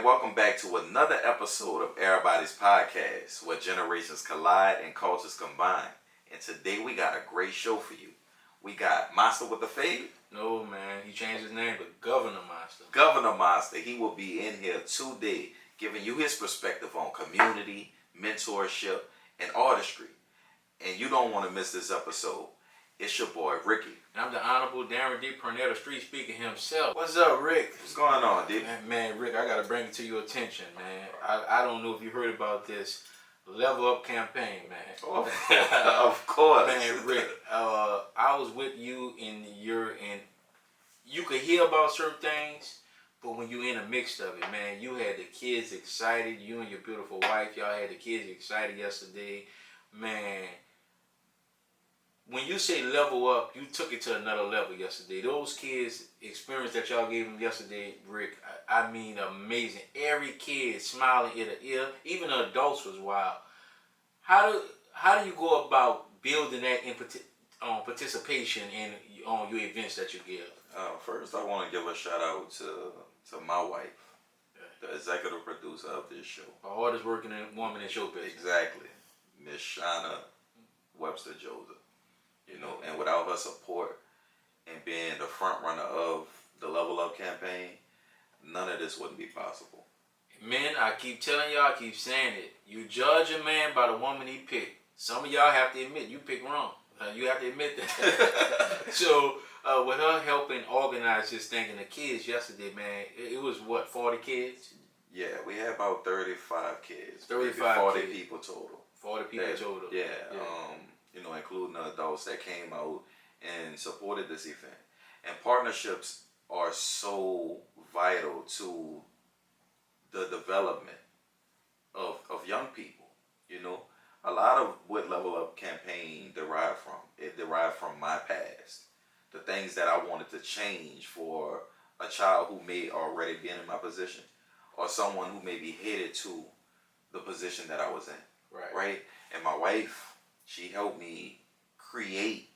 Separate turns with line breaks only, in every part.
welcome back to another episode of EraBody's podcast, where generations collide and cultures combine. And today we got a great show for you. We got Monsta with the fade.
No, man, he changed his name to Governor Monsta.
Governor Monsta. He will be in here today, giving you his perspective on community, mentorship, and artistry. And you don't want to miss this episode. It's your boy, Ricky.
And I'm the Honorable Darren D. Pernell, street speaker himself. What's up, Rick?
What's going on, D?
Man, Rick, I got to bring it to your attention, man. I don't know if you heard about this Level Up campaign, man.
Oh, of course.
Man, Rick, I was with you and you could hear about certain things, but when you in the mix of it, man, you had the kids excited. You and your beautiful wife, y'all had the kids excited yesterday. Man, when you say level up, you took it to another level yesterday. Those kids' experience that y'all gave them yesterday, Rick, I mean, amazing. Every kid smiling ear to ear. Even the adults was wild. How do you go about building that in participation in on your events that you give?
First, I want to give a shout out to my wife, the executive producer of this show.
A hardest working woman in show business.
Exactly, Miss Shauna Webster Joseph. You know, and without her support and being the front runner of the Level Up campaign, none of this wouldn't be possible.
Men, I keep telling y'all, I keep saying it. You judge a man by the woman he picked. Some of y'all have to admit you picked wrong. You have to admit that. So, with her helping organize this thing and the kids yesterday, man, it was what, 40 kids?
Yeah, we had about 35 kids.
35
40
kids.
People total.
40 people total.
Yeah. You know, including the adults that came out and supported this event. And partnerships are so vital to the development of young people. You know, a lot of what Level Up campaign derived from my past. The things that I wanted to change for a child who may already be in my position, or someone who may be headed to the position that I was in. Right? And my wife, she helped me create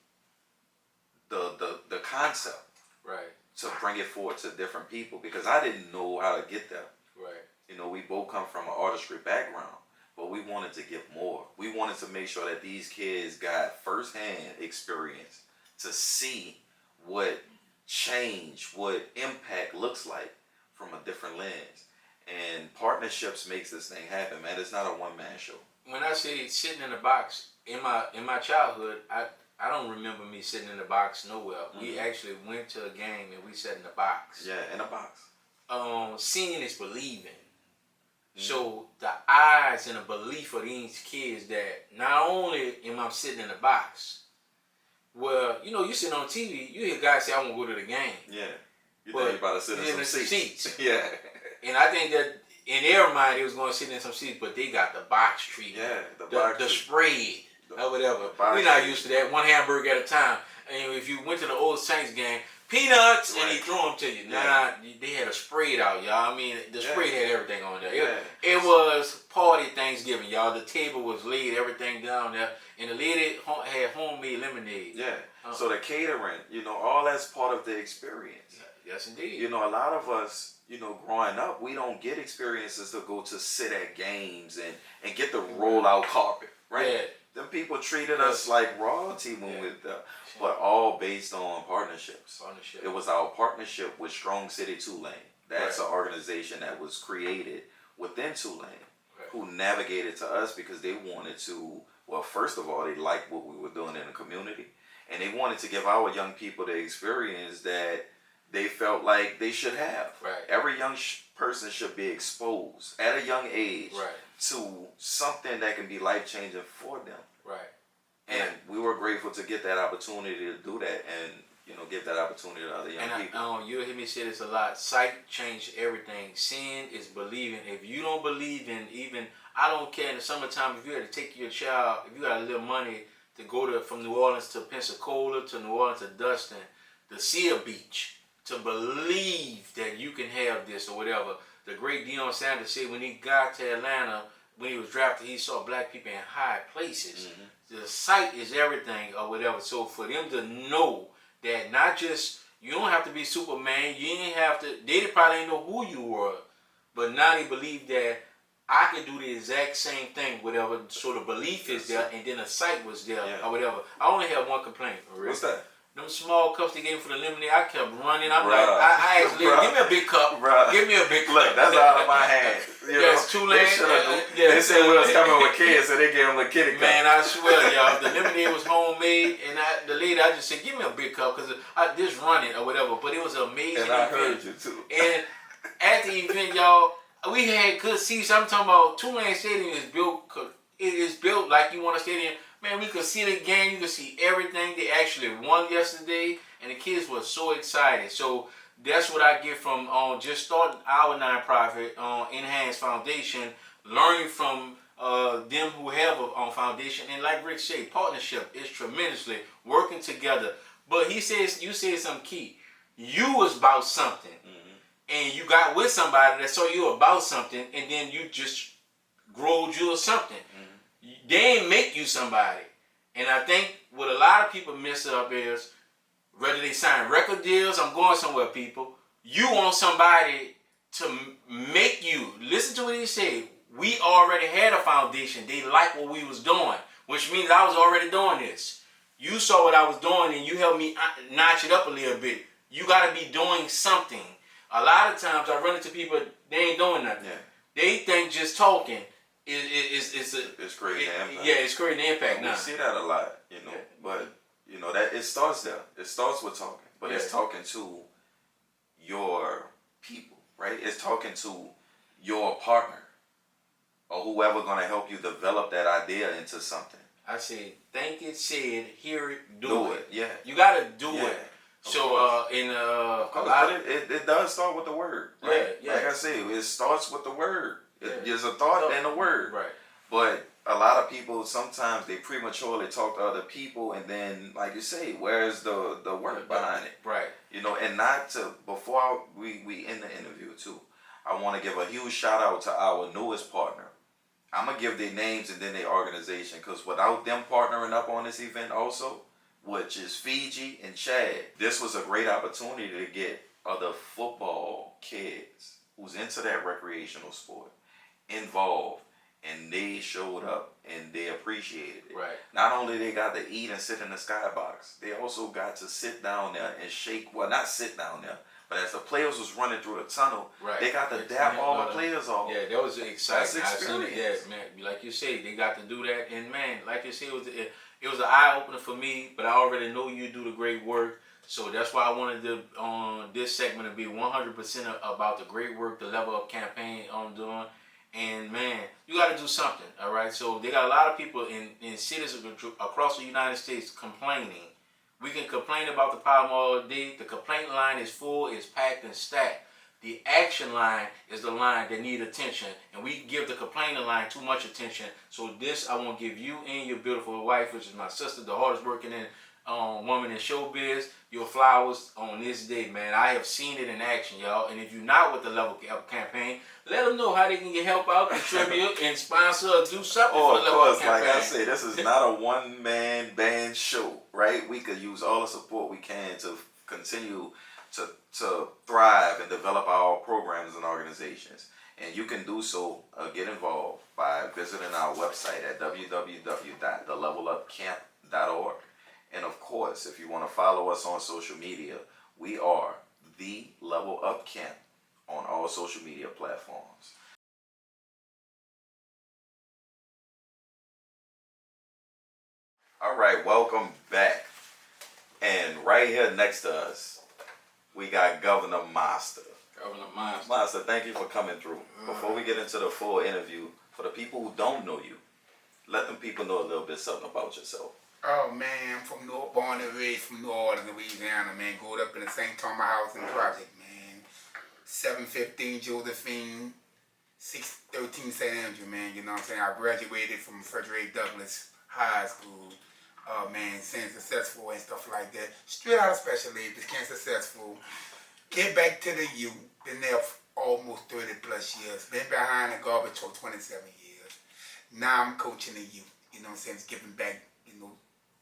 the concept,
right,
to bring it forward to different people, because I didn't know how to get there.
Right.
You know, we both come from an artistry background, but we wanted to give more. We wanted to make sure that these kids got firsthand experience to see what change, what impact looks like from a different lens. And partnerships makes this thing happen, man. It's not a one-man show.
When I say sitting in the box, in my childhood, I don't remember me sitting in the box nowhere. Mm-hmm. We actually went to a game and we sat in the box.
Yeah, in a box.
Seeing is believing. Mm-hmm. So the eyes and the belief of these kids that not only am I sitting in the box, well, you know, you sitting on TV, you hear guys say, I want to go to the game.
Yeah. You think you about to sit in some seats.
Yeah. And I think that in their mind, they was going to sit in some seats, but they got the box treatment.
Yeah,
the spread, or whatever. We're not used to that. One hamburger at a time. And if you went to the old Saints game, peanuts, and he threw them to you. Nah, they had a spread out, y'all. I mean, the spread had everything on there. It was party Thanksgiving, y'all. The table was laid, everything down there. And the lady had homemade lemonade.
Yeah. So the catering, you know, all that's part of the experience.
Yes, indeed.
You know, a lot of us, you know, growing up, we don't get experiences to go to sit at games and get the roll-out carpet, right?
Yeah.
Them people treated us like royalty when we were there, but all based on partnerships. It was our partnership with Strong City Tulane. That's an organization that was created within Tulane, who navigated to us because they wanted to, well, first of all, they liked what we were doing in the community, and they wanted to give our young people the experience that they felt like they should have.
Right.
Every young person should be exposed at a young age to something that can be life-changing for them.
Right.
And we were grateful to get that opportunity to do that and, you know, give that opportunity to other young people.
You'll hear me say this a lot. Sight changed everything. Seeing is believing. If you don't believe in even, I don't care, in the summertime, if you had to take your child, if you got a little money to go from New Orleans to Pensacola, to New Orleans to Dustin, to see a beach, to believe that you can have this or whatever. The great Deion Sanders said when he got to Atlanta, when he was drafted, he saw black people in high places. Mm-hmm. The sight is everything or whatever. So for them to know that not just, you don't have to be Superman, you ain't have to, they probably didn't know who you were, But now they believe that I could do the exact same thing, whatever sort of belief is there, and then a sight was there, or whatever. I only have one complaint.
What's that?
Them small cups they gave me for the lemonade, I kept running. I'm like, I asked, give me a big cup. Give me a big cup.
Look, that's out of my hand.
Yes, two lanes.
They said we was coming with kids, so they gave them a kitty cup.
Man, I swear, y'all, the lemonade was homemade, and the lady, I just said, give me a big cup, because I just running or whatever. But it was an amazing
and I
event.
heard you too.
And at the event, y'all, we had good seats. I'm talking about Tulane Stadium is built. It is built like you want a stadium. Man, we could see the game. You could see everything. They actually won yesterday, and the kids were so excited. So that's what I get from just starting our nonprofit Enhanced Foundation, learning from them who have a foundation. And like Rick said, partnership is tremendously working together. But you said something key. You was about something. And you got with somebody that saw you about something, and then you just growed you or something. They ain't make you somebody. And I think what a lot of people mess up is, whether they sign record deals, I'm going somewhere, people, you want somebody to make you. Listen to what he said. We already had a foundation. They liked what we was doing, which means I was already doing this. You saw what I was doing, and you helped me notch it up a little bit. You got to be doing something. A lot of times I run into people, they ain't doing nothing. They think just talking
it's creating impact.
Yeah, it's creating impact now.
We see that a lot, but that it starts there. It starts with talking, but it's talking to your people, right? It's talking to your partner or whoever gonna help you develop that idea into something.
I said, think it, say it, hear it, do it.
Yeah,
you gotta do it. So
it does start with the word, right? Like I said, it starts with the word. There's a thought and a word,
right?
But a lot of people sometimes they prematurely talk to other people, and then, like you say, where's the work behind it,
right?
And not to before we end the interview too. I want to give a huge shout out to our newest partner. I'm gonna give their names and then their organization, because without them partnering up on this event also, which is Fiji and Chad, this was a great opportunity to get other football kids who's into that recreational sport involved, and they showed up and they appreciated it.
Right.
Not only they got to eat and sit in the skybox, they also got to sit down there and shake. Well, not sit down there, but as the players was running through the tunnel, they got to dap all the players off.
Yeah, that was exciting.
That's experience.
Yeah, man. Like you say, they got to do that, and man, like you say, it was an eye opener for me. But I already know you do the great work. So that's why I wanted to this segment to be 100% about the great work, the Level Up campaign I'm doing. And man, you got to do something, all right? So they got a lot of people in cities across the United States complaining. We can complain about the problem all day. The complaint line is full, it's packed and stacked. The action line is the line that need attention, and we give the complaining line too much attention. So this, I want to give you and your beautiful wife, which is my sister, the hardest working woman in showbiz, your flowers on this day, man. I have seen it in action, y'all. And if you're not with the Level Up campaign, let them know how they can get help out, contribute, and sponsor or do something for the Level Up campaign.
Like I say, this is not a one-man band show, right? We could use all the support we can to continue to thrive and develop our programs and organizations. And you can do so, get involved by visiting our website at www.thelevelupcamp.org. And of course, if you want to follow us on social media, we are The Level Up Camp on all social media platforms. All right, welcome back. And right here next to us, we got Governor Monsta.
Governor Monsta.
Monsta, thank you for coming through. Before we get into the full interview, for the people who don't know you, let them people know a little bit something about yourself.
Oh man, I'm born and raised from New Orleans, Louisiana, man. Grew up in the St. Thomas House and Project, man. 715 Josephine, 613 St. Andrew, man. You know what I'm saying? I graduated from Frederick Douglass High School. Man, staying successful and stuff like that. Straight out of special ed, became successful. Get back to the youth. Been there for almost 30 plus years. Been behind the garbage for 27 years. Now I'm coaching the youth. You know what I'm saying? It's giving back,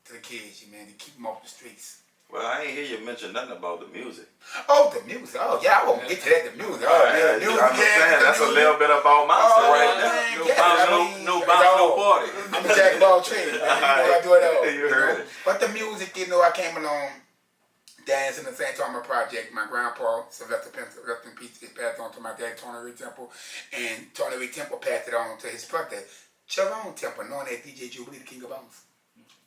to the kids, man, to keep them off the streets.
Well, I ain't hear you mention nothing about the music.
Oh, the music. Oh, yeah, I won't get to that. The music. Oh, man, the music.
I'm saying that's a little bit about Monsta right there.
No bounce, no party.
I'm a jack of all trades, man. I do it all.
You heard it.
But the music, I came along dancing in the St. Thomas Project. My grandpa, Sylvester Pence, rest in peace, it passed on to my dad, Tony Ray Temple. And Tony Ray Temple passed it on to his brother, Jerome Temple, known as DJ Jubilee, the King of Bounce.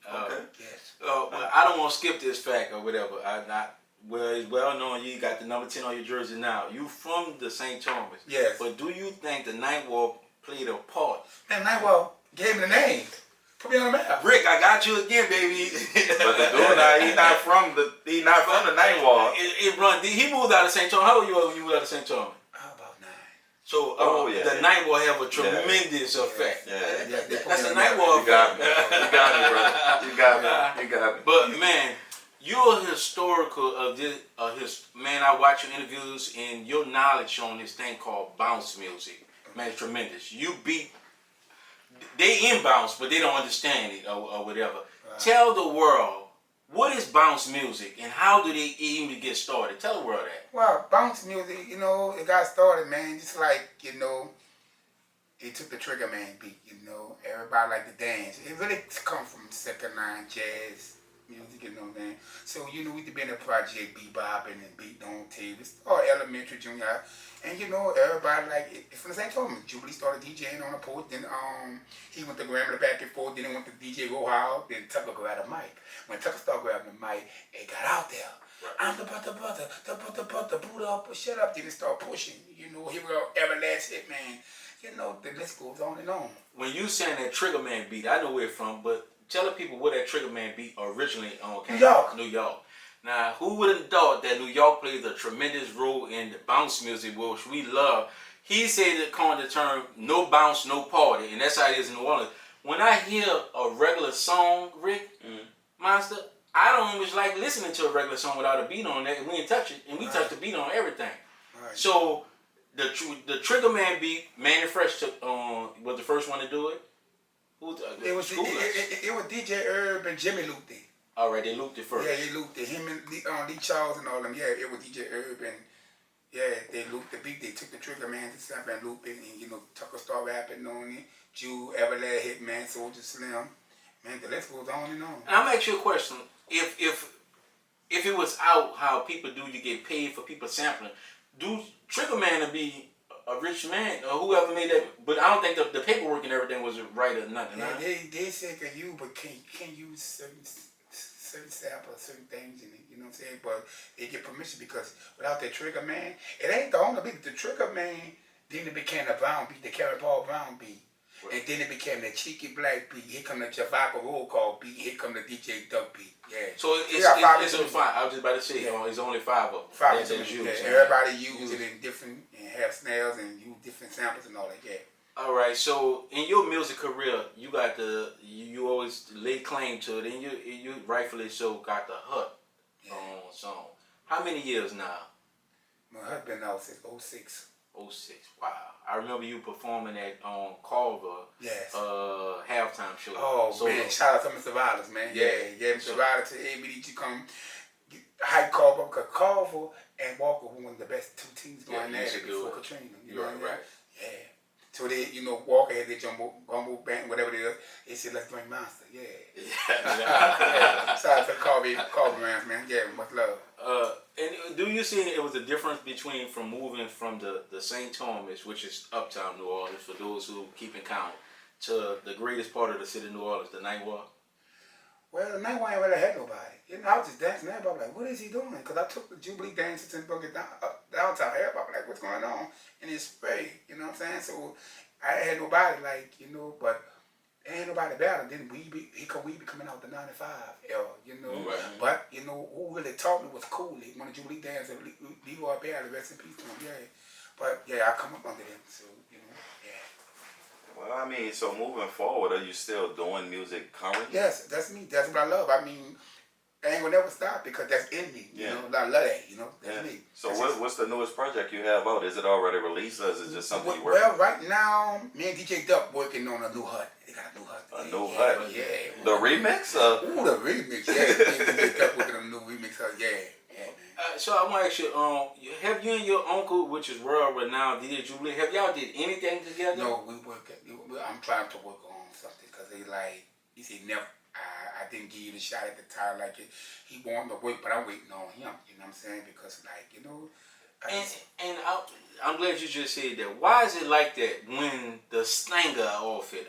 Okay.
Yes.
Well, I don't want to skip this fact or whatever. It's well known you got the number 10 on your jersey now. You from the St. Thomas.
Yes.
But do you think the Ninth Ward played a part?
Man, Nightwall gave me the name. Put me on the map.
Rick, I got you again, baby.
But the dude now, he not from the Ninth Ward.
He moved out of St. Thomas. How old were you when you moved out of St. Thomas?
About 9.
So the Ninth Ward have a tremendous effect.
Yeah.
That's the Ninth Ward.
You got me. You got me, brother. You got me. You got me.
But man, you're historical of this. Man, I watch your interviews and your knowledge on this thing called bounce music. Man, it's tremendous. You beat. They in bounce, but they don't understand it or whatever. Right. Tell the world, what is bounce music and how do they even get started? Tell the world that.
Well, bounce music, it got started, man, just like, it took the Trigger Man beat, everybody like to dance. It really come from second line jazz music, man. So, we used to be in a project, bebopping and beating on tables, or elementary, junior high. And everybody like it from the St. Thomas. Jubilee started DJing on the porch. Then he went to Grammy back and forth. Then he went to DJ Go Wild. Then Tucker grabbed the mic. When Tucker started grabbing the mic, it got out there. Right. I'm the butter, boot up, shut up. Then it started pushing. Here we go, everlast hit, man. The list goes on and on.
When you saying that Trigger Man beat, I know where it's from, but tell the people where that Trigger Man beat originally came from. New York. Now, who would have thought that New York plays a tremendous role in the bounce music, which we love? He said that coined the term, no bounce, no party, and that's how it is in New Orleans. When I hear a regular song, Rick, Monsta, I don't always like listening to a regular song without a beat on it. We ain't touch it, and we touch the beat on everything. Right. So, the Trigger Man beat, Manny Fresh was the first one to do it.
It was DJ Herb and Jimmy looped it.
All right, they looped it first.
Yeah, they looped it. Him and Lee Charles and all them. Yeah, it was DJ Herb and they looped the beat. They took the Trigger Man to stop and loop it, and Tucker started rapping on it. Jew, Everlast, Hitman, Soldier Slim. Man, the list goes on and on.
And I'm asking you a question. If it was out how people do, you get paid for people sampling. Do Trigger Man to be a rich man or whoever made that? But I don't think the paperwork and everything was right or nothing.
Yeah,
huh?
they say can you, but can't use certain samples, certain things in it, you know what I'm saying? But they get permission because without that Trigger Man, it ain't the only beat. The Trigger Man, then it became the Brown beat, the Carrie Paul Brown beat. Right. And then it became the Cheeky Black beat. Here come the Javaka Roll Call beat. Here come the DJ Duck beat. Yeah.
So it's only 5. I was just about to say, it's only 5 of them.
5 of them. Everybody use it in different, and have snails and use different samples and all that, yeah.
All right, so in your music career, you got you always lay claim to it, and you rightfully so got the Hut song. How many years now?
My Hut been out since 06.
06, wow. I remember you performing at Culver halftime show.
Oh, so man, shout out to Mr. Violence, man. Yeah, Mr. Violence said, we need you come hype Culver, because Culver and Walker were one of the best 2 teams going there before Katrina. You know what I mean? Yeah. So they, Walker had their gumbo band, whatever it is. They said, let's bring Monsta. Yeah. Shout out to Culver man. Yeah, much love.
And do you see it was a difference from moving from the St. Thomas, which is uptown New Orleans, for those who keep in count, to the greatest part of the city of New Orleans, the Ninth Ward?
Well, the Ninth Ward ain't really had nobody. I was just dancing. Everybody like, what is he doing? Because I took the Jubilee dances and brought it downtown. Everybody like, what's going on? And it's spray, you know what I'm saying? So I ain't had nobody but ain't nobody better. Then we be coming out the 95 era, Right. But, who really taught me was Cooley. One of Jubilee dancers, Leroy Barry, rest in peace to him, yeah. But, yeah, I come up under them, so, yeah.
Well, I mean, so moving forward, are you still doing music currently?
Yes, that's me. That's what I love. I mean, I ain't gonna never stop because that's in me. I love that, that's me.
So what's the newest project you have out? Is it already released or is it just something you working
on? Well, right now, me and DJ Duck working on a new Hut. They got a new Hut.
A new Hut?
Yeah.
The remix?
Ooh, the remix, yeah. Me and DJ Duck working on a new remix. Yeah, man.
So I want to ask you, have you and your uncle, which is world renowned, DJ Jubilee, have y'all did anything together?
No, we work. I'm trying to work on something because he said never. I didn't give you the shot at the time like it. He wanted to work, but I'm waiting on him. You know what I'm saying? Because
I'm glad you just said that. Why is it like that when the Stanger off it?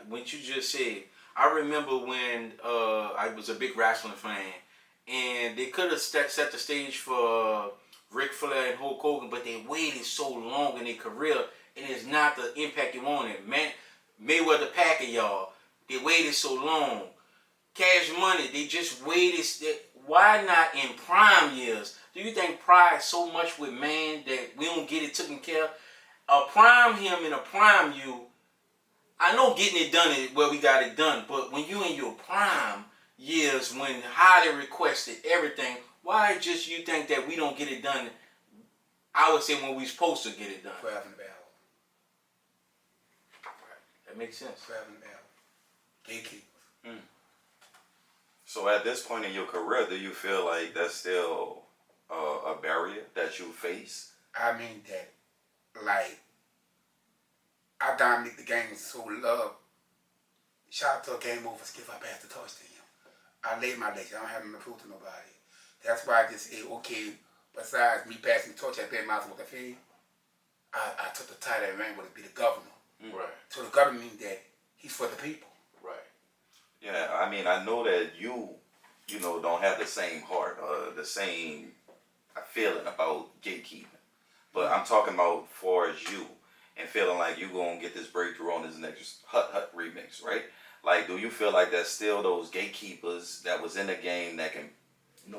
When you just said, I remember when I was a big wrestling fan, and they could have set the stage for Ric Flair and Hulk Hogan, but they waited so long in their career, and it's not the impact you wanted. Man, Mayweather Pacquiao, they waited so long. Cash Money, they just waited. Why not in prime years? Do you think pride so much with man that we don't get it taken care of? A prime him and a prime you, I know getting it done is where we got it done, but when you in your prime years, when highly requested everything, why just you think that we don't get it done? I would say when we supposed to get it done.
For having the battle.
That makes sense.
For having the battle. Gatekeepers.
So at this point in your career, do you feel like that's still a barrier that you face?
I mean that, I dominate the game so love. Shout out to a game over skip. I passed the torch to him. I laid my legs. I don't have no proof to nobody. That's why I just said, okay, besides me passing the torch at Ben Mouse with the fee, I took the title and ran with it, be the governor.
Right.
So the governor means that he's for the people.
Right.
Yeah, I mean, I know that you don't have the same heart, the same feeling about gatekeeping. But I'm talking about for as you and feeling like you're going to get this breakthrough on this next Hut remix, right? Like, do you feel like there's still those gatekeepers that was in the game that can,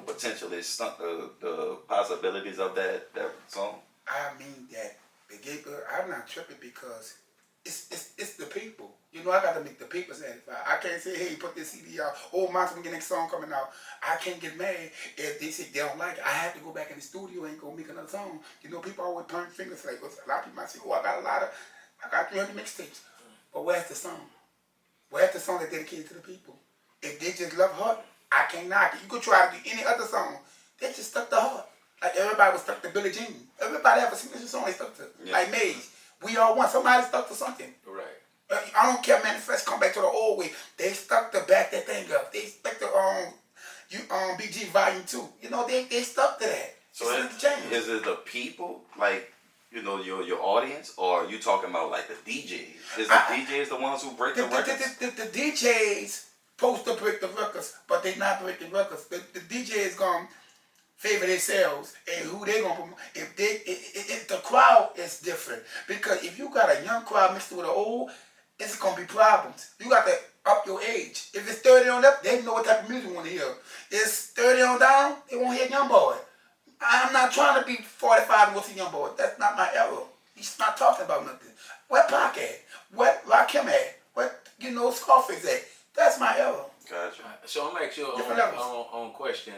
potentially stunt the possibilities of that song?
I mean that the gatekeeper, I'm not tripping because it's the people. I got to make the people satisfied. I can't say, hey, put this CD out. Oh, Monsta, when the next song coming out. I can't get mad if they say they don't like it. I have to go back in the studio and go make another song. People always point fingers like, a lot of people might say, oh, I got 300 mixtapes. But where's the song? Where's the song that dedicated to the people? If they just love Heart, I can't knock it. You could try to do any other song. They just stuck to Heart. Like everybody was stuck to Billie Jean. Everybody have a signature song they stuck to. Yeah. Like Maze. We all want. Somebody stuck to something.
Right.
I don't care, Manifest come back to the old way. They stuck to back that thing up. They stuck to BG Volume 2. They stuck to that.
So is it the people, like, your audience, or are you talking about like the DJs? Is the DJs the ones who break the records?
The DJs supposed to break the records, but they not breaking records. The DJs gonna favor themselves and who they gonna promote. If the crowd is different, because if you got a young crowd mixed with an old, it's gonna be problems. You got to up your age. If it's 30 on up, they know what type of music you want to hear. It's 30 on down, they won't hear Young Boy. I'm not trying to be 45 and go see Young Boy. That's not my era. He's not talking about nothing. What Pac at? What Rakim at? What Scarface at? That's my era.
Gotcha.
So I'm gonna ask you on question.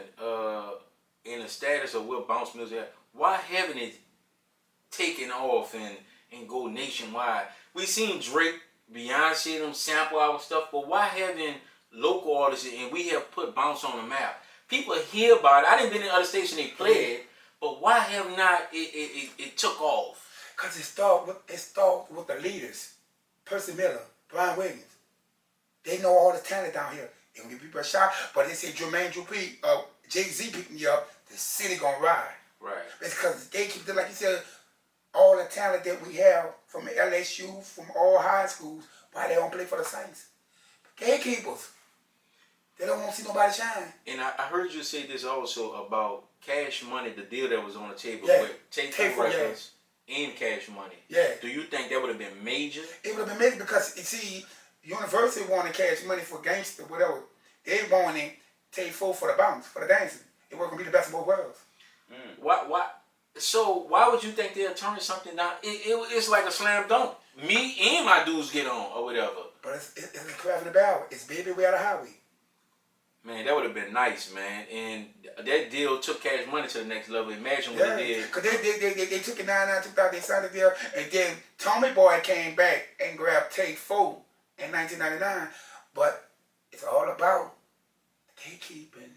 In the status of where bounce music at, why haven't it taken off and go nationwide? We seen Drake, Beyonce, them sample our stuff, but why haven't local artists, and we have put bounce on the map? People hear about it. I didn't been in other stations they played it, but why have not it took off?
Because it started with the leaders. Percy Miller, Brian Williams. They know all the talent down here. They gonna give people a shot, but they say Jermaine Dupri, Jay-Z picking you up, the city gonna ride.
Right. It's
because they keep, like you said, all the talent that we have from LSU, from all high schools, why they don't play for the Saints? Gatekeepers. They don't want to see nobody shine.
And I heard you say this also about Cash Money, the deal that was on the table with Take Records and Cash Money.
Yeah.
Do you think that would have been major?
It would have been major because, you see, University wanted Cash Money for gangster, whatever. They wanted Take 4 for the bounce, for the dancing. It wasn't going to be the best of both worlds.
Why? So why would you think they'll turn something down? It's like a slam dunk. Me and my dudes get on or whatever.
But it's a crap in the barrel. It's baby way out of highway.
Man, that would have been nice, man. And that deal took Cash Money to the next level. Imagine what it did.
Because they took it 99, 2000, they signed the deal. And then Tommy Boy came back and grabbed Take 4 in 1999. But it's all about gatekeeping.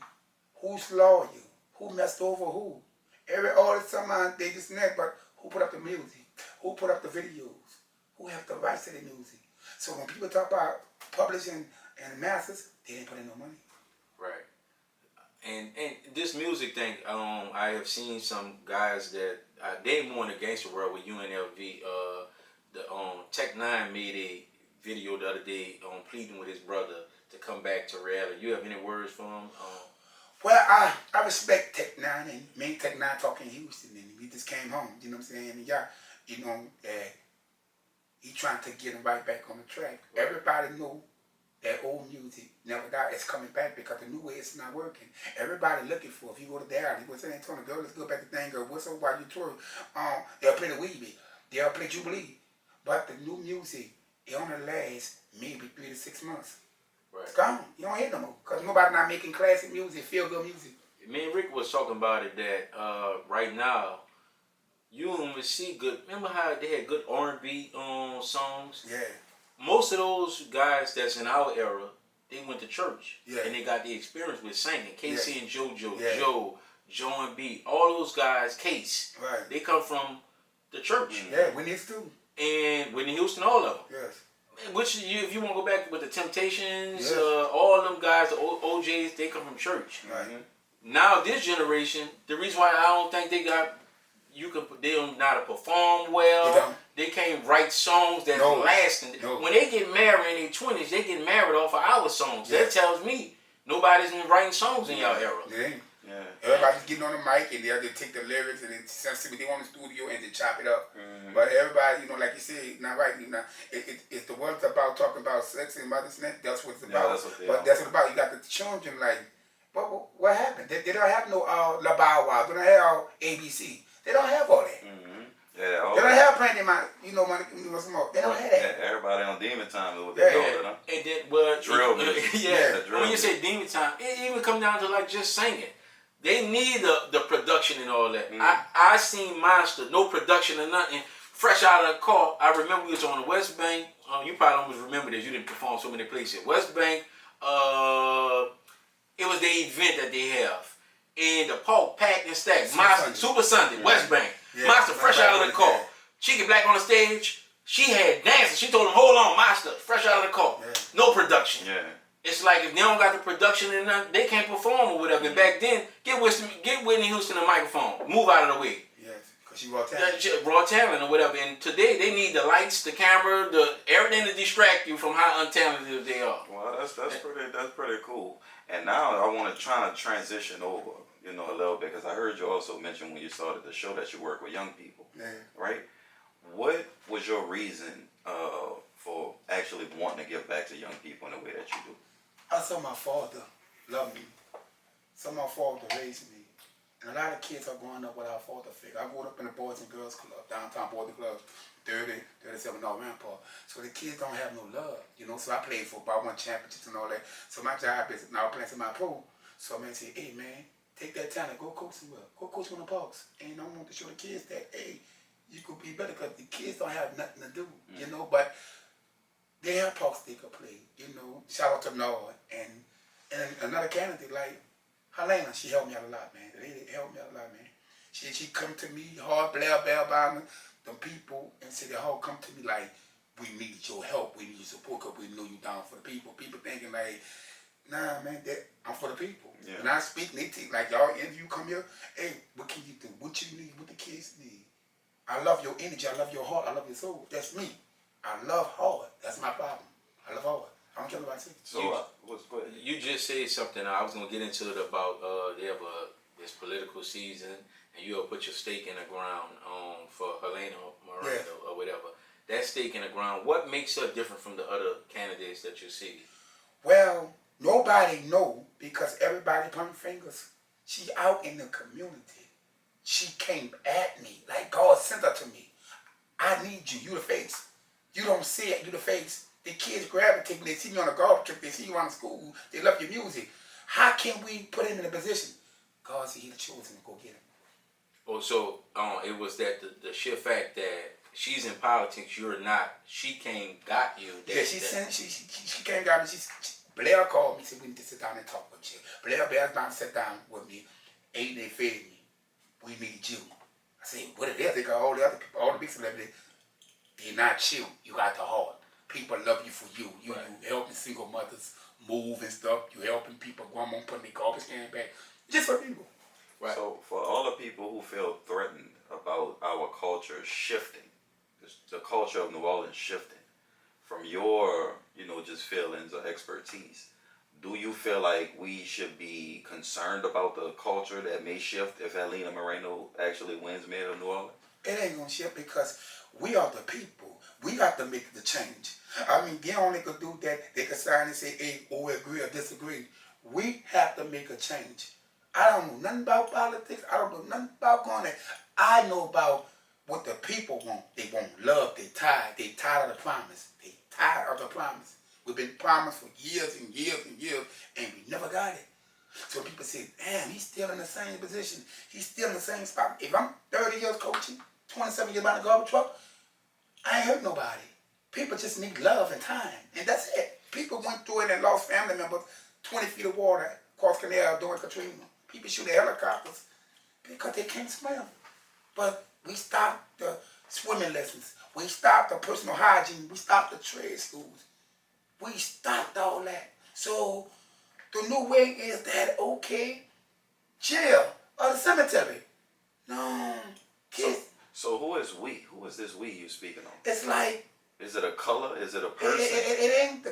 Who's loyal? Who messed over who? Every artist, someone they just net, but who put up the music? Who put up the videos? Who have the rights to the music? So when people talk about publishing and masters, they didn't put in no money.
Right. And this music thing, I have seen some guys that they more in the gangster world with UNLV. The Tech Nine made a video the other day pleading with his brother to come back to reality. You have any words for him?
Well, I respect Tech Nine, and me and Tech Nine talking in Houston, and we just came home. You know what I'm saying? And yeah, you know, he trying to get him right back on the track. Right. Everybody know that old music never died. It's coming back because the new way it's not working. Everybody looking for. If you go to Dallas, you go to San Antonio, girl, let's go back to thing. Girl, what's up while you tour? They'll play the Weebie. They'll play Jubilee. But the new music, it only lasts maybe 3 to 6 months.
Right.
It's gone. You don't hear no more. Because nobody not making classic music, feel-good music.
Me and Rick was talking about it that right now, you don't even see good. Remember how they had good R&B songs?
Yeah.
Most of those guys that's in our era, they went to church.
Yeah.
And they got the experience with singing. Casey and JoJo,
Yeah.
Joe and B, all those guys, Case.
Right.
They come from the church.
Yeah, Whitney too.
And Whitney Houston, all of them.
Yes.
Which if you want to go back with the Temptations,
Yes.
all of them guys, the OJs, they come from church.
Right.
Now this generation, the reason why I don't think they got they don't know how to perform well. They can't write songs that last.
No.
When they get married in their 20s, they get married off of our songs.
Yes.
That tells me nobody's been writing songs in y'all era.
Yeah.
Yeah.
Everybody's getting on the mic and they'll just take the lyrics and then sensitive they want the studio and then chop it up. But everybody, you know, like you said, not right. You know, it's the words about talking about sex and mothers and that's what it's about.
That's what
that's what it's about. You got the children like, what happened? They don't have no La Bow Wow. They don't have ABC. They don't have all that.
Yeah,
they don't have plenty money, you know, money, some more. They don't have that.
Yeah, everybody on Demon Time is what they call it, huh?
And then, well,
drill music.
When you say Demon Time, it even come down to like just singing. They need the production and all that. I seen Monsta, no production or nothing, fresh out of the car. I remember we was on the West Bank. You probably almost remember this. You didn't perform so many places. West Bank, it was the event that they have. And the park packed and stacked. Super Sunday, West Bank.
Yeah,
Monsta fresh out of the car. She get black on the stage. She had dancing. She told him, hold on, Monsta, fresh out of the car. Yeah. No production.
Yeah.
It's like if they don't got the production and nothing, they can't perform or whatever. Back then, get Whitney Houston a microphone. Move out of the way.
Yes, because she raw talent.
Raw talent or whatever. And today, they need the lights, the camera, everything to distract you from how untalented they are.
Well, that's pretty cool. And now I want to try to transition over, you know, a little bit because I heard you also mention when you started the show that you work with young people, right? What was your reason for actually wanting to give back to young people in the way that you do?
I saw my father love me. Saw my father raise me. And a lot of kids are growing up without father figure. I grew up in a Boys and Girls Club, downtown Boys Club, 37 North Rampart. So the kids don't have no love, you know. So I played football, won championships and all that. So my job is now playing to my pro. So man say, hey man, take that talent, go coach some well. Go coach one of the parks. And I want to show the kids that, hey, you could be better because the kids don't have nothing to do, you know. But they have parks they could play, you know. Shout out to Nord. And another candidate like Helena, she helped me out a lot, man. The lady helped me out a lot, man. She come to me, hard, Blair, them people, and City Hall come to me like, we need your help, we need your support, because we know you down for the people. People thinking like, nah, man, I'm for the people. Yeah. When I speak, they think like, y'all, if you come here, hey, what can you do? What you need? What the kids need? I love your energy. I love your heart. I love your soul. That's me. I love hard. That's my problem. I love hard. I don't care what I say.
So,
you just said something. I was gonna get into it about they have this political season, and you'll put your stake in the ground for Helena Miranda or whatever. That stake in the ground. What makes her different from the other candidates that you see?
Well, nobody know because everybody pointing fingers. She out in the community. She came at me like God sent her to me. I need you. You the face. You don't see it. You the face. The kids gravitate when they see me on a golf trip. They see you around school. They love your music. How can we put him in a position? God said he the chosen to go get him.
Oh, so it was that the sheer fact that she's in politics, you're not. She got you.
She came, got me. Blair called me, said we need to sit down and talk with you. Blair Bears down, sat down with me, ate and they fed me. We need you. I said, what it is? They got all the other people, all the big celebrities. They're not you. You got the heart. People love you for you. You helping single mothers move and stuff. You helping people go home putting their garbage can back. Just for people.
Right. So for all the people who feel threatened about our culture shifting, the culture of New Orleans shifting, from your, just feelings or expertise, do you feel like we should be concerned about the culture that may shift if Helena Moreno actually wins Mayor of New Orleans?
It ain't gonna shift because we are the people. We got to make the change. I mean, they only could do that. They could sign and say, hey, or agree or disagree. We have to make a change. I don't know nothing about politics. I don't know nothing about going there. I know about what the people want. They want love. They tired. They tired of the promise. They tired of the promise. We've been promised for years and years and years, and we never got it. So people say, damn, he's still in the same position. He's still in the same spot. If I'm 30 years coaching, 27 years behind a garbage truck, I ain't hurt nobody. People just need love and time, and that's it. People went through it and lost family members, 20 feet of water across canal during Katrina. People shoot at helicopters because they can't swim. But we stopped the swimming lessons. We stopped the personal hygiene. We stopped the trade schools. We stopped all that. So the new way is that, okay, jail or the cemetery. No, kids.
So who is we? Who is this we you speaking on?
It's like,
is it a color? Is it a person?
it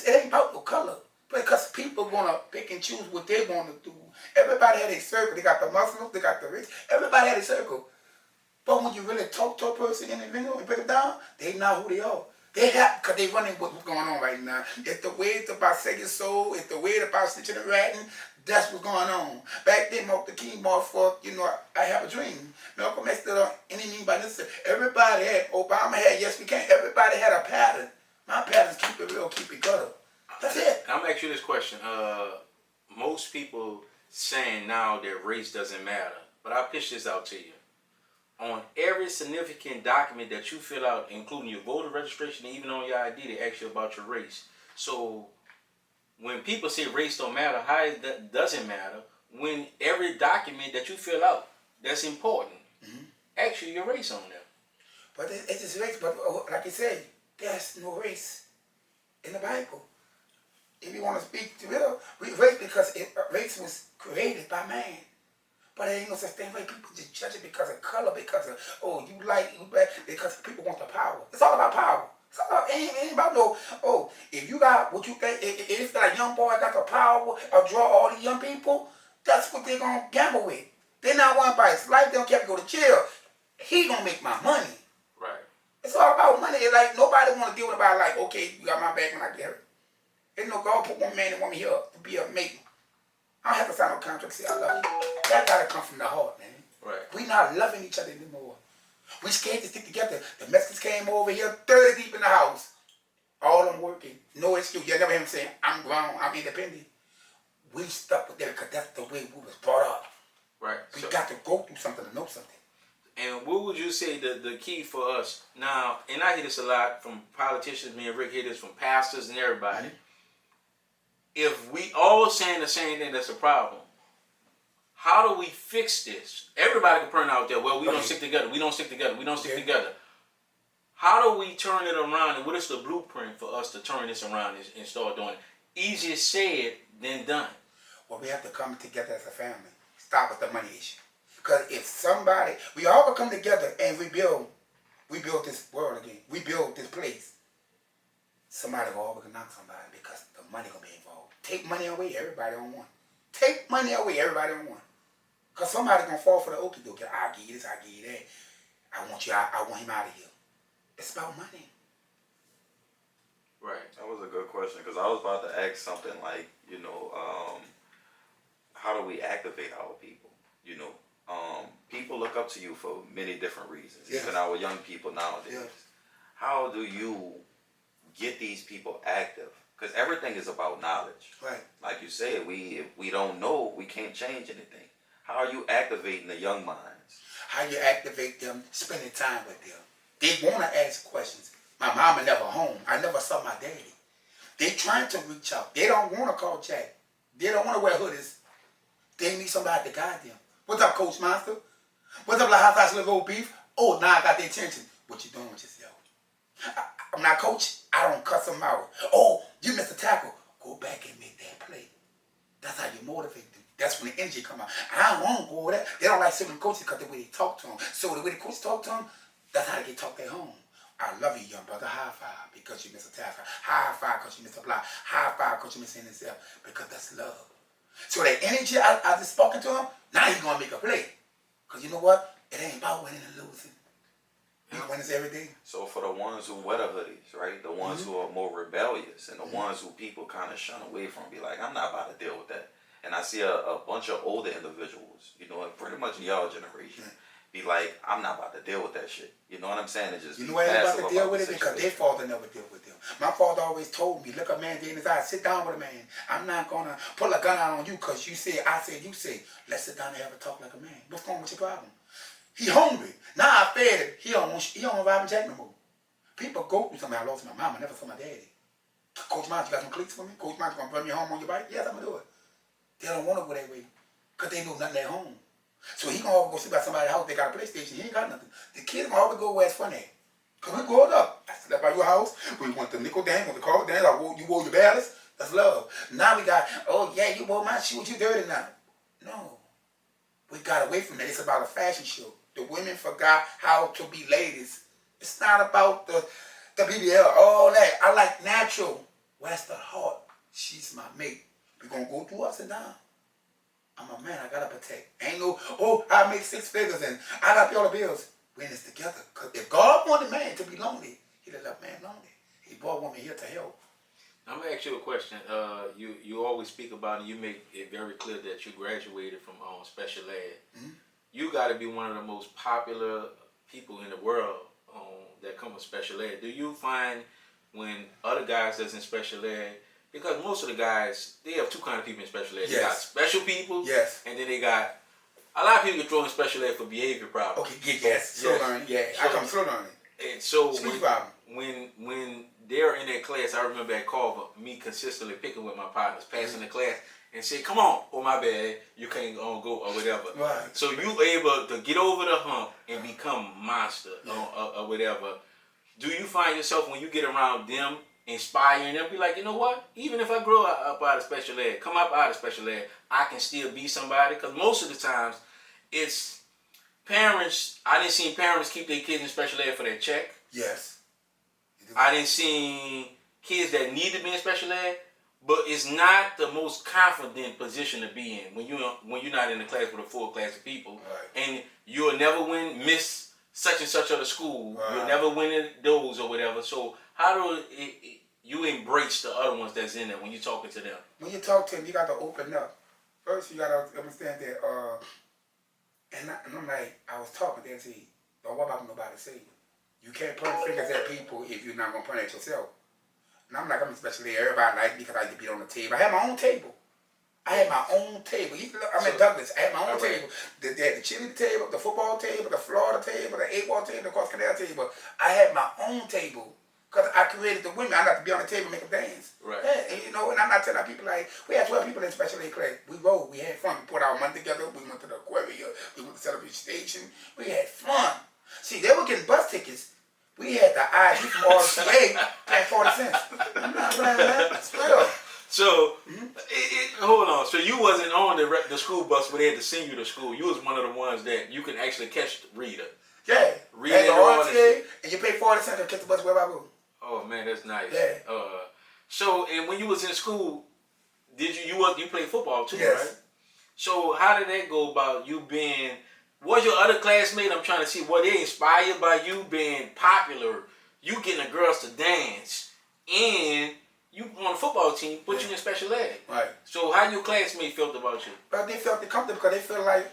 ain't about the color. Because people gonna pick and choose what they want to do. Everybody had a circle. They got the Muslims, they got the rich. Everybody had a circle. But when you really talk to a person in the video and break it down, they know who they are. They have, because they running what's going on right now. If the way it's about second soul, if the way it's about stitching and ratting, that's what's going on. Back then, Martin Luther King marched for, I have a dream. Malcolm X stood on anything by this. Everybody had, Obama had, yes we can. Everybody had a pattern. My pattern's keep it real, keep it gutter. That's it.
I'm gonna ask you this question. Most people saying now that race doesn't matter, but I'll pitch this out to you. On every significant document that you fill out, including your voter registration and even on your ID, they ask you about your race. So when people say race don't matter, how is that doesn't matter when every document that you fill out that's important, ask you your race on there.
But it's just race, but like you say, there's no race in the Bible. If you want to speak to real, race because race was created by man. But it ain't no such thing. People just judge it because of color, because of, you like, you bad, because people want the power. It's all about power. It's all about, it ain't about no, if you got what you think, if that young boy got the power or draw all the young people, that's what they're going to gamble with. They're not one by his life. They don't care to go to jail. He going to make my money.
Right.
It's all about money. It's like nobody want to deal with about like, okay, you got my back when I get hurt. There's no God put one man and woman here to be a mate. I don't have to sign no contract say I love you. That gotta come from the heart, man.
Right.
We not loving each other anymore. We scared to stick together. The Mexicans came over here 30 deep in the house. All of them working. No excuse. You never hear them saying, I'm grown, I'm independent. We stuck with that because that's the way we was brought up.
Right.
We got to go through something to know something.
And what would you say the key for us now, and I hear this a lot from politicians, me and Rick hear this from pastors and everybody. If we all saying the same thing, that's a problem. How do we fix this? Everybody can turn out there, well, we don't stick together, we don't stick together, we don't stick together. How do we turn it around, and what is the blueprint for us to turn this around and start doing it? Easier said than done.
Well, we have to come together as a family. Stop with the money issue. Because if somebody, we all will come together and rebuild this world again. We build this place. Somebody will always knock somebody because the money going to be involved. Take money away, everybody on one. Take money away, everybody on one. Because somebody going to fall for the okie dokie. I'll give you this, I'll give you that. I want him out of here. It's about money.
Right.
That was a good question because I was about to ask something like, how do we activate our people? People look up to you for many different reasons, even our young people nowadays. Yes. How do you get these people active? Because everything is about knowledge. Right. Like you said, if we don't know, we can't change anything. How are you activating the young minds?
How you activate them, spending time with them. They want to ask questions. My mama never home. I never saw my daddy. They trying to reach out. They don't want to call Jack. They don't want to wear hoodies. They need somebody to guide them. What's up, Coach Monster? What's up, like hot sauce, little old beef? Oh, now I got their attention. What you doing with yourself? I'm not coach. I don't cuss them out. Oh, you missed a tackle. Go back and make that play. That's how you motivate them. That's when the energy come out. I don't want to go over there. They don't like certain coaches because the way they talk to them. So the way the coach talk to them, that's how they get talked at home. I love you, young brother. High five because you missed a tackle. High five because you missed a block. High five because you missed an intercept. Because that's love. So that energy I just spoken to him, now he's going to make a play. Because you know what? It ain't about winning and losing. We win this every day.
So for the ones who wear the hoodies, right? The ones who are more rebellious and the ones who people kind of shun away from, be like, I'm not about to deal with that. And I see a bunch of older individuals, you know, pretty much y'all generation, be like, I'm not about to deal with that shit. You know what I'm saying? It just
you know why I ain't about to deal with it? Because their father never dealt with them. My father always told me, look a man in his eyes, sit down with a man. I'm not going to pull a gun out on you because you say, I said, you say. Let's sit down and have a talk like a man. What's wrong with your problem? He hungry. Now I fed him. He don't want Robin Jack no more. People go through something. I lost my mom. I never saw my daddy. Coach Miles, you got some cleats for me? Coach Miles, you gonna bring me home on your bike? Yes, I'm gonna do it. They don't want to go that way because they know nothing at home. So he gonna always go sit by somebody's house. They got a PlayStation. He ain't got nothing. The kids gonna always go where it's fun at. Cause we growing up. I slept by your house. We went to nickel dance, went to car dance. You wore your ballast. That's love. Now we got, oh yeah, you wore my shoes. You dirty now. No. We got away from that. It's about a fashion show. The women forgot how to be ladies. It's not about the BBL, all that. I like natural. Where's the heart? She's my mate. We're going to go through ups and downs. I'm a man. I got to protect. Ain't no, oh, I make 6 figures and I got to pay all the bills. We're in this together. Because if God wanted man to be lonely, he'd have left man lonely. He brought woman here to help.
I'm going to ask you a question. You always speak about, and you make it very clear that you graduated from special ed. Mm-hmm. You got to be one of the most popular people in the world that come with special ed. Do you find when other guys that's in special ed, because most of the guys, they have 2 kinds of people in special ed. Yes. They got special people,
yes,
and then they got, a lot of people get thrown in special ed for behavior problems.
Okay, yes, slow learning, yeah. So, I come slow learning.
And so when they're in that class, I remember at Carver, me consistently picking with my partners, passing the class, and say, come on, oh my bad, you can't go or whatever.
Right.
So you able to get over the hump and become monster or whatever. Do you find yourself when you get around them, inspiring them, be like, you know what? Even if I grow up out of special ed, come up out of special ed, I can still be somebody? Because most of the times, it's parents, I didn't see parents keep their kids in special ed for their check.
Yes.
I didn't see kids that need to be in special ed, but it's not the most confident position to be in when you're not in the class with a full class of people, right. And you'll never win Miss such and such of the school. Right. You'll never win those or whatever. So how do you embrace the other ones that's in there when you're talking to them?
When you talk to them, you got to open up. First, you got to understand that. And I'm like, I was talking to them, see, don't worry about nobody say you. You can't point fingers at people if you're not gonna point at yourself. And I'm like, I'm especially everybody like me because I get beat on the table. I had my own table. I'm at Douglas. I had my own table. They had the cheerleading table, the football table, the Florida table, the 8-ball table, the cross canal table. I had my own table because I created the women. I like to be on the table and make them dance.
Right.
Yeah, and, and I'm not telling people like, we had 12 people in special ed class. We rolled. We had fun. We put our money together. We went to the aquarium. We went to Celebration Station. We had fun. See, they were getting bus tickets. We had the ID from RCA at 40 cents. I'm not playing that. Straight up.
So, hold on. So you wasn't on the school bus where they had to send you to school. You was one of the ones that you can actually catch Rita.
Yeah.
Rita
and the RCA, and you pay 40 cents to catch the bus wherever I go.
Oh man, that's nice.
Yeah.
So, and when you was in school, you played football too,
yes.
right? So how did that go about you being? Was your other classmate, I'm trying to see, were they inspired by you being popular, you getting the girls to dance, and you on the football team, put you in special ed?
Right.
So how your classmates felt about you?
But they felt comfortable because they feel like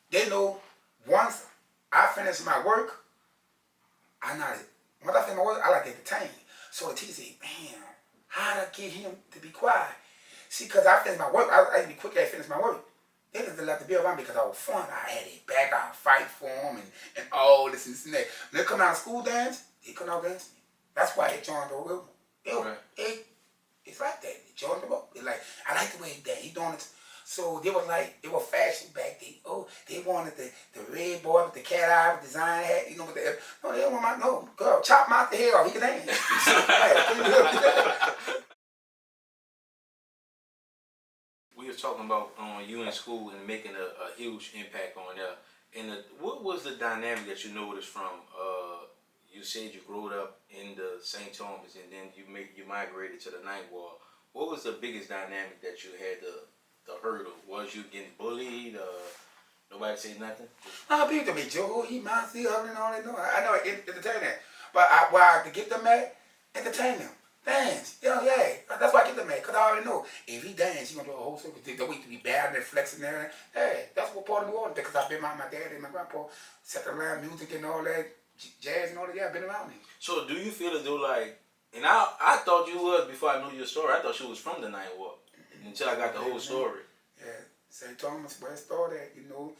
they know once I finish my work, once I finish my work, I like to entertain. So the teacher said, man, how to get him to be quiet? See, because I finished my work, I had to be quick as I finish my work. They just let the be around me because I was fun. I had it back, I would fight for them and all this and that. When they come out of school dance, they come out against me. That's why they joined the rhythm. It's doing it. So they were fashion back then. Oh, they wanted the red boy with the cat eye with design hat, you know, with the, no, they don't want no, girl, chop him out the head off, he can dance.
We were talking about you in school and making a huge impact on there. And what was the dynamic that you noticed from? You said you grew up in the St. Thomas, and then you migrated to the Ninth Ward. What was the biggest dynamic that you had to hurdle? Was you getting bullied? Nobody say nothing?
No, people be Joe, he might see her and all that. No, I know entertain that. But why to get them mad, entertain them. Dance. You know, yeah. That's why I get them mad. Because I already know if he dance, he going to do a whole circle. The week to be bad and flexing and everything. Hey, that's what part of the world. Because I've been around my dad and my grandpa, set around music and all that, jazz and all that. Yeah, I've been around me.
So do you feel as though like, and I thought you was before I knew your story. I thought you was from the Ninth Ward until I got the whole story.
Yeah, St. Thomas, where it started at, you know,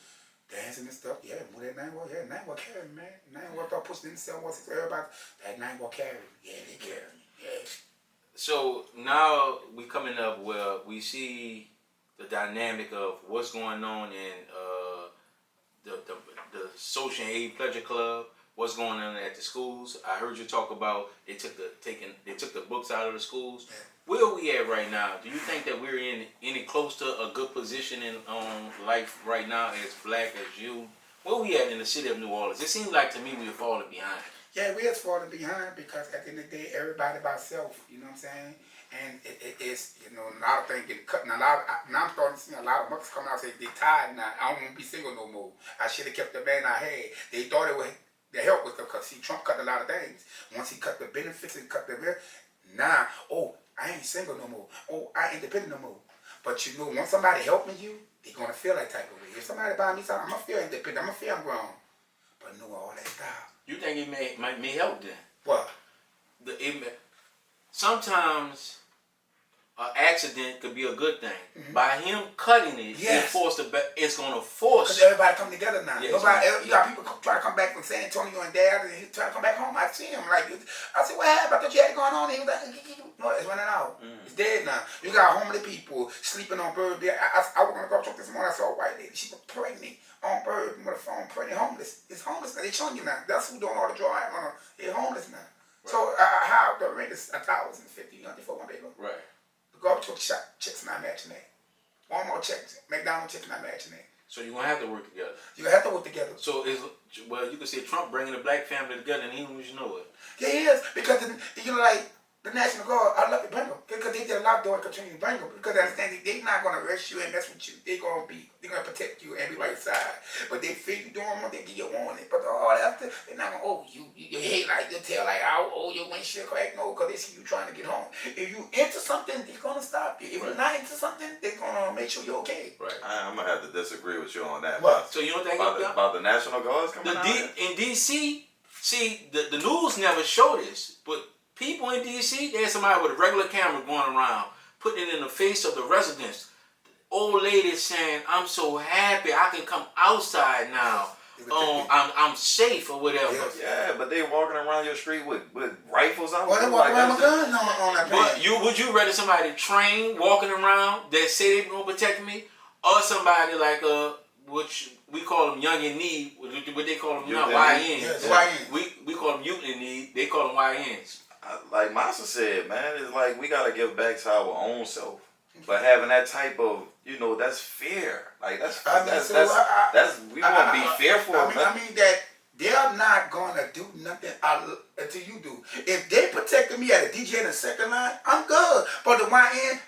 dancing and stuff. Yeah, move that 9 Ward. Yeah, 9 Ward carry me, man. 9 Ward start pushing in 716. Everybody, that 9 Ward carry me. Yeah, they carry me. Yeah.
So now we coming up where we see the dynamic of what's going on in the Social Aid Pleasure Club. What's going on at the schools? I heard you talk about they took the books out of the schools.
Yeah.
Where are we at right now? Do you think that we're in any close to a good position in life right now as black as you? Where are we at in the city of New Orleans? It seems like to me we're falling behind.
Yeah, we is falling behind because at the end of the day, everybody by self, you know what I'm saying? And it's, you know, a lot of things get cut. Now I'm starting to see a lot of mothers coming out and say, they tired now. I don't want to be single no more. I should have kept the man I had. They thought it would, the help was because, see, Trump cut a lot of things. Once he cut the benefits and cut the bill, now, oh, I ain't single no more. Oh, I ain't independent no more. But you know, once somebody helping you, they're going to feel that type of way. If somebody buy me something, I'm going to feel independent. I'm going to feel I'm grown. But no, all that stuff.
You think it may help then?
What?
Sometimes an accident could be a good thing. Mm-hmm. By him cutting it,
yes,
it's going to force.
Because everybody come together now.
Yes,
nobody, you got people try to come back from San Antonio and Dad, and he try to come back home. I see him like, I said, what happened? I thought you had it going on. He was like, no, it's running out. Mm. It's dead now. You got homeless people sleeping on bird bed. I was going to go truck this morning. I saw a white lady. She was pregnant on bird with a phone, pregnant, homeless. It's homeless now. They're showing you now. That's who doing all the drawing on. They're homeless now. Right. So how the rent is $1,050 for one baby.
Right.
Garbage truck checks not matching that. One more check, McDonald's checks not matching that.
So you're gonna have to work together.
You have to work together.
So you can say Trump bringing the black family together, and he don't even know it.
Yeah, he is, because you know, like the National Guard, I love to bring them because they did a lot during Katrina. Bring them because they understand they're not gonna arrest you and mess with you. They're gonna protect you and be right side. But they feel you doing what they give you a warning. But all after they're not gonna you hate like they tell like your windshield crack. No, because they see you trying to get home. If you into something, they're gonna stop you. If you're not into something, they're gonna make sure you're okay.
Right. I'm gonna have to disagree with you on that.
What?
So you don't think
about the National Guards coming out?
In DC, see the news never show this, but people in DC, there's somebody with a regular camera going around, putting it in the face of the residents. Old lady saying, "I'm so happy I can come outside now. I'm safe or whatever."
Yeah, but they walking around your street with rifles out.
Well, they walking around with guns on that
But would you rather somebody trained walking around that say they gonna protect me, or somebody like which we call them young in need, what they call them now YNs.
Yes, YNs.
We call them youth in need. They call them YNs.
Like Monsta said, man, it's like we gotta give back to our own self. But having that type of, you know, that's fear. Like that's we want to be fearful.
I mean that they're not gonna do nothing until you do. If they protected me at a DJ in the second line, I'm good. But the YN,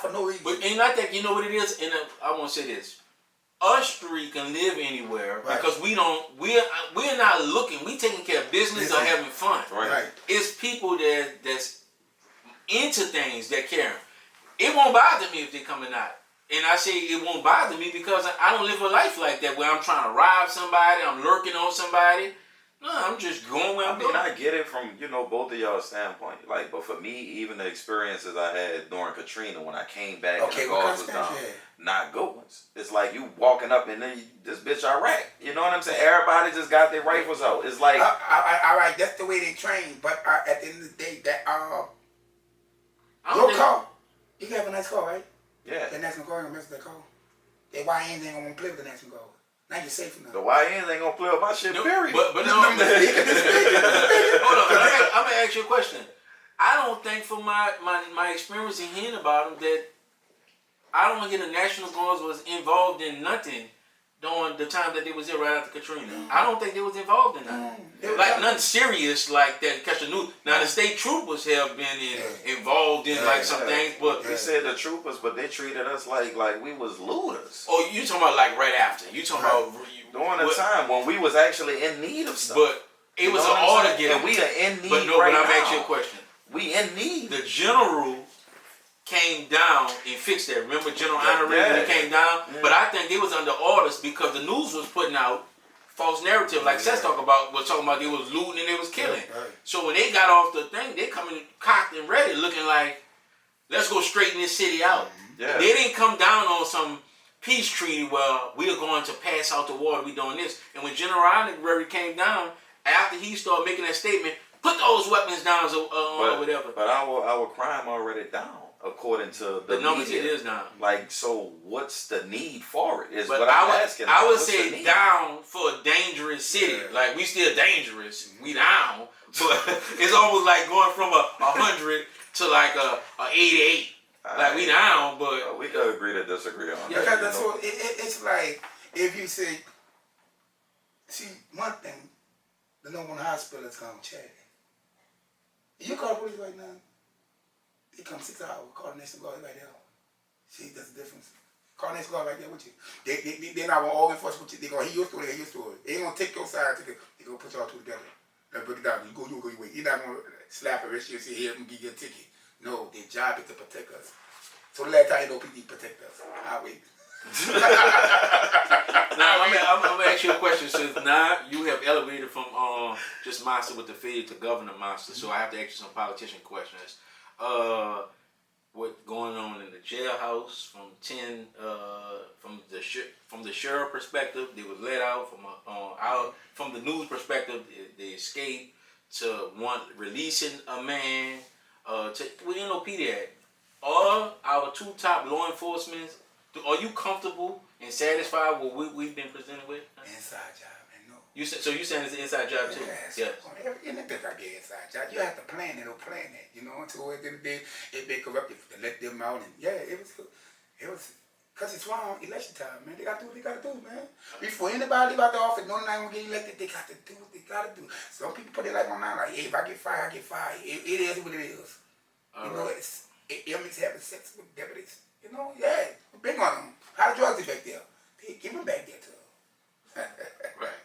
for no reason.
But and I think you know what it is. And I want to say this. Us three can live anywhere because we're not looking. We taking care of business or having fun.
Right.
It's people that's into things that care. It won't bother me if they're coming out. And I say it won't bother me because I don't live a life like that where I'm trying to rob somebody, I'm lurking on somebody. No, I'm just going where I'm going.
I get it from, you know, both of y'all's standpoint. Like, but for me, even the experiences I had during Katrina when I came back and the guards was down, not good ones. It's like you walking up and then this bitch Iraq. You know what I'm saying? Everybody just got their rifles out. It's like,
all right, that's the way they train. But at the end of the day, that your car, you have a nice car, right?
Yeah.
The National Guard gonna mess with that call. That YNs ain't gonna play with the National Guard. Now you're safe enough.
The YNs ain't gonna play with my shit, period.
But no. Hold on. I'm gonna ask you a question. I don't think from my experience in hearing about them that I don't hear the National Guards was involved in nothing during the time that they was there right after Katrina. I don't think they was involved in nothing. Like nothing serious like that. Catch the news. Now the state troopers have been involved in like some things, but
they said the troopers, but they treated us like we was looters.
Oh, you talking about like right after? You talking about
during the time when we was actually in need of stuff?
But it was an order given.
And we are in need
but no,
right
but I'm
now.
asking you a question.
We in need.
The general came down and fixed that. Remember General Honorary when he came down? Yeah. But I think they was under orders because the news was putting out false narrative, like Seth was talking about they was looting and they was killing. Right. So when they got off the thing, they coming cocked and ready, looking like, let's go straighten this city out. Yeah. They didn't come down on some peace treaty where we are going to pass out the water, we doing this. And when General Honorary came down, after he started making that statement, put those weapons down or whatever.
But our crime already down. According to the
numbers,
media.
it is now.
Like, so what's the need for it? Is
but
what I'm asking.
I would say down for a dangerous city. Yeah. Like, we still dangerous. We down. But it's almost like going from a 100 to like a 88. Like, we down, but...
we could agree to disagree on that.
Because that's what, it's like, if you say, see, one thing, the number one hospital is called charity. You call the police right now, they come 6 hours, call the National Guard right there. See, that's the difference. Call the National Guard right there with you. They're not going to argue with you. They're going to hear your story, they hear your story. They ain't going to take your side, they're going to put y'all two together. They'll break it down. You go, you wait. You're not going to slap a wrist, you say, here, I'm going to give you a ticket. No, their job is to protect us. So the last time you know PD protect us. I wait.
Now, I'm going to ask you a question. Since now you have elevated from just Monsta with the failure to governor Monsta, so I have to ask you some politician questions. What going on in the jailhouse from the sheriff perspective, they was let out from the news perspective, they escaped to releasing a man we NOPD Act. Are our two top law enforcement, are you comfortable and satisfied with what we've been presented with?
Inside job, man, no.
You saying it's an inside job too?
Yes. Anything like an inside job, you have to plan it or plan it, you know, until at the end of the day, if they corrupt you, to let them out. And it was, because it's wrong, election time, man. They got to do what they got to do, man. Before anybody leave out the office, no one going to get elected, they got to do what they got to do. Some people put their life on line, like, hey, if I get fired, I get fired. It is what it is. You know, inmates having sex with deputies. You know, big on them. How the drugs affect them? They give them back there to them.
Right.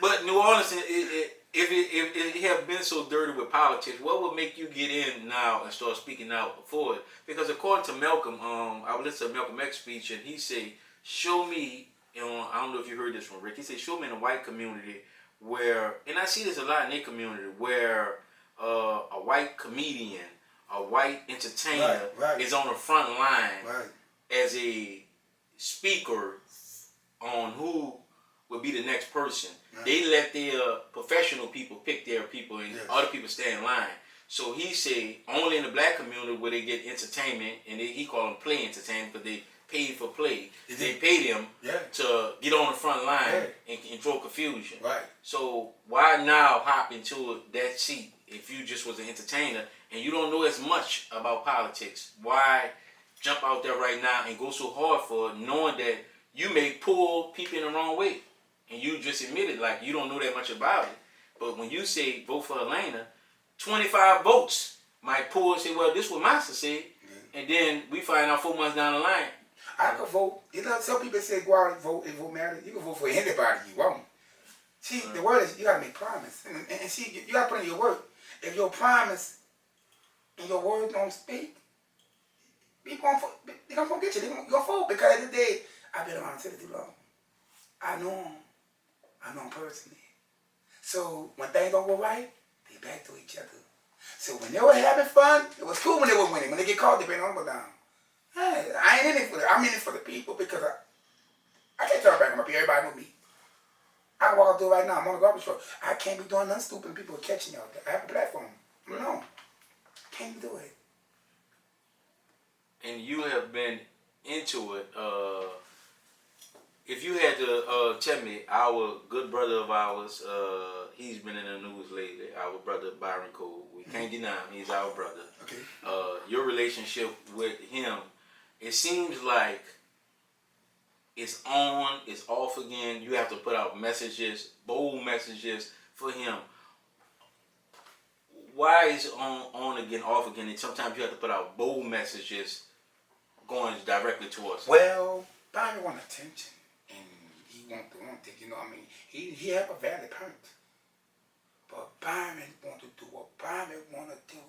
But New Orleans, if it have been so dirty with politics, what would make you get in now and start speaking out for it? Because according to Malcolm, I listened to Malcolm X speech, and he said, show me, I don't know if you heard this from Rick, he said, show me in a white community where, and I see this a lot in their community, where a white comedian, a white entertainer is on the front line as a speaker on who would be the next person. They let their professional people pick their people and other people stay in line. So he say only in the black community where they get entertainment, and he call them play entertainment because they paid for play. They pay them to get on the front line and draw confusion. Right. So why now hop into that seat if you just was an entertainer and you don't know as much about politics? Why jump out there right now and go so hard for it, knowing that you may pull people in the wrong way? And you just admitted like you don't know that much about it. But when you say vote for Elena, 25 votes might pull and say, well, this is what Monsta said. And then we find out 4 months down the line.
I could vote. You know, some people say go out and vote matters. You can vote for anybody you want. See, the word is you got to make promise. And see, you got to put in your work. If your promise and your words don't speak, they're going to forget you. They're going to vote. Because at the end of the day, I've been around the city too long. I know them. I know them personally. So when things don't go right, they back to each other. So when they were having fun, it was cool when they were winning. When they get caught, they bring them down. Hey, I ain't in it for that. I'm in it for the people because I can't turn back on my people. Everybody know me. I can walk through right now. I'm on the garbage truck. I can't be doing nothing stupid and people are catching you out there. I have a platform. No. Can't do it.
and you have been into it. If you had to tell me, our good brother of ours, he's been in the news lately. Our brother Byron Cole. We can't deny him. He's our brother.
Okay.
Your relationship with him, it seems like it's on, it's off again. You have to put out messages, bold messages for him. Why is it on again, off again? And sometimes you have to put out bold messages going directly towards him.
Well, Byron want attention, and he want it. You know what I mean? He have a valid point, but Byron want to do what Byron want to do,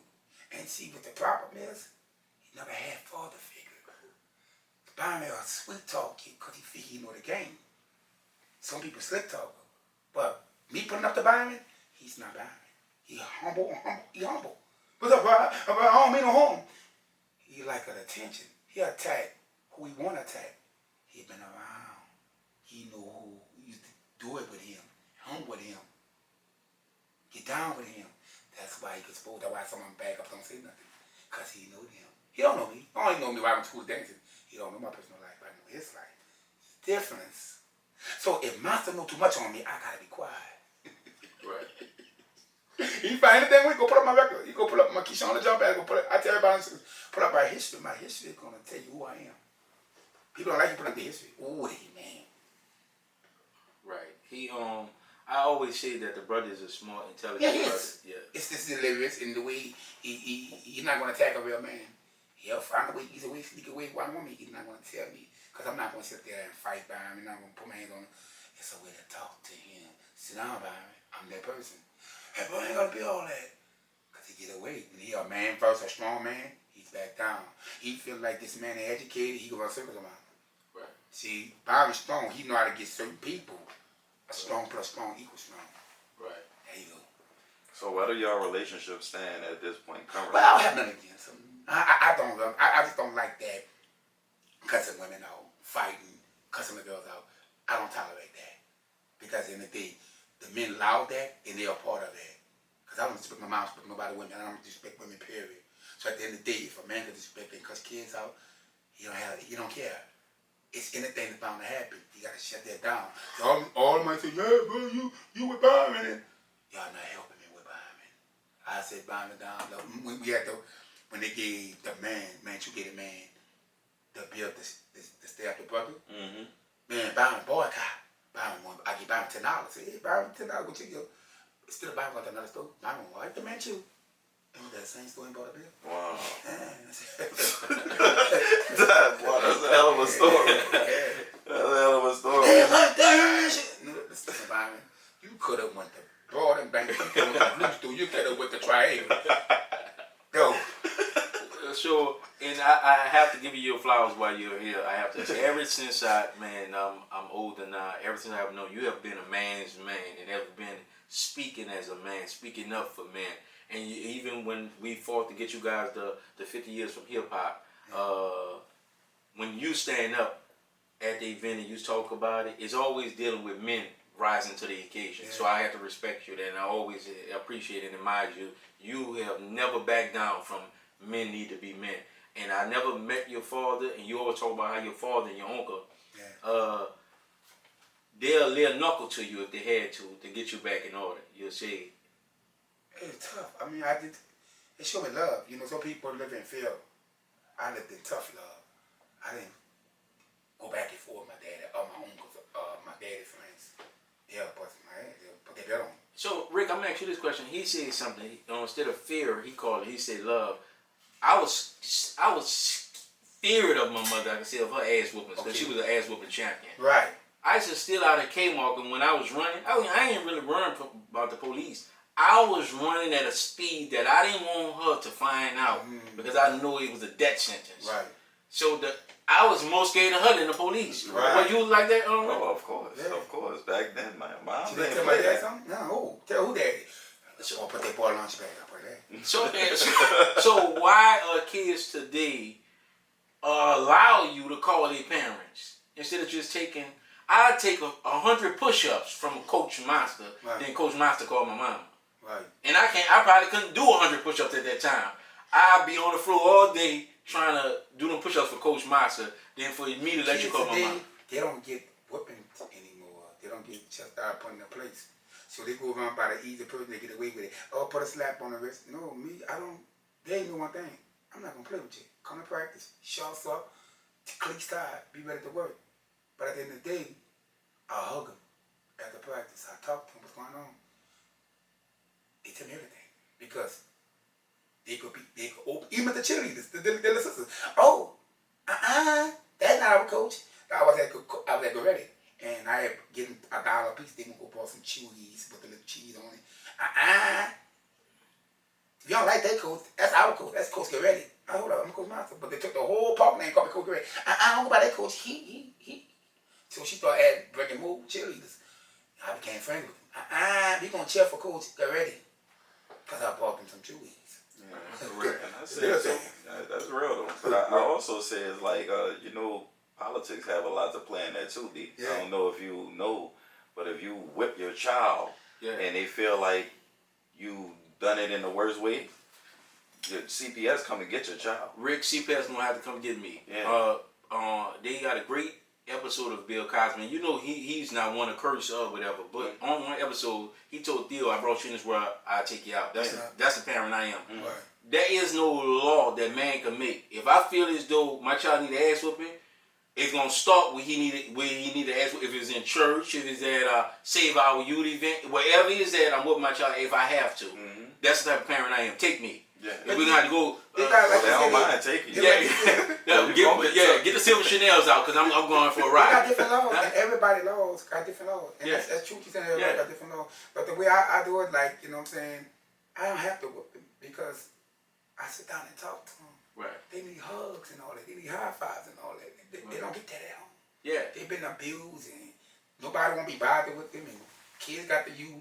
and see what the problem is. He never had father figure. Byron a sweet talk kid because he think he know the game. Some people slick talk, but me putting up to Byron, he's not Byron. He humble. What's up, Byron? I don't mean no harm. He like an attention. He attack who he want to attack. He been around. He know who used to do it with him, hung with him, get down with him. That's why he gets exposed. That's why someone back up don't say nothing, because he know him. He don't know me. I only know me while I went to school dancing. He don't know my personal life. I know his life. It's difference. So if Monsta know too much on me, I gotta be quiet.
Right.
He find anything, we go put up my record. You go put up my Keyshawn the jump bag. Go put up. I tell everybody, put up my history. My history is gonna tell you who I am. People don't like you put up the history. Ooh, man.
Right. I always say that the brother is a smart, intelligent
Yeah,
brother. Yeah.
It's this delirious in the way he's not gonna attack a real man. He'll find a way, he's a way, sneak away. Why want me? He's not gonna tell me, because I'm not gonna sit there and fight by him. I'm not gonna put my hands on him. It's a way to talk to him. Sit down, Byron. I'm that person. Hey, boy, ain't gonna be all that. Because he get away. When he a man first, a strong man, he's back down. He feel like this man is educated, he can run circles around him.
Right.
See, Byron's strong. He know how to get certain people. A strong plus strong equals strong.
Right.
There you go.
So where do y'all relationship stand at this point currently?
Well, I don't have nothing against him. I just don't like that cussing women out, fighting, cussing the girls out. I don't tolerate that. Because in the day, the men allow that and they're a part of that. Because I don't respect my mom, respect nobody women, I don't respect women, period. So at the end of the day, if a man can respect and cuss kids out, he don't care. It's anything that's bound to happen. You gotta shut that down. All of them say, yeah, bro, you with Byron. Y'all not helping me with Byron. I said Byron down. When we had when they gave the man, you get a man, the bill to stay up the brother.
Mm-hmm.
Man, Byron boycott. I give Byron $10. Hey, Byron, $10, what you go? Still Byron got another store. Byron wipe the man too. And that same store and bought a bill.
Wow.
That's
That's a hell of a story. That's a hell of a story.
Hey, like that. No, listen, Byron, you could have went to Broad and Bank. You could have went to Blue Store. You could have went to Triangle. Yo.
So, and I have to give you your flowers while you're here. I have to say, ever since I'm older now, ever since I've known you, have been a man's man and have been speaking as a man, speaking up for men. And even when we fought to get you guys the 50 years from hip hop, when you stand up at the event and you talk about it, it's always dealing with men rising to the occasion. Yeah. So I have to respect you, and I always appreciate and admire you. You have never backed down from men need to be men. And I never met your father, and you always talk about how your father and your uncle, they'll lay a knuckle to you if they had to get you back in order. You'll say,
it's tough. I mean, it showed me love. You know, some people live in fear. I lived in tough love. I didn't go back and forth with my dad or my uncles, my daddy's friends. They'll bust my head. They'll put their belt on.
So, Rick, I'm going to ask you this question. He said something, instead of fear, he said love. I was feared of my mother, I can say, of her ass whoopings, because she was an ass whooping champion.
Right.
I used to steal out of Kmart, and when I was running, I ain't really worried about the police. I was running at a speed that I didn't want her to find out because I knew it was a death sentence.
Right.
So I was more scared of her than the police.
Right.
Were you like that?
Oh, of course. Yeah. Of course. Back then, my mom
didn't tell my dad something? No. Tell who daddy? So I'll put that boy lunch bag. I'll put that.
So why are kids today allow you to call their parents instead of just taking... I'd take 100 push-ups from Coach Monsta, then Coach Monsta called my mama.
Right.
And I probably couldn't do 100 push-ups at that time. I'll be on the floor all day trying to do them push-ups for Coach Monsta. Then for me to let you call my mom.
They don't get whooping anymore. They don't get chastised put in their place. So they go around by the easy person, they get away with it. Oh, put a slap on the wrist. No, me, I don't. They ain't know one thing. I'm not gonna play with you. Come to practice, shorts up, cleats tied, be ready to work. But at the end of the day, I hug them after practice. I talk to them, what's going on. They tell me everything because they could open, even the cheerleaders, the sisters. Oh, that's not our coach. I was at Goretti, and I had given $1 a piece. They would go buy some chewies with the little cheese on it. You don't like that coach? That's our coach. That's Coach Goretti. Hold up, I'm Coach Monsta. But they took the whole park name, called me Coach Goretti. I don't know about that coach. He. So she started bringing more cheerleaders. I became friends with him. We gonna cheer for Coach Goretti because I bought them some chewies.
Yeah, that's real. That's real though. But I also say it's like politics have a lot to play in that too, D.
Yeah.
I don't know if you know, but if you whip your child and they feel like you done it in the worst way, your CPS come and get your child.
Rick, CPS gonna have to come get me.
Yeah.
They got a great episode of Bill Cosby. You know he's not one to curse or whatever, but on one episode he told Theo, I brought you in this world, I'll take you out. That's the parent I am.
Right.
There is no law that man can make. If I feel as though my child need ass whooping, it's gonna start where he need to ask. If it's in church, if it's at Save Our Youth event, wherever it's at, I'm with my child if I have to. Mm-hmm. That's the type of parent I am. Take me. Yeah. If we're gonna have to go.
They don't mind taking you.
Get the silver Chanel's out because I'm going for a ride.
They got different laws, and everybody's laws got different laws. And that's true. You saying everybody got different laws. But the way I do it, like, you know what I'm saying, I don't have to whoop them because I sit down and talk to them.
Right.
They need hugs and all that. They need high fives and all that. They don't get that at home.
Yeah. They've
been abused and nobody won't be bothered with them. And kids got to use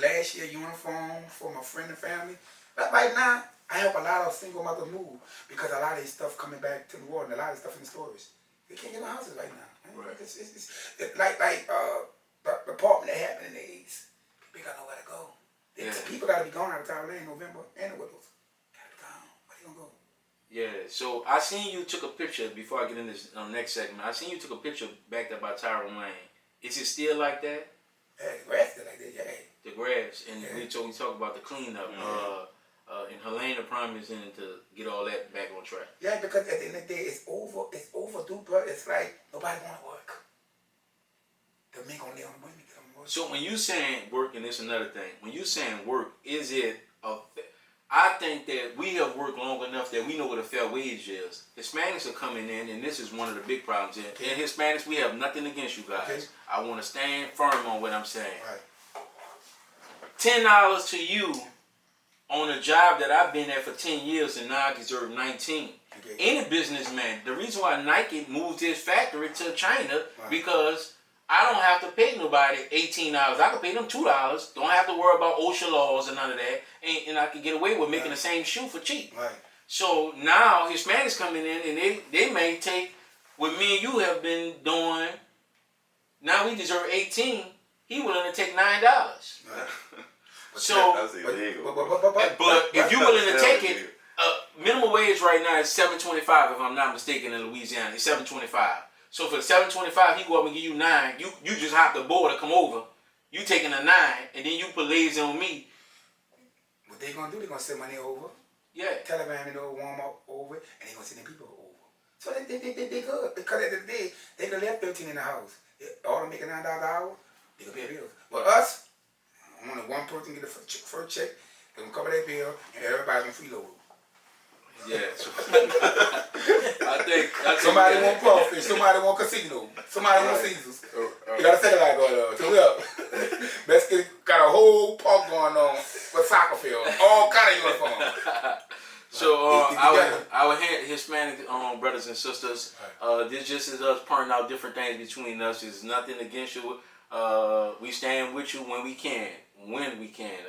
last year uniform for my friend and family. But right now, I help a lot of single mothers move because a lot of this stuff coming back to the world and a lot of stuff in the stores. They can't get no houses right now. Right. It's like the apartment that happened in the 80s. People got nowhere to go. People got to be gone out of town in November and the Wiggles. Got to be gone. Where they gonna go?
Yeah, so I seen you took a picture before I get in this next segment. I seen you took a picture backed up by Tyrone Lane. Is it still like that?
Yeah, the grass still like that, yeah.
The grass, and we talk about the cleanup. And Helena promised him to get all that back on track.
Yeah, because at the end of the day, it's overdue, bro. It's like nobody want to work. The men gonna live on the women get on work.
So when you saying work, and it's another thing. When you saying work, is it I think that we have worked long enough that we know what a fair wage is. Hispanics are coming in, and this is one of the big problems. In Hispanics, we have nothing against you guys. Okay. I want to stand firm on what I'm saying.
Right.
$10 to you on a job that I've been at for 10 years and now I deserve 19. Okay. Any businessman, the reason why Nike moved his factory to China because I don't have to pay nobody $18. I can pay them $2. Don't have to worry about OSHA laws and none of that. And I can get away with making the same shoe for cheap.
Right.
So now Hispanics coming in and they may take what me and you have been doing. Now we deserve 18. He willing to take $9. Right. So
that's illegal.
But if you're willing to take it, minimum wage right now is $7.25 if I'm not mistaken in Louisiana. It's $7.25. So for the $7.25, he go up and give you $9. You just hop the border, come over. You taking a $9, and then you put lazy on me.
What they gonna do? They gonna send money over.
Yeah.
Taliban, warm up over, and they gonna send the people over. So they good because at the end of the day they gonna left 13 in the house. All them making $9 an hour, they gonna pay bills. But us, only one person get the first check, they gonna cover their bill, and everybody's gonna freeload.
Yeah. So I think
somebody want crawfish, somebody want casino, somebody want Caesars. You got a second line going on. So up. Mexican got a whole park going on with soccer field, all kind of uniforms.
So our Hispanic brothers and sisters, this just is us pointing out different things between us. It's nothing against you. We stand with you when we can,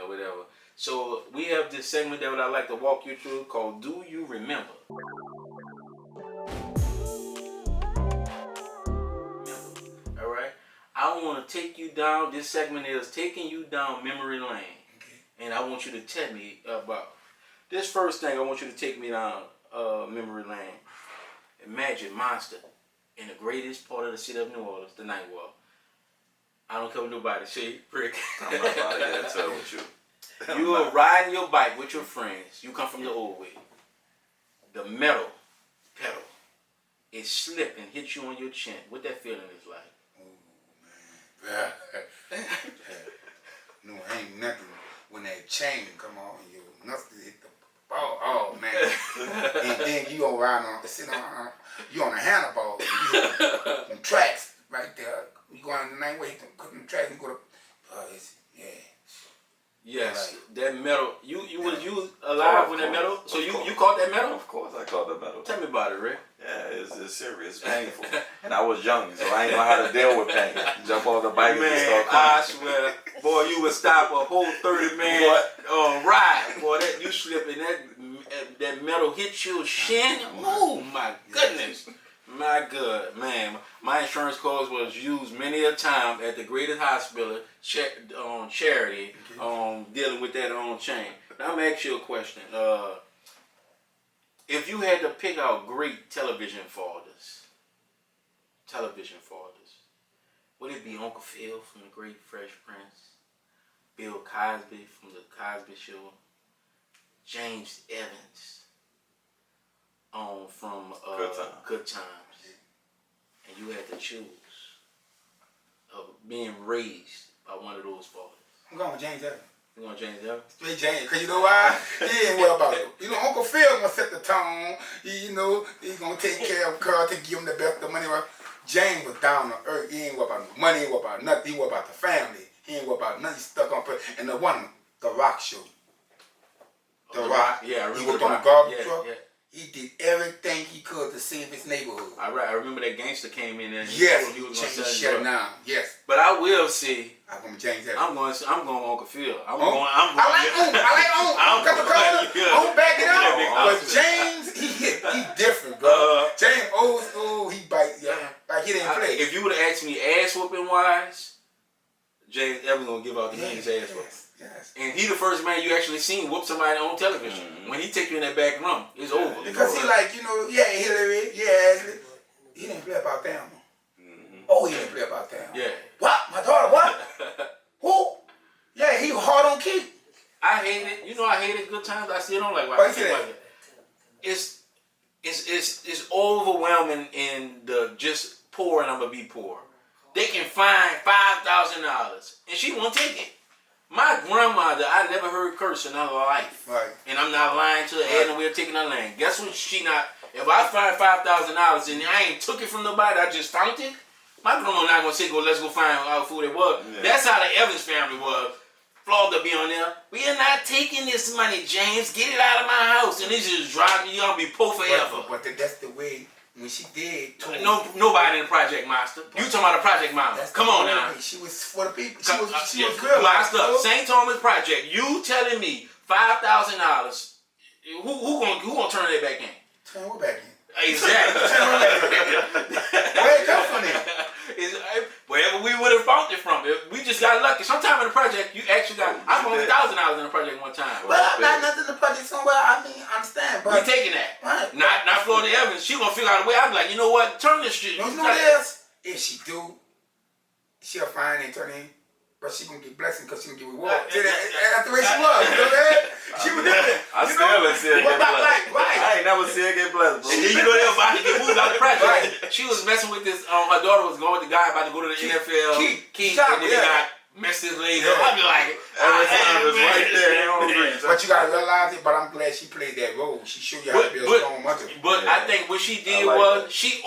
or whatever. So we have this segment that I'd like to walk you through called Do You Remember? All right. I want to take you down. This segment is taking you down memory lane. Okay. And I want you to tell me about This first thing, I want you to take me down memory lane. Imagine Monsta in the greatest part of the city of New Orleans, the Ninth Ward. I don't care what nobody say, Rick.
I'm not about to get into it with you.
You are riding your bike with your friends. You come from the old way. The metal pedal is slip and hit you on your chin. What that feeling is like?
Oh man, no, ain't nothing when that chain come on you. Nothing hit the ball. Oh man, and then you go around you on a handlebar. You hit them tracks right there. You go on the night way, them tracks. You go to, yeah.
Yes,
Right.
that metal. You was alive when that metal. So you caught that metal?
Of course, I caught the metal.
Tell me about it, Rick.
Yeah, it's serious, it's painful. And I was young, so I didn't know how to deal with pain. Jump off the bike and just
Man,
start
I
crying.
swear, boy, you would stop a whole 30-man ride. Boy, that you slip and that metal hit your shin. Oh my goodness. My God, man. My insurance cards was used many a time at the greatest hospital, charity, dealing with that on chain. Now I'm gonna ask you a question. If you had to pick out great television fathers, would it be Uncle Phil from The Great Fresh Prince, Bill Cosby from The Cosby Show, James Evans from Good Times, and you had to choose of being raised by one of those fathers?
I'm going with James Evans.
You going James Evans?
Straight James, cause you know why? He ain't worried about it. You know, Uncle Phil gonna set the tone. He gonna take care of Carl to give him the best of money. James was down to earth. He ain't worried about the money. He ain't worried about nothing. He worried about the family. He ain't worried about nothing. He stuck on. And the Rock show. The Rock.
Yeah, I remember.
He worked
the
on
Rock.
the garbage
Yeah,
truck.
yeah.
He did everything he could to save his neighborhood.
I remember that gangster came in there and
Yes,
he was
he
gonna
shut it down. Yes.
But I will say,
I'm going to James Evans.
I'm going Uncle Phil.
I like Uncle. Back it up. But James, he different, bro. James old school, he bite, like he didn't play.
If you would have asked me ass whooping wise, James Evans gonna give out the biggest ass whooping.
Yes.
And he the first man you actually seen whoop somebody on television. Mm-hmm. When he take you in that back room, it's over.
Because he like, Hillary, Ashley. He didn't play about them. Mm-hmm. Oh, he didn't play about them.
Yeah. What?
My daughter, what? Who? Yeah, he hard on Keith.
I hate it. You know I hate it. Good times. I still don't like why. It's overwhelming in the just poor and I'm gonna be poor. They can find $5,000 and she won't take it. My grandmother, I never heard curse in her life.
Right.
And I'm not lying to her, adding the way of taking her land. Guess what she not, if I find $5,000 and I ain't took it from nobody, I just found it, my grandma not going to say, let's go find our food it was. Yeah. That's how the Evans family was. Florida be on there. We are not taking this money, James. Get it out of my house. And this just driving you, going to be poor forever.
But that's the way. When she did,
nobody in the Project Monster. You talking about the Project Monster? Come on now.
She was for the people. She was good.
Monster, St. Thomas Project. You telling me $5,000? Who gonna turn that back in?
Turn what back in?
Exactly.
Where it come from then?
Wherever we would have found it from. We just got lucky. Sometime in the project, you actually got. I found $1,000 in the project one time.
Well, not nothing in the project somewhere. I mean, I understand, but
we taking that. Right. Not Florida Evans. She gonna figure out a way. I'm like, you know what? Turn this shit.
You know what else? If she do, she'll find and turn in. But she gonna get blessing because she gonna get reward. That's the way she was. You know that? She was different.
I still haven't seen her get blessed. Right. I ain't never seen her get blessed.
And then you know they were about to get moved out of the project. Right. She was messing with this. Her daughter was going with the guy about to go to the NFL. Keith, and then he got messed his legs up. I'd be like,
right there. But you gotta realize it. But I'm glad she played that role. She showed you how to be a strong mother.
But I think what she did was she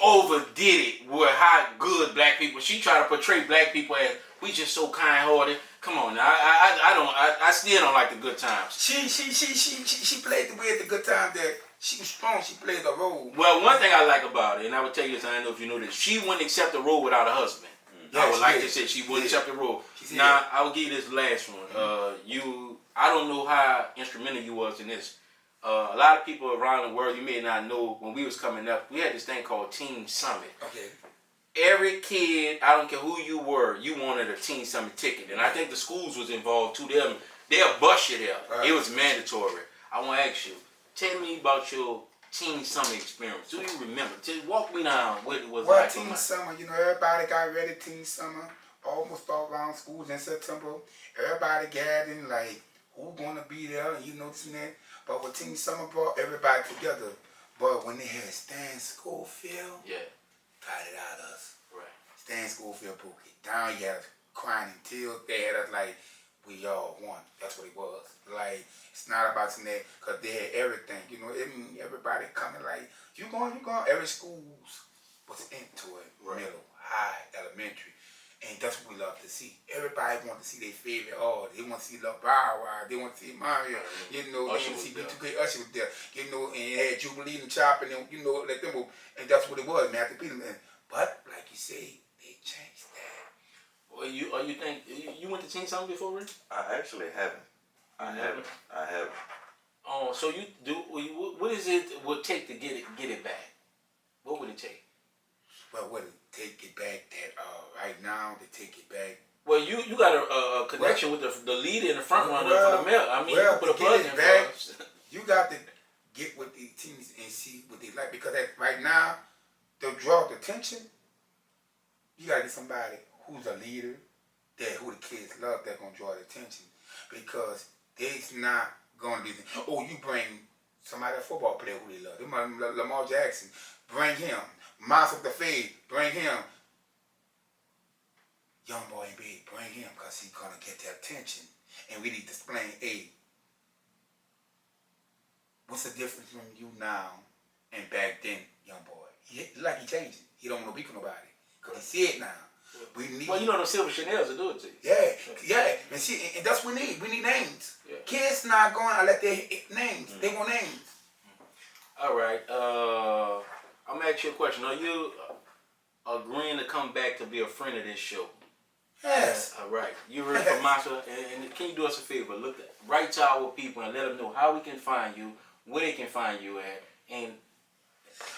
overdid it with how good black people. She tried to portray black people as we just so kind-hearted. Come on now, I still don't like the Good Times.
She played the way at the Good Times that she was strong. She played the role.
Well, one thing I like about it, and I would tell you this, I don't know if you know this, she wouldn't accept the role without a husband. I would like to say she wouldn't accept the role. Now I will give you this last one. I don't know how instrumental you was in this. A lot of people around the world, you may not know, when we was coming up, we had this thing called Teen Summit.
Okay.
Every kid, I don't care who you were, you wanted a Teen Summit ticket. And I think the schools was involved too. They'll bust you there.
Right.
It was mandatory. I want to ask you, tell me about your teen summer experience. Do you remember? Just walk me down what it was
Well,
like.
teen summer, everybody got ready teen summer. Almost all around schools in September. Everybody gathering, like, who gonna be there, this and that. But what teen summer brought everybody together. But when they had Stan Schofield, got it out of us.
Right.
Stan Schofield broke it down. You had us crying in tears. They had us like, we all won. That's what it was. Like, it's not about that, because they had everything. Everybody coming like, you going. Every school was into it.
Right.
Middle, high, elementary. And that's what we love to see. Everybody want to see their favorite artist. They want to see Lil Bow Wow. They want to see Mario. They want to see B2K. Usher was there. And it had Jubilee and Chop and let them move. And that's what it was, man. After Peter, but like you say, they changed that.
Well, you think you went to teen summer before, Rick?
I actually haven't. I haven't.
Oh, so you do? What is it would take to get it back? What would it take?
Well, what it take it back that right now to take it back.
Well, you got a connection with the leader and the front runner for the mail. I mean, you put a plug in
back,
for us.
You got to get with the teams and see what they like, because right now they'll draw the attention. You got to get somebody who's a leader, who the kids love, that's gonna draw the attention, because there's not gonna be. Oh, you bring somebody, a football player who they love. They might love Lamar Jackson. Bring him. Monsta and Beldon, bring him. Young boy and big, bring him, because he's going to get their attention. And we need to explain, hey, what's the difference from you now and back then, young boy? He changing. He don't want to be with nobody, because he see it now. We need.
Well, them silver Chanels will do it to you.
Yeah. And that's what we need. We need names.
Yeah.
Kids not going to let their names. They want names.
All right. I'm gonna ask you a question. Are you agreeing to come back to be a friend of this show?
Yes.
All right. You heard from Monsta, and can you do us a favor? Write to our people and let them know how we can find you, where they can find you at, and.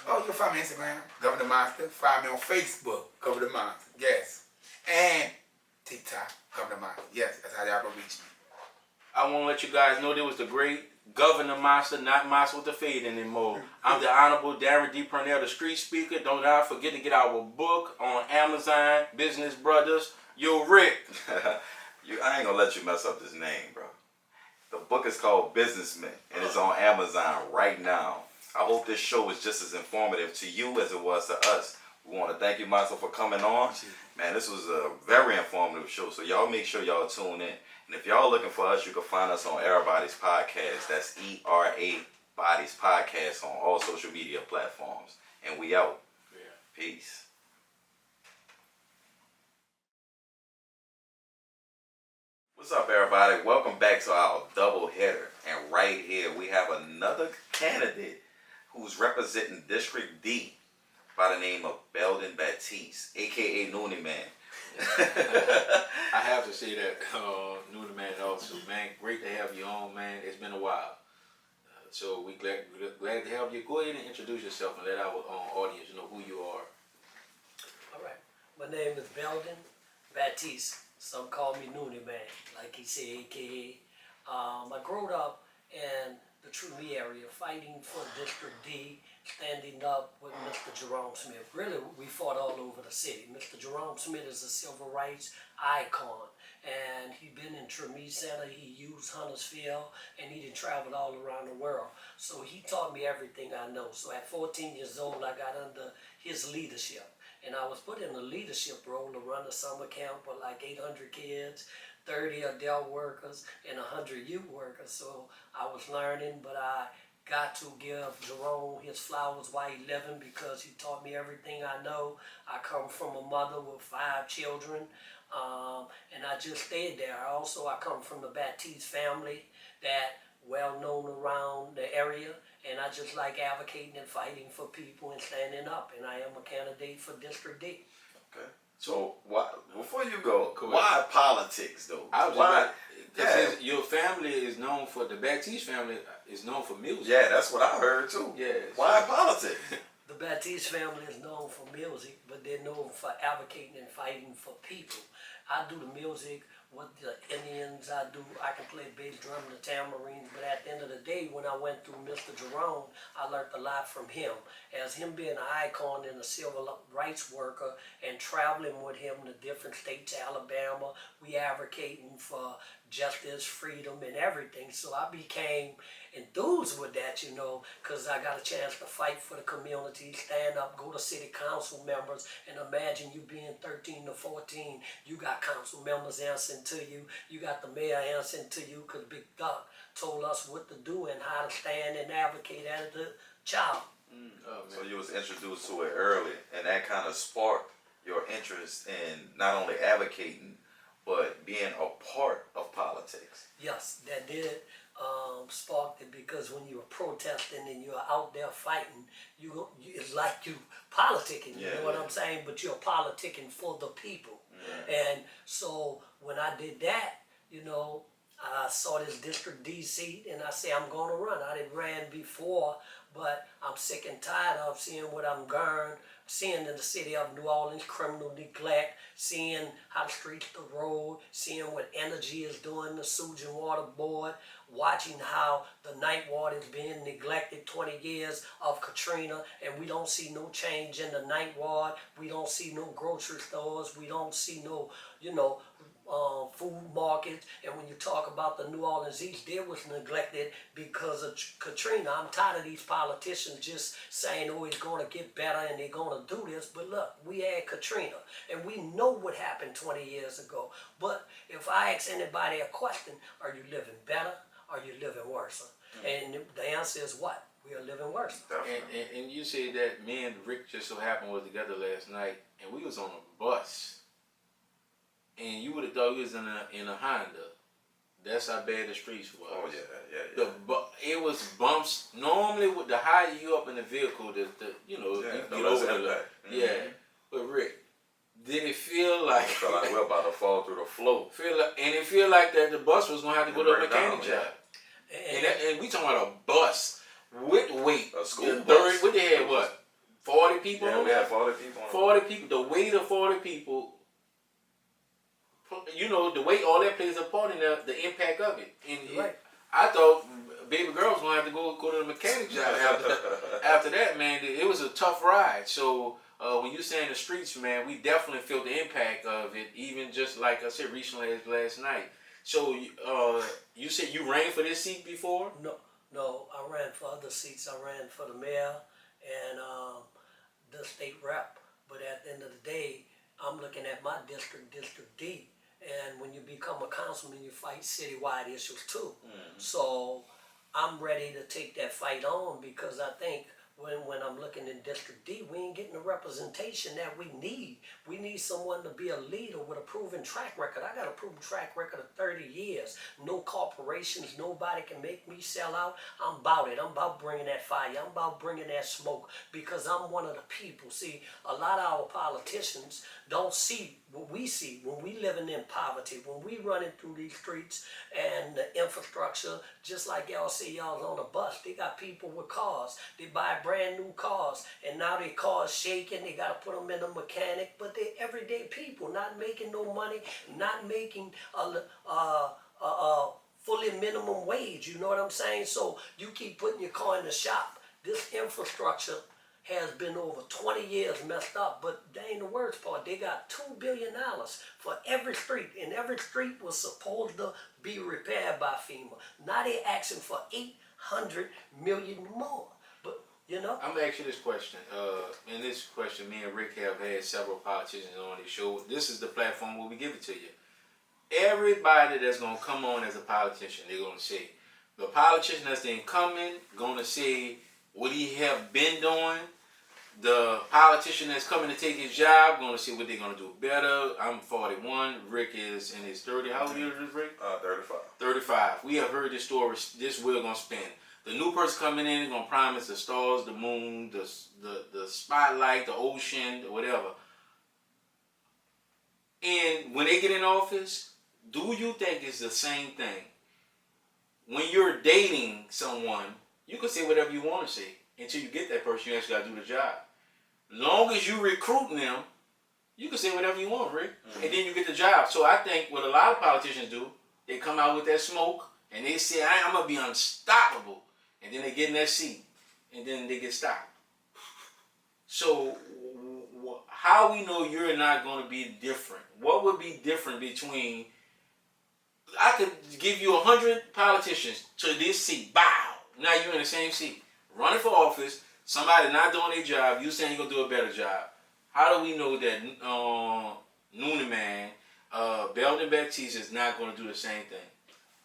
Oh, you can find me on Instagram, Governor Monsta. Find me on Facebook, Governor Monsta. Yes. And TikTok, Governor Monsta. Yes, that's how y'all can reach me.
I want to let you guys know there was the great Governor Monsta, not Monsta with the fade anymore. I'm the Honorable Darren D. Purnell, the street speaker. Don't forget to get our book on Amazon, Business Brothers. Yo, Rick.
I ain't gonna let you mess up this name, bro. The book is called Businessman, and it's on Amazon right now. I hope this show was just as informative to you as it was to us. We want to thank you, Monsta, for coming on. Man, this was a very informative show, so y'all make sure y'all tune in. And if y'all looking for us, you can find us on EraBody's podcast. That's EraBody's podcast on all social media platforms. And we out. Yeah. Peace. What's up, everybody? Welcome back to our double header. And right here, we have another candidate who's representing District D by the name of Beldon Baptise, a.k.a. Noonie Man.
I have to say that, Noonie Man also, man, great to have you on, man. It's been a while. So we glad to have you. Go ahead and introduce yourself and let our audience know who you are.
All right. My name is Beldon Baptise. Some call me Noonie Man, like he said, a.k.a. I grew up in the Truly area, fighting for District D, standing up with Mr. Jerome Smith. Really, we fought all over the city. Mr. Jerome Smith is a civil rights icon, and he been in Tremie Center, he used Huntersville, and he done traveled all around the world. So he taught me everything I know. So at 14 years old, I got under his leadership. And I was put in a leadership role to run a summer camp with like 800 kids, 30 adult workers, and 100 youth workers. So I was learning, but I got to give Jerome his flowers while he living, because he taught me everything I know. I come from a mother with 5 children, and I just stayed there. I come from the Baptiste family that well known around the area, and I just like advocating and fighting for people and standing up, and I am a candidate for District D.
Okay. So before you go, why politics though?
Because your family is known for, the Baptiste family is known for music.
Yeah, that's what I heard too.
Yeah.
Why politics?
The Baptiste family is known for music, but they're known for advocating and fighting for people. I do the music with the Indians. I can play bass drum and the tambourines. But at the end of the day, when I went through Mr. Jerome, I learned a lot from him. As him being an icon and a civil rights worker and traveling with him to different states, Alabama, we advocating for justice, freedom, and everything. So I became enthused with that, you know, because I got a chance to fight for the community, stand up, go to city council members, and imagine you being 13 to 14, you got council members answering to you, you got the mayor answering to you, because Big Doc told us what to do and how to stand and advocate as a child.
So you was introduced to it early, and that kind of sparked your interest in not only advocating, but being a part of politics.
Yes, that did sparked it, because when you're protesting and you're out there fighting, it's like you politicking, you know what I'm saying? But you're politicking for the people. And so when I did that, you know, I saw this District D seat and I said, I'm going to run. I didn't ran before, but I'm sick and tired of seeing what I'm seeing in the city of New Orleans, criminal neglect, seeing how the streets, the road, seeing what energy is doing, the Sewage and Water Board, watching how the night water is being neglected, 20 years of Katrina, and we don't see no change in the night water. We don't see no grocery stores. We don't see no, you know, food markets. And when you talk about the New Orleans East, they was neglected because of Katrina. I'm tired of these politicians just saying, oh, it's going to get better and they're going to do this. But look, we had Katrina and we know what happened 20 years ago. But if I ask anybody a question, are you living better? Or are you living worse? And the answer is what? We are living worse.
And you say that me and Rick just so happened was together last night, and we was on a bus. And you would have thought we was in a Honda. That's how bad the streets was.
Oh yeah.
It was bumps. Normally, with the higher you up in the vehicle, you get over the Yeah. But Rick, did it feel like?
It felt like we're about to fall through the floor.
It feel like that the bus was gonna have to go to a mechanic job. And we talking about a bus with weight.
A school bus.
What they had? What? 40 people.
Yeah, we had 40 people.
40 people. The weight of 40 people. You know, the weight, all that plays a part in the impact of it. And I thought baby girl was gonna have to go to the mechanic job after that, man. It was a tough ride. So when you say in the streets, man, we definitely feel the impact of it. Even just like I said recently, as last night. So you said you ran for this seat before?
No, I ran for other seats. I ran for the mayor and the state rep. But at the end of the day, I'm looking at my district, District D. And when you become a councilman, you fight citywide issues too. So I'm ready to take that fight on, because I think when I'm looking in District D, we ain't getting the representation that we need. We need someone to be a leader with a proven track record. I got a proven track record of 30 years. No corporations, nobody can make me sell out. I'm about it. I'm about bringing that fire. I'm about bringing that smoke, because I'm one of the people. See, a lot of our politicians don't see what we see when we living in poverty, when we running through these streets and the infrastructure, just like y'all see y'all on a bus. They got people with cars. They buy brand new cars, and now their cars shaking. They got to put them in a mechanic, but they everyday people, not making no money, not making fully minimum wage. You know what I'm saying? So you keep putting your car in the shop. This infrastructure has been over 20 years messed up, but that ain't the worst part. They got $2 billion for every street, and every street was supposed to be repaired by FEMA. Now they asking for $800 million more. But you know,
I'm gonna ask you this question. And this question, me and Rick have had several politicians on this show. This is the platform where we give it to you. Everybody that's gonna come on as a politician, they're gonna say, the politician that's the incumbent gonna say what he have been doing. The politician that's coming to take his job gonna see what they're gonna do better. I'm 41. Rick is in his 30. How old is Rick?
35.
35. We have heard this story. This wheel gonna spin. The new person coming in is gonna promise the stars, the moon, the spotlight, the ocean, whatever. And when they get in office, do you think it's the same thing? When you're dating someone, you can say whatever you want to say until you get that person. You actually got to do the job. Long as you recruiting them, You can say whatever you want, Rick, and then you get the job. So I think what a lot of politicians do, they come out with that smoke and they say, I'm gonna be unstoppable, and then they get in that seat, and then they get stopped. So how we know you're not going to be different? What would be different between? I could give you 100 politicians to this seat. Bow. Now you're in the same seat, running for office. Somebody not doing their job. You saying you're gonna do a better job. How do we know that Noonan Man, Beldon Baptise is not going to do the same thing?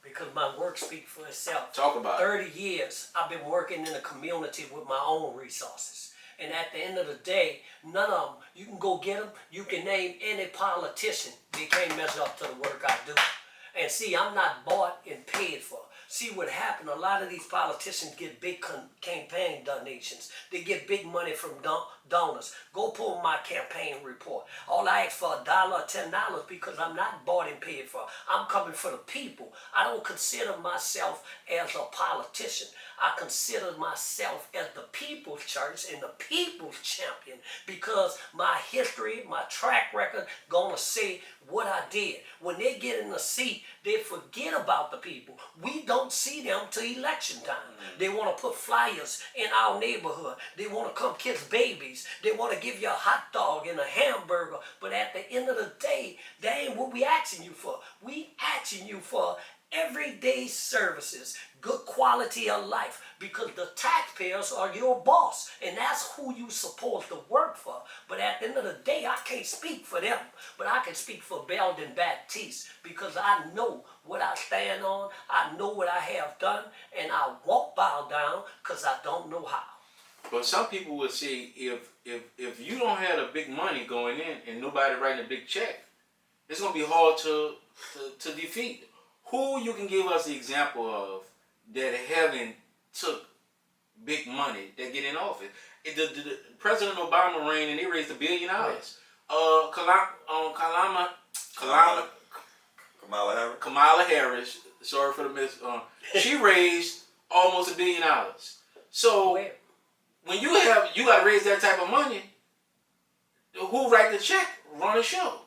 Because my work speaks for itself.
Talk about it.
30 years I've been working in the community with my own resources. And at the end of the day, none of them, you can go get them, you can name any politician, they can't measure up to the work I do. And see, I'm not bought and paid for. See what happened, a lot of these politicians get big campaign donations. They get big money from donors. Go pull my campaign report. All I ask for $1 or $10 because I'm not bought and paid for. I'm coming for the people. I don't consider myself as a politician. I consider myself as the people's church and the people's champion because my history, my track record, gonna say what I did. When they get in the seat, they forget about the people. We don't see them till election time. They want to put flyers in our neighborhood. They want to come kiss babies. They want to give you a hot dog and a hamburger. But at the end of the day, that ain't what we asking you for. We asking you for everyday services, good quality of life, because the taxpayers are your boss, and that's who you supposed to work for. But at the end of the day, I can't speak for them, but I can speak for Beldon Baptise, because I know what I stand on, I know what I have done, and I won't bow down, because I don't know how.
But some people would say, if you don't have the big money going in and nobody writing a big check, it's going to be hard to defeat. Who you can give us the example of that haven't took big money that get in office? The President Obama reign and they raised $1 billion. Kamala Harris, sorry for the miss. She raised almost $1 billion. So when you got to raise that type of money, who write the check? Run a show.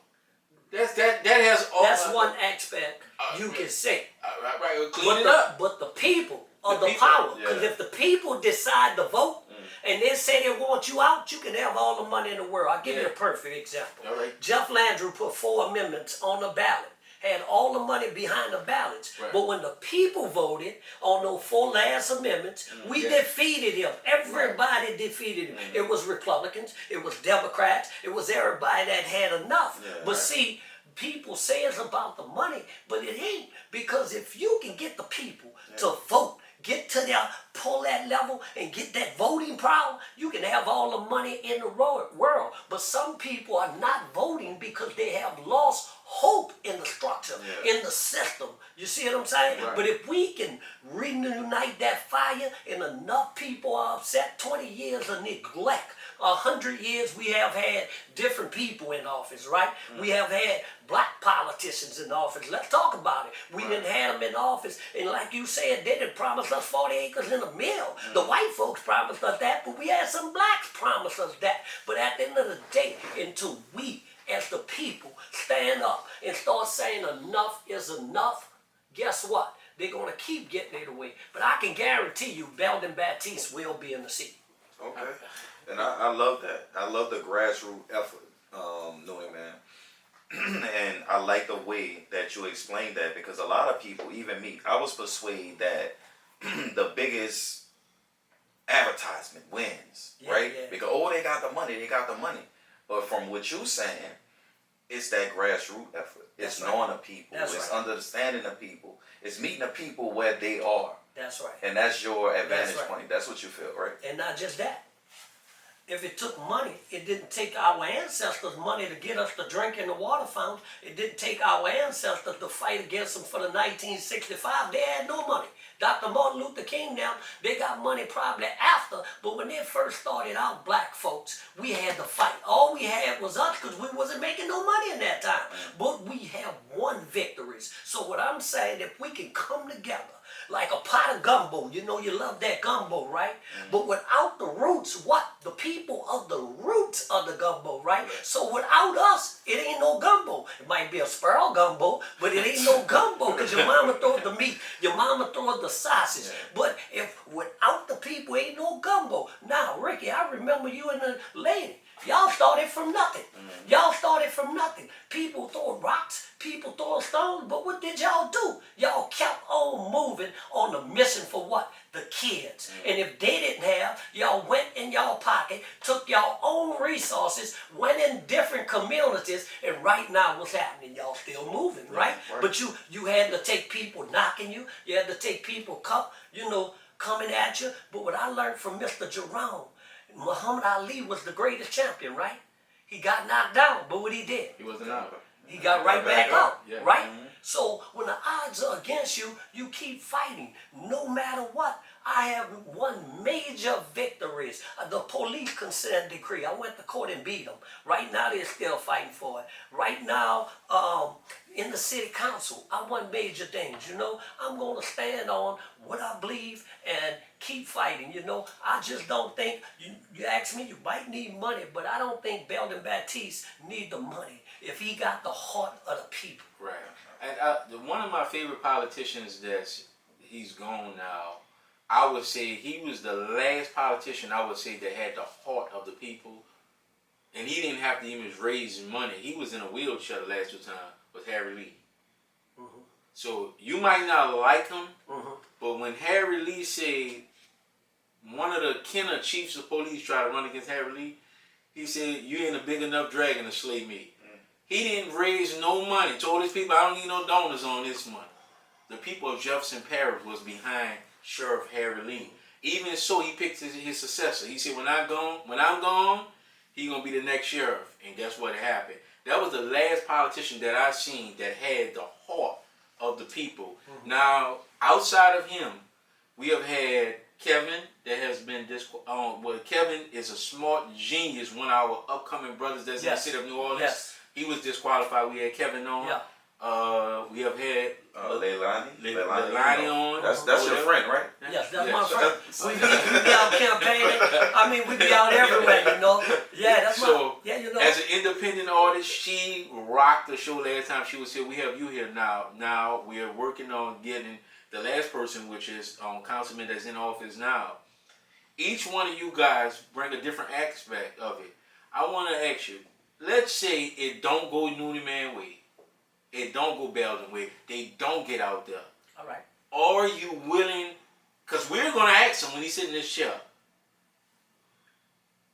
That has all.
That's one aspect you can say.
Right, clean it up.
But the people are the power. Because if the people decide to vote and they say they want you out, you can have all the money in the world. I'll give you a perfect example.
All right.
Jeff Landry put 4 amendments on the ballot. Had all the money behind the ballots. Right. But when the people voted on those 4 last amendments, we defeated him. Everybody defeated him. It was Republicans, it was Democrats, it was everybody that had enough. But see, people say it's about the money, but it ain't. Because if you can get the people to vote, get to their pull that level and get that voting power, you can have all the money in the world. But some people are not voting because they have lost hope in the structure, in the system. You see what I'm saying? Right. But if we can reunite that fire and enough people are upset, 20 years of neglect, 100 years we have had different people in office, right? We have had black politicians in office. Let's talk about it. We didn't have them in office, and like you said, they didn't promise us 40 acres in a mill. The white folks promised us that, but we had some blacks promise us that. But at the end of the day, until we as the people stand up and start saying enough is enough, guess what? They're going to keep getting it away. But I can guarantee you Beldon Baptise will be in the seat.
Okay. And I love that. I love the grassroots effort, Noonan Man. And I like the way that you explained that, because a lot of people, even me, I was persuaded that the biggest advertisement wins, right? Yeah. Because, they got the money. But from what you're saying, it's that grassroots effort. It's knowing the people. It's understanding the people. It's meeting the people where they are. That's right. And that's your advantage point. That's what you feel, right?
And not just that. If it took money, it didn't take our ancestors money to get us to drink in the water fountain. It didn't take our ancestors to fight against them for the 1965. They had no money. Dr. Martin Luther King now, they got money probably after, but when they first started out, black folks, we had to fight. All we had was us because we wasn't making no money in that time. But we have won victories. So what I'm saying, if we can come together, like a pot of gumbo. You know you love that gumbo, right? But without the roots, what? The people of the roots of the gumbo, right? So without us, it ain't no gumbo. It might be a sparrow gumbo, but it ain't no gumbo because your mama throws the meat, your mama throws the sausage. But if without the people, ain't no gumbo. Now, Ricky, I remember you and the lady. Y'all started from nothing. Y'all started from nothing. People throwing rocks, people throwing stones, but what did y'all do? Y'all kept on moving on the mission for what? The kids. And if they didn't have, y'all went in y'all pocket, took y'all own resources, went in different communities, and right now what's happening? Y'all still moving, right? But you had to take people knocking you. You had to take people coming at you. But what I learned from Mr. Jerome, Muhammad Ali was the greatest champion, right? He got knocked down, but what he did?
He wasn't out.
He got right back up,
Yeah.
right? So when the odds are against you, you keep fighting, no matter what. I have won major victories. The police consent decree, I went to court and beat them. Right now they're still fighting for it. Right now, in the city council, I won major things. I'm going to stand on what I believe and keep fighting. I just don't think, you ask me, you might need money, but I don't think Beldon Baptise need the money if he got the heart of the people.
Right. And one of my favorite politicians he's gone now, I would say he was the last politician I would say that had the heart of the people. And he didn't have to even raise money. He was in a wheelchair the last 2 times, was Harry Lee. So you might not like him, but when Harry Lee said, one of the Kenner chiefs of police tried to run against Harry Lee, he said, you ain't a big enough dragon to slay me. He didn't raise no money. Told his people, I don't need no donors on this money. The people of Jefferson Parish was behind Sheriff Harry Lee. Even so, he picked his successor. He said, when I'm gone, he gonna be the next sheriff. And guess what happened? That was the last politician that I seen that had the heart of the people. Now, outside of him, we have had Kevin that has been Kevin is a smart genius. One of our upcoming brothers that's in the city of New Orleans. He was disqualified. We had Kevin on. We have had Leilani on.
That's your friend, right?
Yes, that's my friend. We be out campaigning. I mean, we be out everywhere, Yeah, that's
as an independent artist, she rocked the show last time she was here. We have you here now. Now we are working on getting the last person, which is councilman that's in office now. Each one of you guys bring a different aspect of it. I want to ask you, let's say it don't go Noonie Man way. It don't go Beldon way. They don't get out there.
All right.
Are you willing? Because we're going to ask him when he's sitting in this chair.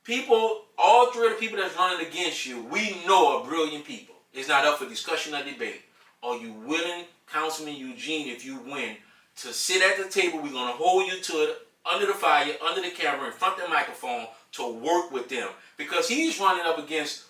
People, all 3 of the people that's running against you, we know are brilliant people. It's not up for discussion or debate. Are you willing, Councilman Eugene, if you win, to sit at the table? We're going to hold you to it, under the fire, under the camera, in front of the microphone, to work with them. Because he's running up against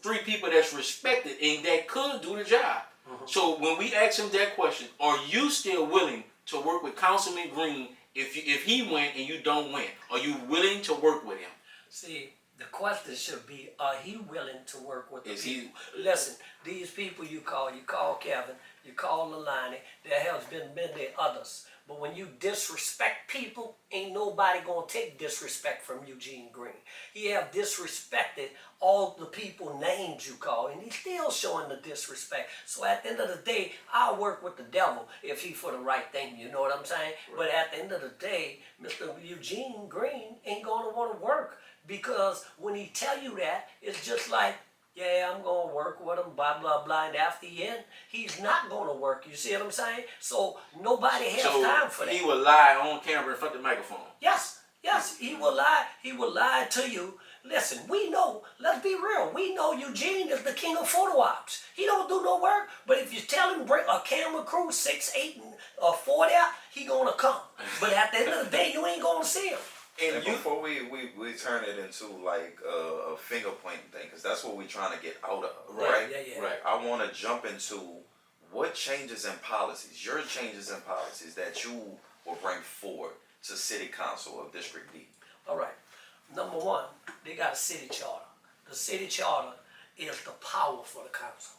3 people that's respected and that could do the job. So when we ask him that question, are you still willing to work with Councilman Green if he win and you don't win? Are you willing to work with him?
See, the question should be, are he willing to work with the people? Listen, these people you call Kevin, you call Leilani, there has been many others. But when you disrespect people, ain't nobody gonna take disrespect from Eugene Green. He have disrespected all the people names you call, and he's still showing the disrespect. So at the end of the day, I'll work with the devil if he for the right thing, you know what I'm saying? Right. But at the end of the day, Mr. Eugene Green ain't gonna wanna work, because when he tell you that, it's just like, yeah, I'm going to work with him, blah, blah, blah. And after the end, he's not going to work. You see what I'm saying? So nobody has time for that.
He will lie on camera in front of the microphone.
Yes, he will lie. He will lie to you. Listen, we know, let's be real. We know Eugene is the king of photo ops. He don't do no work. But if you tell him bring a camera crew, 6, 8, or 4 there, he going to come. But at the end of the day, you ain't going to see him.
And before we turn it into like a finger pointing thing, because that's what we're trying to get out of, right?
Yeah.
Right. I want to jump into what changes in policies, your changes in policies that you will bring forward to City Council of District D.
All right. Number 1, they got a city charter. The city charter is the power for the council.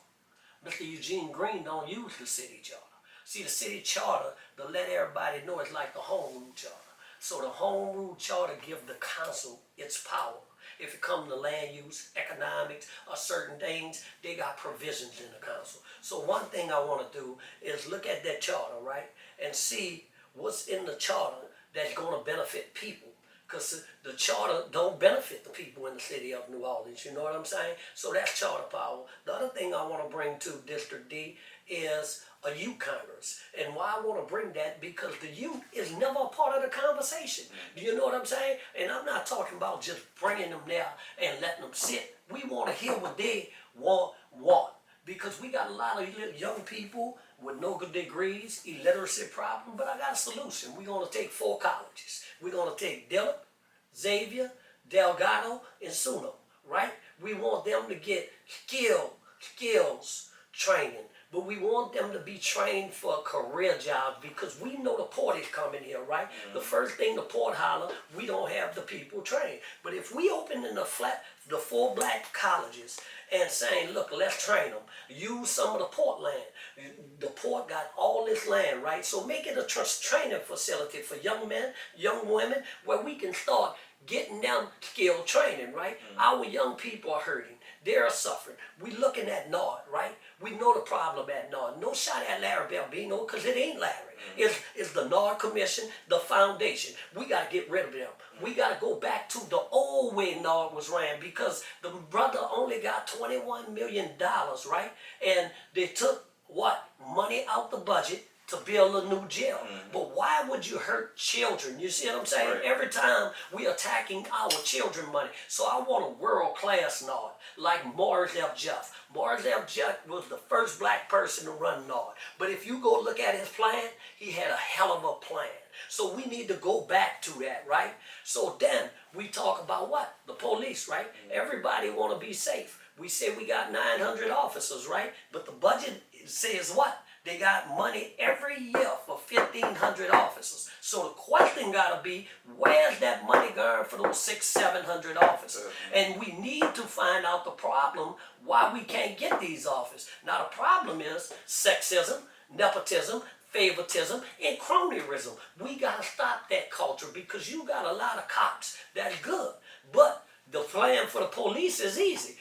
Mr. Eugene Green don't use the city charter. See, the city charter, to let everybody know, it's like the home rule charter. So the home rule charter gives the council its power. If it comes to land use, economics, or certain things, they got provisions in the council. So one thing I want to do is look at that charter, right, and see what's in the charter that's going to benefit people. Because the charter don't benefit the people in the city of New Orleans, you know what I'm saying? So that's charter power. The other thing I want to bring to District D is a youth Congress. And why I want to bring that, because the youth is never a part of the conversation. Do you know what I'm saying? And I'm not talking about just bringing them there and letting them sit. We want to hear what they want. Because we got a lot of young people with no good degrees, illiteracy problem, but I got a solution. We're going to take 4 colleges. We're going to take Dillon, Xavier, Delgado, and Suno, right? We want them to get skills training, but we want them to be trained for a career job, because we know the port is coming here, right? The first thing the port holler, we don't have the people trained. But if we open in the 4 black colleges and saying, look, let's train them, use some of the port land. The port got all this land, right? So make it a training facility for young men, young women, where we can start getting them skill training, right? Our young people are hurting. They're suffering. We looking at Nord, right? We know the problem at Nord. No shot at Larry Belbino, because it ain't Larry. It's the Nord Commission, the foundation. We got to get rid of them. We got to go back to the old way Nord was ran, because the brother only got $21 million, right? And they took money out the budget to build a new jail. But why would you hurt children? You see what I'm saying?
Right.
Every time we attacking our children money. So I want a world-class Nord, like Morris F. Jeff. Morris F. Jeff was the first black person to run Nord. But if you go look at his plan, he had a hell of a plan. So we need to go back to that, right? So then we talk about what? The police, right? Everybody want to be safe. We say we got 900 officers, right? But the budget says what? They got money every year for 1,500 officers. So the question gotta be, where's that money going for those 600-700 officers? And we need to find out the problem why we can't get these officers. Now the problem is sexism, nepotism, favoritism, and cronyism. We gotta stop that culture, because you got a lot of cops that's good. But the plan for the police is easy.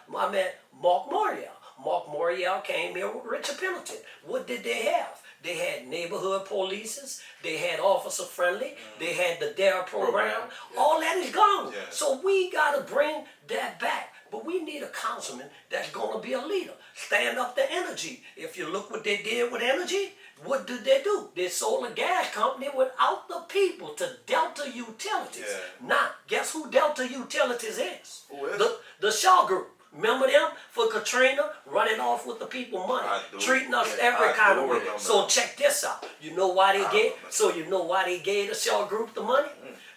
My man Mark Morial. Mark Morial came here with Richard Pendleton. What did they have? They had neighborhood polices. They had officer friendly. They had the DARE program. All that is gone. So we got to bring that back. But we need a councilman that's going to be a leader. Stand up to energy. If you look what they did with energy, what did they do? They sold a gas company without the people to Delta Utilities. Now, guess who Delta Utilities is?
Who is?
The Shaw Group. Remember them for Katrina, running off with the people money, treating us every kind of way. So check this out. You know why they gave? So you know why they gave the Shaw Group the money?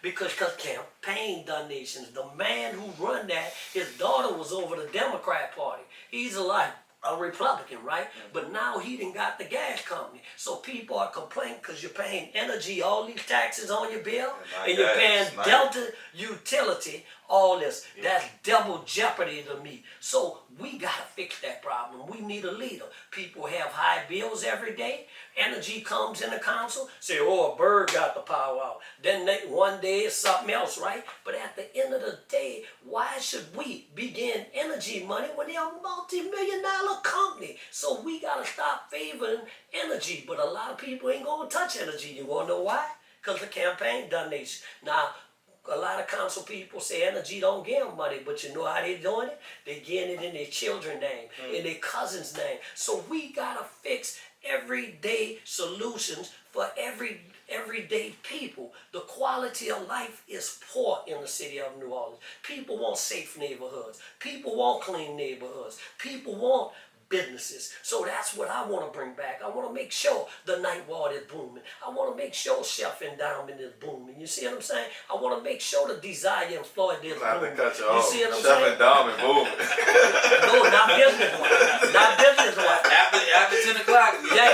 Because campaign donations. The man who run that, his daughter was over the Democrat Party. He's a Republican, right? But now he done got the gas company. So people are complaining because you're paying energy, all these taxes on your bill, and you're paying Delta Utility all this. That's double jeopardy to me. So we gotta fix that problem. We need a leader. People have high bills every day. Energy comes in the council, say, oh, a bird got the power out. Then one day it's something else, right? But at the end of the day, why should we be getting energy money when they're a multi-million-dollar company? So we gotta stop favoring energy. But a lot of people ain't gonna touch energy. You wanna know why? Because the campaign donation. Now, a lot of council people say energy don't give them money, but you know how they doing it? They getting it in their children's name, in their cousin's name. So we gotta fix everyday solutions for everyday people. The quality of life is poor in the city of New Orleans. People want safe neighborhoods. People want clean neighborhoods. People want businesses. So that's what I want to bring back. I want to make sure the night ward is booming. I want to make sure Chef Endowment is booming. You see what I'm saying? I want to make sure the Desire in Floyd is booming. You see what I'm saying?
Chef Endowment booming.
No, not business-wise. Not business-wise.
After 10 o'clock.
Yeah,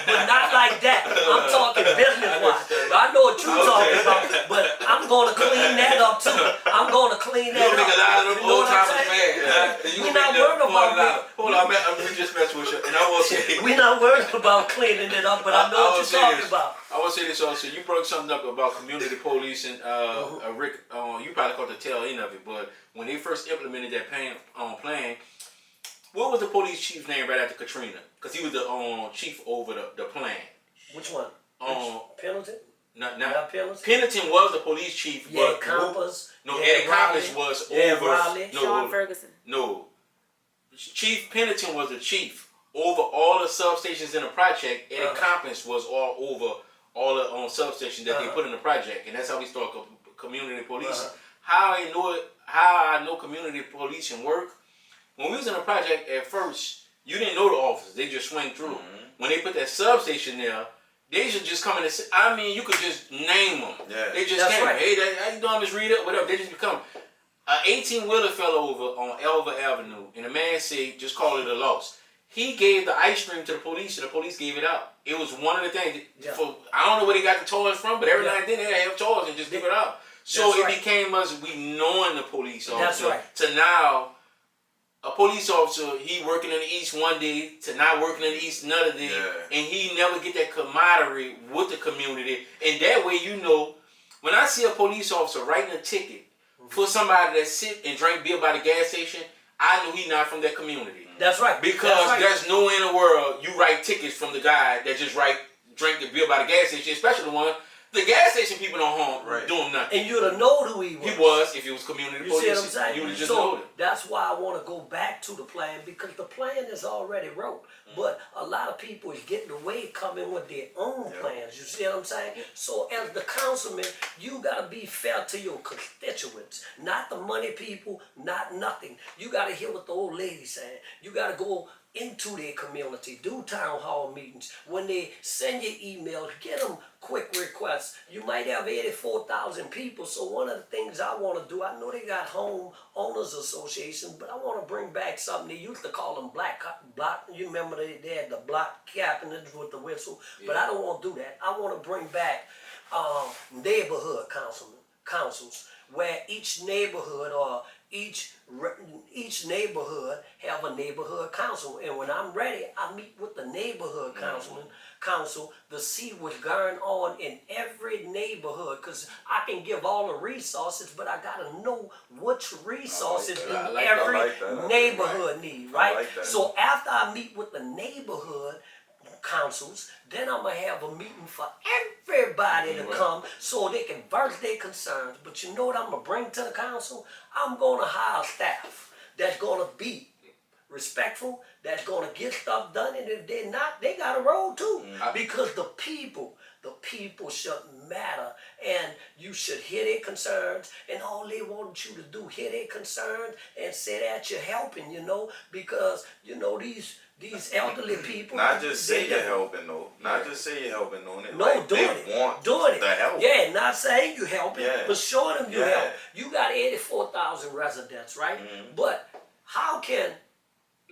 but not like that. I'm talking business-wise. I know what you're talking about, but I'm going to clean that up too. I'm going to clean that up.
You know what I'm saying?
We're not worried about that.
I'm just messing with you. And I will say,
We're not worried about cleaning it up, but I know what you're talking about.
I will say this also. You brought something up about community policing. Rick, you probably caught the tail end of it, but when they first implemented that plan, what was the police chief's name right after Katrina? Because he was the chief over the plan.
Which one? Pendleton?
Not
Pendleton?
Pendleton was the police chief.
Yeah,
but
Compass.
No, Eddie Compass was over.
Raleigh.
No,
Sean Ferguson.
No. Chief Pendleton was the chief over all the substations in the project. Eddie Compass was all over all the substations that they put in the project, and that's how we start community policing. How I know community policing work. When we was in a project at first, you didn't know the officers; they just swing through. When they put that substation there, they should just come in and say, I mean, you could just name them.
Yeah.
They just
That's
came.
right.
Hey, how you doing, Miss Rita? Whatever. They just become. An 18-wheeler fell over on Elva Avenue, and the man said, just call it a loss. He gave the ice cream to the police, and the police gave it out. It was one of the things. I don't know where they got the toys from, but every now and then they have toys and just give it out. So it became us, we knowing the police officer.
That's right.
To now, a police officer, he working in the East one day, to not working in the East another day, and he never get that camaraderie with the community. And that way, you know, when I see a police officer writing a ticket for somebody that sit and drink beer by the gas station, I know he not from that community.
That's right.
Because there's no way in the world you write tickets from the guy that just drink the beer by the gas station, especially the one. The gas station people don't do him nothing.
And you'd have known who he was.
He was, if it was community
You
police.
see what I'm saying?
You would have just
so
known him.
that's why I want to go back to the plan, because the plan is already wrote. But a lot of people is getting away, coming with their own plans. You see what I'm saying? So as the councilman, you got to be fair to your constituents. Not the money people, not nothing. You got to hear what the old lady saying. You got to go into their community, do town hall meetings. When they send you emails, get them quick requests. You might have 84,000 people, so one of the things I want to do, I know they got home owners association, but I want to bring back something. They used to call them black, you remember they had the block captains with the whistle, but I don't want to do that. I want to bring back neighborhood councils, where each neighborhood or each neighborhood have a neighborhood council, and when I'm ready, I meet with the neighborhood council to see what's going on in every neighborhood, because I can give all the resources, but I gotta know which resources every neighborhood need, right? So after I meet with the neighborhood councils, then I'm gonna have a meeting for everybody to come so they can voice their concerns. But you know what I'm gonna bring to the council? I'm gonna hire staff that's gonna be respectful, that's gonna get stuff done, and if they're not, they gotta roll too. Because the people should matter, and you should hear their concerns, and all they want you to do, hear their concerns and say that you're helping, you know, because you know these elderly people.
Not just say you're helping, though. Not just say you're helping, though.
No,
like,
doing
they want
it.
the help.
Yeah, not saying you helping, but showing them you
Yeah.
help. You got 84,000 residents, right? But how can,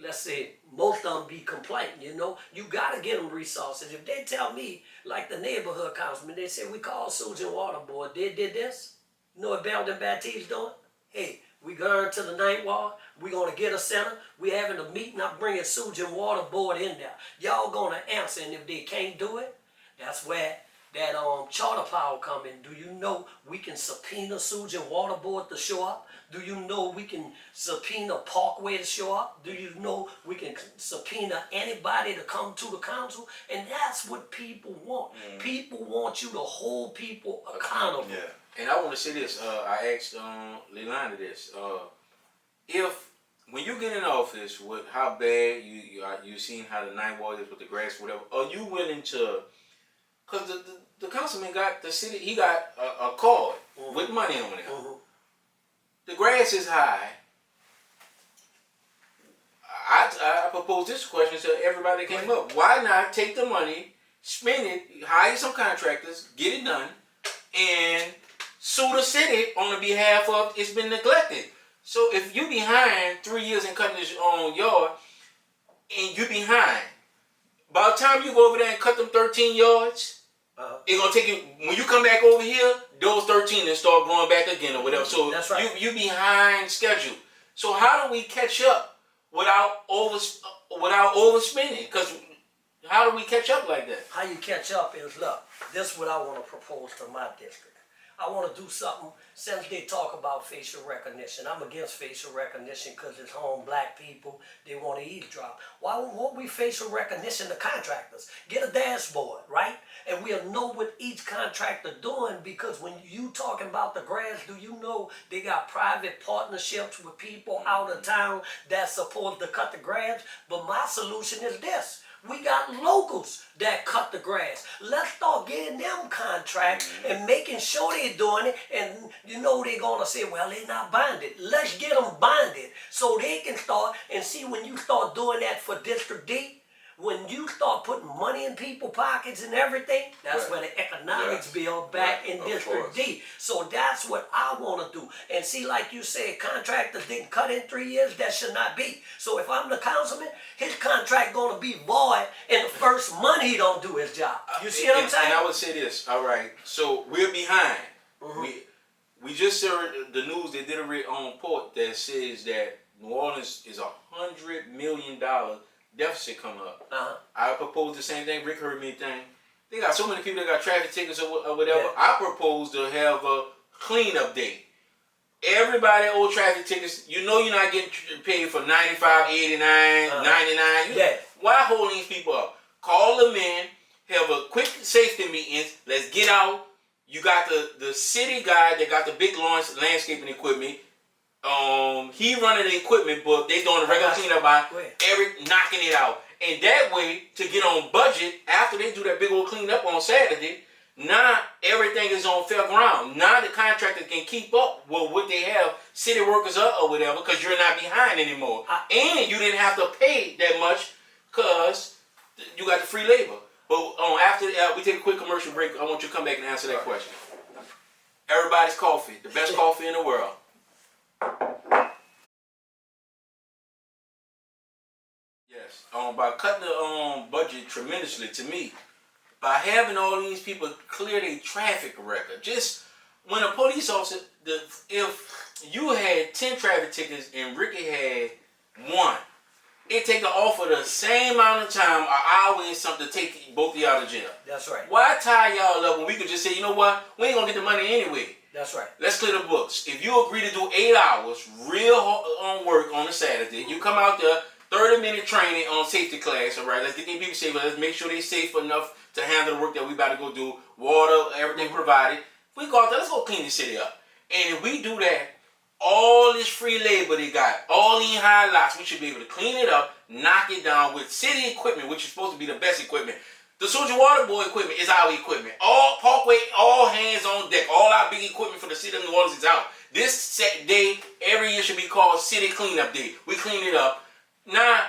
let's say, most of them be complaining, you know? You got to get them resources. If they tell me, like the neighborhood councilman, they say, we called Sewage and Water Board, they did this. You know what Beldon Baptise doing? Hey, we going to the ninth ward, we going to get a center, we having a meeting, I'm bringing Sewage and Water Board in there. Y'all going to answer, and if they can't do it, that's where that charter power come in. Do you know we can subpoena Sewage and Water Board to show up? Do you know we can subpoena Parkway to show up? Do you know we can subpoena anybody to come to the council? And that's what people want. People want you to hold people accountable.
Yeah.
And I want to say this. I asked Leilani this. If when you get in office, with how bad you seen how the ninth ward is with the grass, whatever, are you willing to? Because the councilman got the city. He got a card with money on it. The grass is high. I proposed this question to everybody that came up. Why not take the money, spend it, hire some contractors, get it done, and sue the city on the behalf of it's been neglected. So if you behind 3 years in cutting this yard, and you behind, by the time you go over there and cut them 13 yards, it's gonna take you, when you come back over here, those 13 and start growing back again or whatever. So
That's right.
you behind schedule. So how do we catch up without overspending. Because how do we catch up like that?
How you catch up is, look, this is what I want to propose to my district. I want to do something, since they talk about facial recognition. I'm against facial recognition because it's home black people. They want to eavesdrop. Why won't we facial recognition to contractors? Get a dashboard, right? And we'll know what each contractor doing, because when you talking about the grass, do you know they got private partnerships with people out of town that's supposed to cut the grass? But my solution is this. We got locals that cut the grass. Let's start getting them contracts and making sure they're doing it. And you know they're going to say, well, they're not bonded. Let's get them bonded so they can start. And see, when you start doing that for District D, when you start putting money in people's pockets and everything, that's where the economics build back in District D. So that's what I want to do. And see, like you said, contractors didn't cut in 3 years. That should not be. So if I'm the councilman, his contract going to be void in the first month he don't do his job. You see what I'm saying?
And I would say this, all right, so we're behind. We just heard the news, they did a report that says that New Orleans is $100 million deficit coming up. I proposed the same thing. Rick heard me thing. They got so many people that got traffic tickets or whatever.
Yeah.
I propose to have a cleanup day. Everybody owe traffic tickets. You know you're not getting paid for 95, 89, 99. Why hold these people up? Call them in. Have a quick safety meeting. Let's get out. You got the city guy that got the big landscaping equipment. He running the equipment, but they doing the regular cleanup by Eric knocking it out. And that way, to get on budget, after they do that big old cleanup on Saturday, now everything is on fair ground. Now the contractor can keep up with what they have city workers up or whatever, because you're not behind anymore. And you didn't have to pay that much because you got the free labor. But after we take a quick commercial break, I want you to come back and answer that question. EraBody's coffee, the best coffee in the world. Yes, by cutting the budget tremendously, to me, by having all these people clear their traffic record. Just when a police officer, if you had 10 traffic tickets and Ricky had 1, it take the offer the same amount of time, an hour and something, to take both of y'all to jail.
That's right.
Why tie y'all up when we could just say, you know what, we ain't gonna get the money anyway.
That's right.
Let's clear the books. If you agree to do 8 hours real hard work on a Saturday, you come out there, 30-minute training on safety class, all right? Let's get these people safe. Let's make sure they're safe enough to handle the work that we about to go do. Water, everything provided. We go out there, let's go clean the city up. And if we do that, all this free labor they got, all these high lots, we should be able to clean it up, knock it down with city equipment, which is supposed to be the best equipment. The Soldier Water Boy equipment is our equipment. All Parkway, all hands on deck. All our big equipment for the city of New Orleans is out. This set day, every year should be called City Cleanup Day. We clean it up. Now,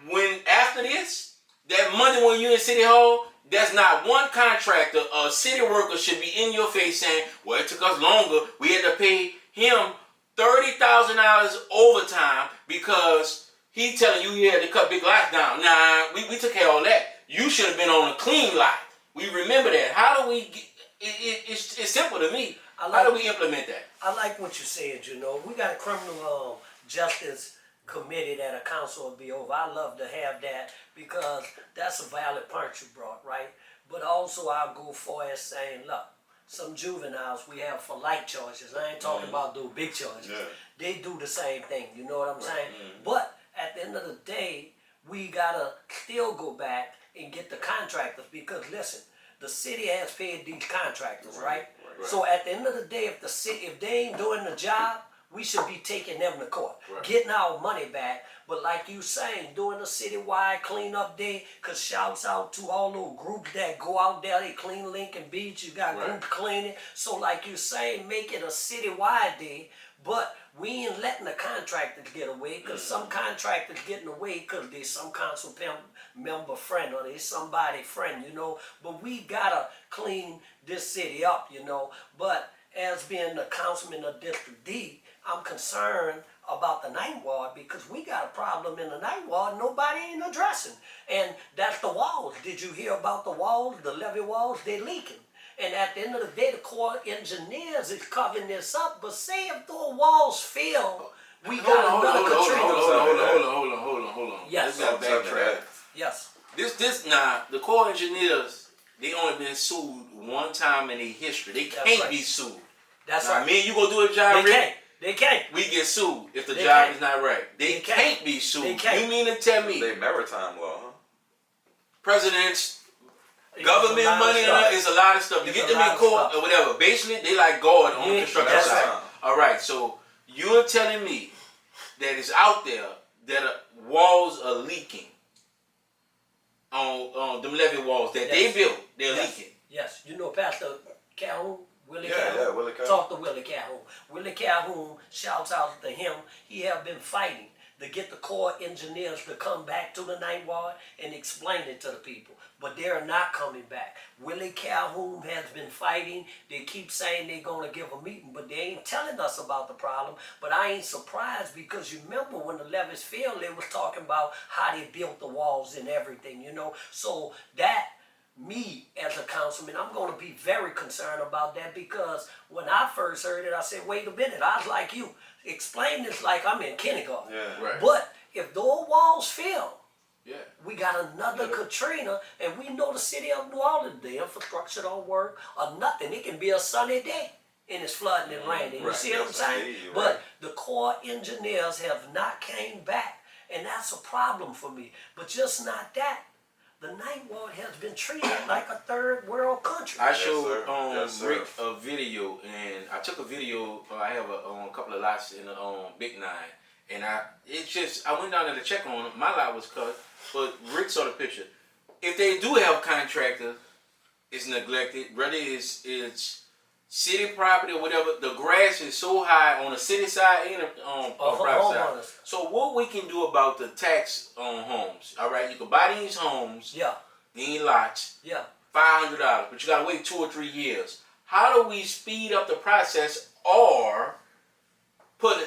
when after this, that Monday when you're in City Hall, there's not one contractor or city worker should be in your face saying, well, it took us longer. We had to pay him $30,000 overtime because he telling you he had to cut big lots down. Nah, we took care of all that. You should have been on a clean lot. We remember that. How do we get, it's simple to me. How do we implement that?
I like what you said, you know. We got a criminal justice committee that a council will be over. I love to have that because that's a valid point you brought, right? But also I'll go for as saying, look, some juveniles we have for light charges. I ain't talking about those big charges. Yeah. They do the same thing, you know what I'm saying? But at the end of the day, we gotta still go back and get the contractors, because listen, the city has paid these contractors, right? So at the end of the day, if the city, if they ain't doing the job, we should be taking them to court, getting our money back. But like you saying, doing a citywide cleanup day, cause shouts out to all those groups that go out there, they clean Lincoln Beach, you got group cleaning. So like you saying, make it a citywide day, but we ain't letting the contractors get away, because some contractors getting away because they some council member friend or they somebody friend, you know. But we gotta clean this city up, you know. But as being the councilman of District D, I'm concerned about the ninth ward, because we got a problem in the ninth ward nobody ain't addressing. And that's the walls. Did you hear about the walls, the levee walls? They're leaking. And at the end of the day, the Corps of Engineers is covering this up. But say if the walls fail We got another Katrina.
Hold on.
Yes.
Let's go backtrack.
Yes.
The Corps of Engineers, they only been sued one time in their history. They
That's
can't
right.
be sued.
That's
Now,
right.
me and you gonna do a job,
They
Rick?
can't. They can't.
We get sued if the
They
job
can't.
is not right. They
They
can't be sued.
They can't.
You mean to tell me
They maritime law, huh?
presidents,
It's
government
a lot of
money
stuff.
is a lot of stuff. You
It's
get
a
them
lot
in
of
court
stuff.
or whatever. Basically, they like God on the
Yeah,
construction
that's
site.
right.
All right, so you're telling me that it's out there that walls are leaking on them levee walls that they
Yes.
built. They're
Yes.
leaking.
Yes. You know Pastor Calhoun, Willie
Yeah,
Calhoun.
yeah, Willie Calhoun.
Talk to Willie Calhoun. Willie Calhoun, shouts out to him. He have been fighting to get the Corps engineers to come back to the Ninth Ward and explain it to the people. But they're not coming back. Willie Calhoun has been fighting. They keep saying they're going to give a meeting, but they ain't telling us about the problem. But I ain't surprised because you remember when the levees failed, they was talking about how they built the walls and everything, you know. So that, me as a councilman, I'm going to be very concerned about that because when I first heard it, I said, wait a minute, I was like you. Explain this like I'm in kindergarten.
Yeah.
Right.
But if those walls fail,
Yeah.
we got another Katrina, and we know the city of New Orleans, the infrastructure don't work or nothing. It can be a sunny day and it's flooding and raining. You
Right.
see what I'm
Yes,
saying?
indeed, you're
But
right.
the Corps engineers have not came back, and that's a problem for me. But just not that. The Ninth Ward has been treated like a third world country.
I
Yes,
showed
sir. Yes, sir.
Rick a video, and I took a video. I have a couple of lots in the Big Nine, and I went down there to check on it. My lot was cut, but Rick saw the picture. If they do have contractors, it's neglected. Whether it's city property or whatever, the grass is so high on the city side and on private side.
homeowners.
So what we can do about the tax on homes? All right, you can buy these homes,
Yeah,
these lots.
yeah.
$500, but you gotta wait 2 or 3 years. How do we speed up the process or put a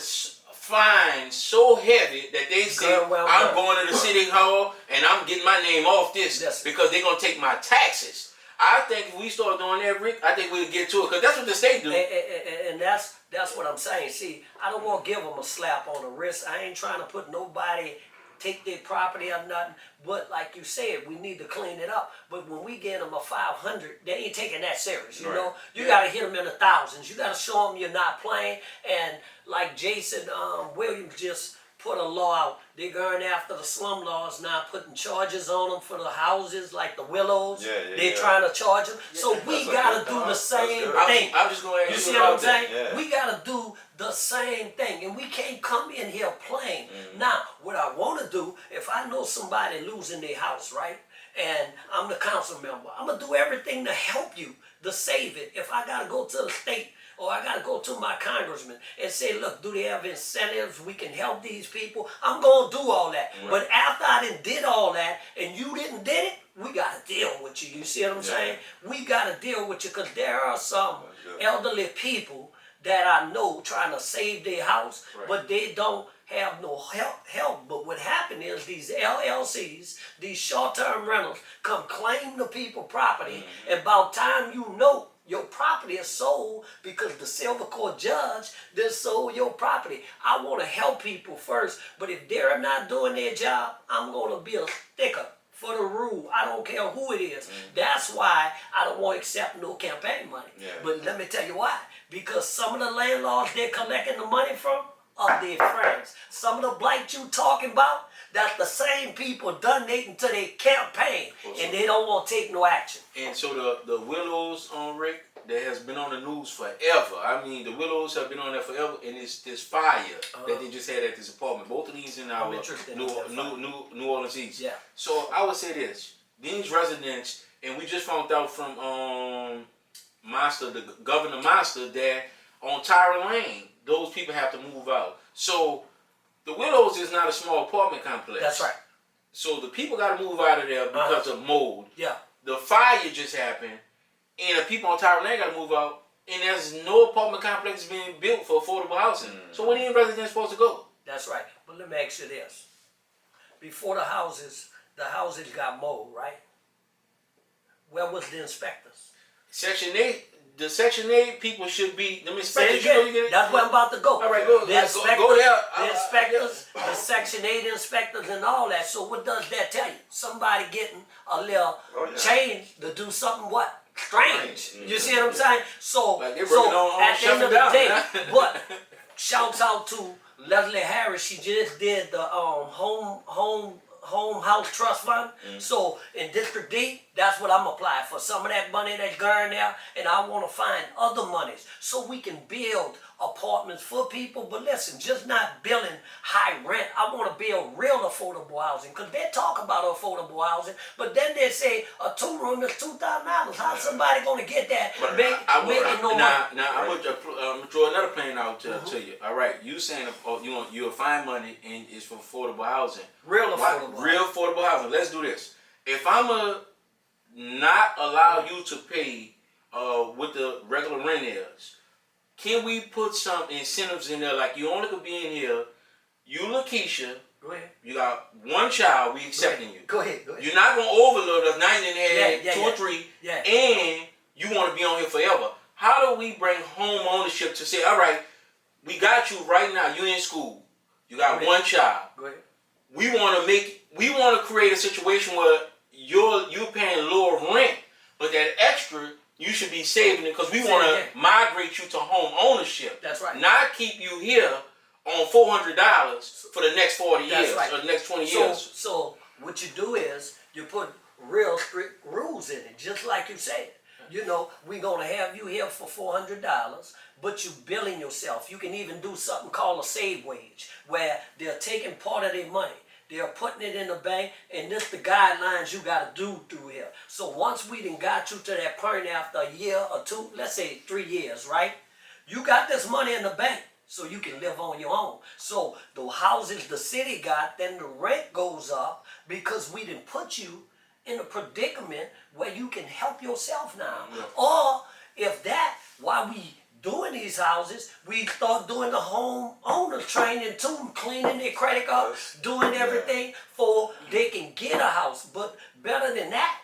fine so heavy that they say
Good, well
I'm
done.
going to the city hall and I'm getting my name off this
Yes.
because they're gonna take my taxes? I think if we start doing that, Rick, I think we'll get to it because that's what the state do.
And that's what I'm saying. See, I don't want to give them a slap on the wrist. I ain't trying to put nobody take their property or nothing. But like you said, we need to clean it up. But when we get them a 500, they ain't taking that serious. You
Right.
know, you
Yeah.
got to hit them in the thousands. You got to show them you're not playing. And like Jason Williams just put a law out. They're going after the slum laws now, putting charges on them for the houses like the Willows.
Yeah, yeah,
They're
yeah.
trying to charge them. So we
That's a
got to
good
do
thought.
the
That's
same
good.
thing.
I'm just going to
You
ask
see
you
what I'm
about that.
saying?
Yeah.
We gotta do the same thing, and we can't come in here playing.
Mm-hmm.
Now, what I want to do, if I know somebody losing their house, right, and I'm the council member, I'm gonna do everything to help you, to save it. If I gotta go to the state or I gotta go to my congressman and say, look, do they have incentives? We can help these people. I'm gonna do all that. But after I did all that and you didn't did it, we gotta deal with you. You see what I'm saying? We gotta deal with you because there are some
That's good.
elderly people that I know trying to save their house,
Right.
but they don't have no help. But what happened is these LLCs, these short-term rentals, come claim the people property, and about time you know your property is sold because the Silver Court judge just sold your property. I want to help people first, but if they're not doing their job, I'm going to be a sticker for the rule. I don't care who it is. That's why I don't want to accept no campaign money.
Yeah.
But let me tell you why. Because some of the landlords they're collecting the money from are their friends. Some of the blight you talking about, that's the same people donating to their campaign, and they don't want to take no action.
And so the Willows on Rick, that has been on the news forever. I mean, the Willows have been on there forever, and it's this fire that they just had at this apartment. Both of these in our
interested in
New
that fire.
New Orleans East.
Yeah.
So I would say this: these residents, and we just found out from Monsta, the Governor Monsta, that on Tyra Lane, those people have to move out. So the Willows is not a small apartment complex.
That's right.
So the people got to move out of there because of mold.
Yeah.
The fire just happened, and the people on Tyra Lane got to move out, and there's no apartment complex being built for affordable housing. So where are these residents supposed to go?
That's right. But let me ask you this. Before the houses got mold, right? Where was the inspectors?
Section 8 the Section 8 people should be them
Say it
inspectors. You know,
again.
you get it.
That's where I'm about to go.
All right, go
The
there.
the inspectors, the Section 8 inspectors, and all that. So what does that tell you? Somebody getting a little change to do something what? Strange. You see what I'm saying? So,
Like they're working on
at the end of the
shutting
day,
down,
but shouts out to Leslie Harris. She just did the home house trust fund. So in District D, that's what I'm applying for. Some of that money that's going there, and I want to find other monies so we can build apartments for people. But listen, just not building high rent. I want to build real affordable housing, because they talk about affordable housing, but then they say a 2-room is $2,000. How's somebody going to get that making no money?
Now I'm gonna throw another plan out to you. All right, you saying you'll find money and it's for affordable housing.
Real affordable.
Real affordable housing. Let's do this. If I'm not allow you to pay what the regular rent is, can we put some incentives in there? Like, you only could be in here, you Lakeisha,
Go ahead.
you got one child, we accepting you.
Go ahead.
You're not gonna overload us, now you didn't have 2 or 3,
Yeah.
and you wanna be on here forever. How do we bring home ownership to say, all right, we got you right now, you in school, you got one child.
Go ahead.
We wanna create a situation where you're paying lower rent, but that extra you should be saving it, because we want to migrate you to home ownership.
That's right.
Not keep you here on $400 for the next 40
That's
years
right.
or the next 20 years.
So what you do is you put real strict rules in it, just like you said. You know, we're gonna have you here for $400, but you billing yourself. You can even do something called a save wage, where they're taking part of their money. They're putting it in the bank, and this the guidelines you gotta do through here. So once we done got you to that point after a year or 2, let's say 3 years, right? You got this money in the bank, so you can live on your own. So the houses the city got, then the rent goes up, because we done put you in a predicament where you can help yourself now.
Yeah.
Or if that, while we doing these houses, we start doing the home owner training too, cleaning their credit cards, doing everything for they can get a house. But better than that,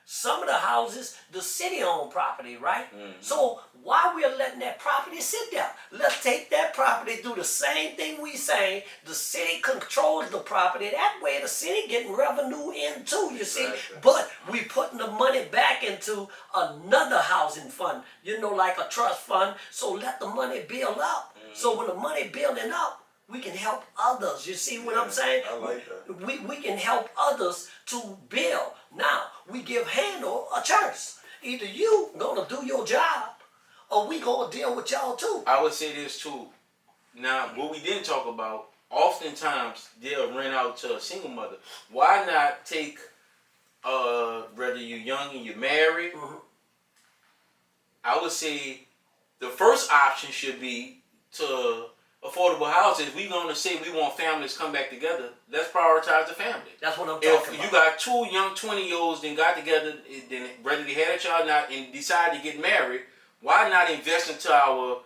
some of the houses, the city owned property, right? So why we're letting that property sit there? Let's take that property, do the same thing we saying. The city controls the property. That way the city getting revenue in too, you see. But we putting the money back into another housing fund, you know, like a trust fund. So let the money build up. So when the money building up, we can help others. You see what I'm saying?
I like that.
We can help others to build. Now, we give handle a choice. Either you gonna do your job, or we gonna deal with y'all too.
I would say this too. Now, what we didn't talk about, oftentimes they'll rent out to a single mother. Why not take, whether you're young and you're married, I would say the first option should be to affordable housing. If we're going to say we want families to come back together, let's prioritize the family.
That's what I'm
If
talking about.
you got 2 young 20-year-olds then got together, then whether they had a child or not, and decided to get married, why not invest into our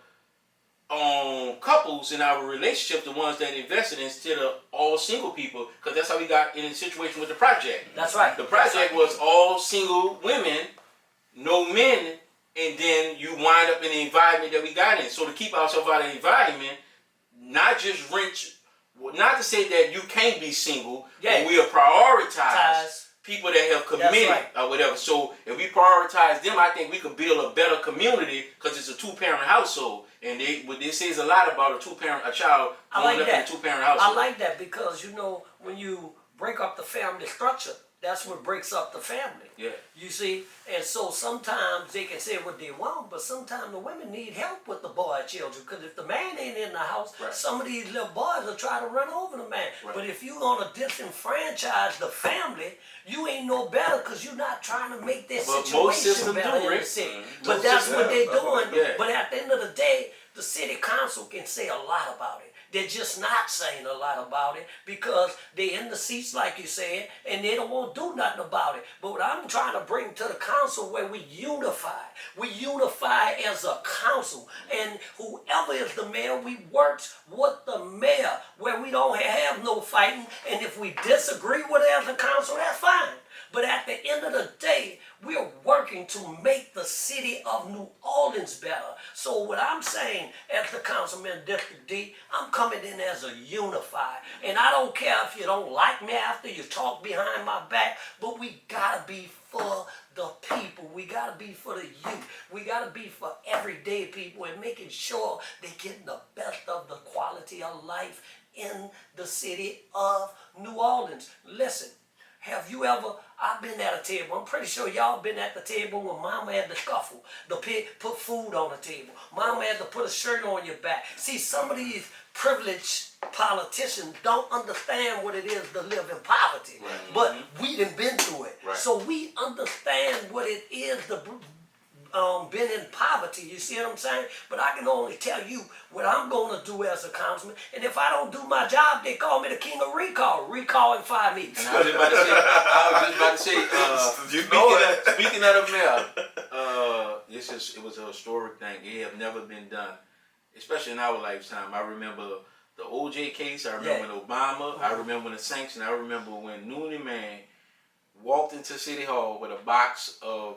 couples in our relationship, the ones that invested, instead of all single people? Because that's how we got in a situation with the project.
That's right.
The project was all single women, no men, and then you wind up in the environment that we got in. So to keep ourselves out of the environment, not just rent, not to say that you can't be single, but we'll prioritize people that have committed or whatever. So if we prioritize them, I think we could build a better community, because it's a 2-parent household. And what they say is a lot about a child growing up in a 2-parent household.
I like that, because you know, when you break up the family structure, that's what breaks up the family.
Yeah.
You see, and so sometimes they can say what they want, but sometimes the women need help with the boy children, because if the man ain't in the house, some of these little boys will try to run over the man. But if you're gonna disenfranchise the family, you ain't no better, because you're not trying to make this situation better in the city. But that's what they're doing. But at the end of the day, the city council can say a lot about it. They're just not saying a lot about it, because they're in the seats, like you said, and they don't want to do nothing about it. But what I'm trying to bring to the council, where we unify. We unify as a council, and whoever is the mayor, we work with the mayor, where we don't have no fighting. And if we disagree with it as a council, that's fine. But at the end of the day, we're working to make the city of New Orleans better. So what I'm saying as the councilman District D, I'm coming in as a unified. And I don't care if you don't like me after you talk behind my back, but we gotta be for the people. We gotta be for the youth. We gotta be for everyday people and making sure they're getting the best of the quality of life in the city of New Orleans. Listen, have you ever, I've been at a table, I'm pretty sure y'all been at the table when mama had to scuffle, the pig put food on the table, mama had to put a shirt on your back. See, some of these privileged politicians don't understand what it is to live in poverty, but we done been through it. So we understand what it is to been in poverty, you see what I'm saying? But I can only tell you what I'm going to do as a councilman, and if I don't do my job, they call me the king of recall and fire me.
And I was just about to say, speaking of the mayor, it was a historic thing. It have never been done, especially in our lifetime. I remember the OJ case, I remember Obama, I remember the sanction, I remember when Noonie Man walked into City Hall with a box of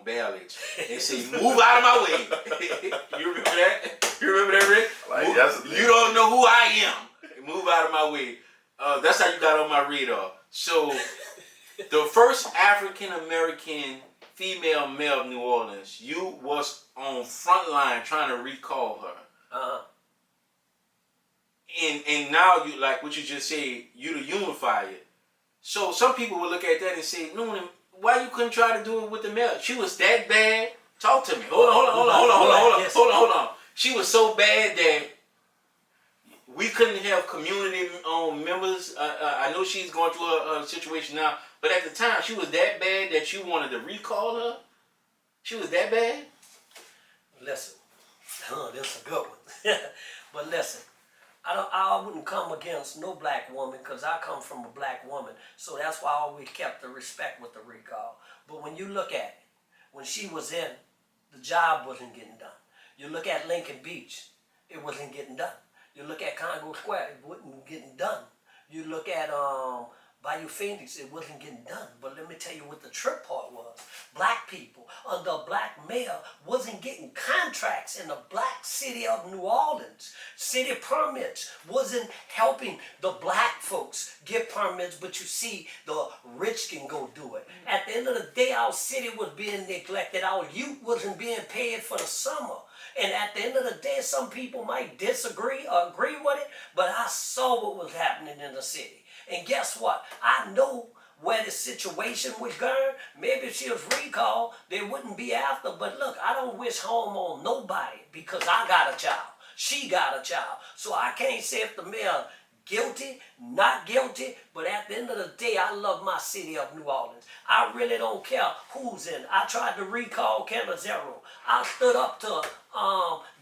ballots and said, "Move out of my way." You remember that? You remember that, Rick? You don't know who I am. Move out of my way. That's how you got on my radar. So, the first African American female mayor of New Orleans, you was on front line trying to recall her. And now you, like what you just said, you the unifier. So some people will look at that and say, "No, why you couldn't try to do it with the mayor? She was that bad." Talk to me. Hold on. She was so bad that we couldn't have community members. I know she's going through a situation now, but at the time she was that bad that you wanted to recall her. She was that bad.
Listen, this is a good one. But listen. I wouldn't come against no black woman because I come from a black woman. So that's why I always kept the respect with the recall. But when you look at it, when she was in, the job wasn't getting done. You look at Lincoln Beach, it wasn't getting done. You look at Congo Square, it wasn't getting done. You look at Bayou Phoenix, it wasn't getting done. But let me tell you what the trip part was. Black people under a black mayor wasn't getting contracts in the black city of New Orleans. City permits wasn't helping the black folks get permits, but you see, the rich can go do it. At the end of the day, our city was being neglected. Our youth wasn't being paid for the summer. And at the end of the day, some people might disagree or agree with it, but I saw what was happening in the city. And guess what? I know where the situation was going. Maybe if she was recalled, they wouldn't be after. But look, I don't wish harm on nobody because I got a child. She got a child. So I can't say if the mayor guilty, not guilty, but at the end of the day, I love my city of New Orleans. I really don't care who's in. I tried to recall Canizero. I stood up to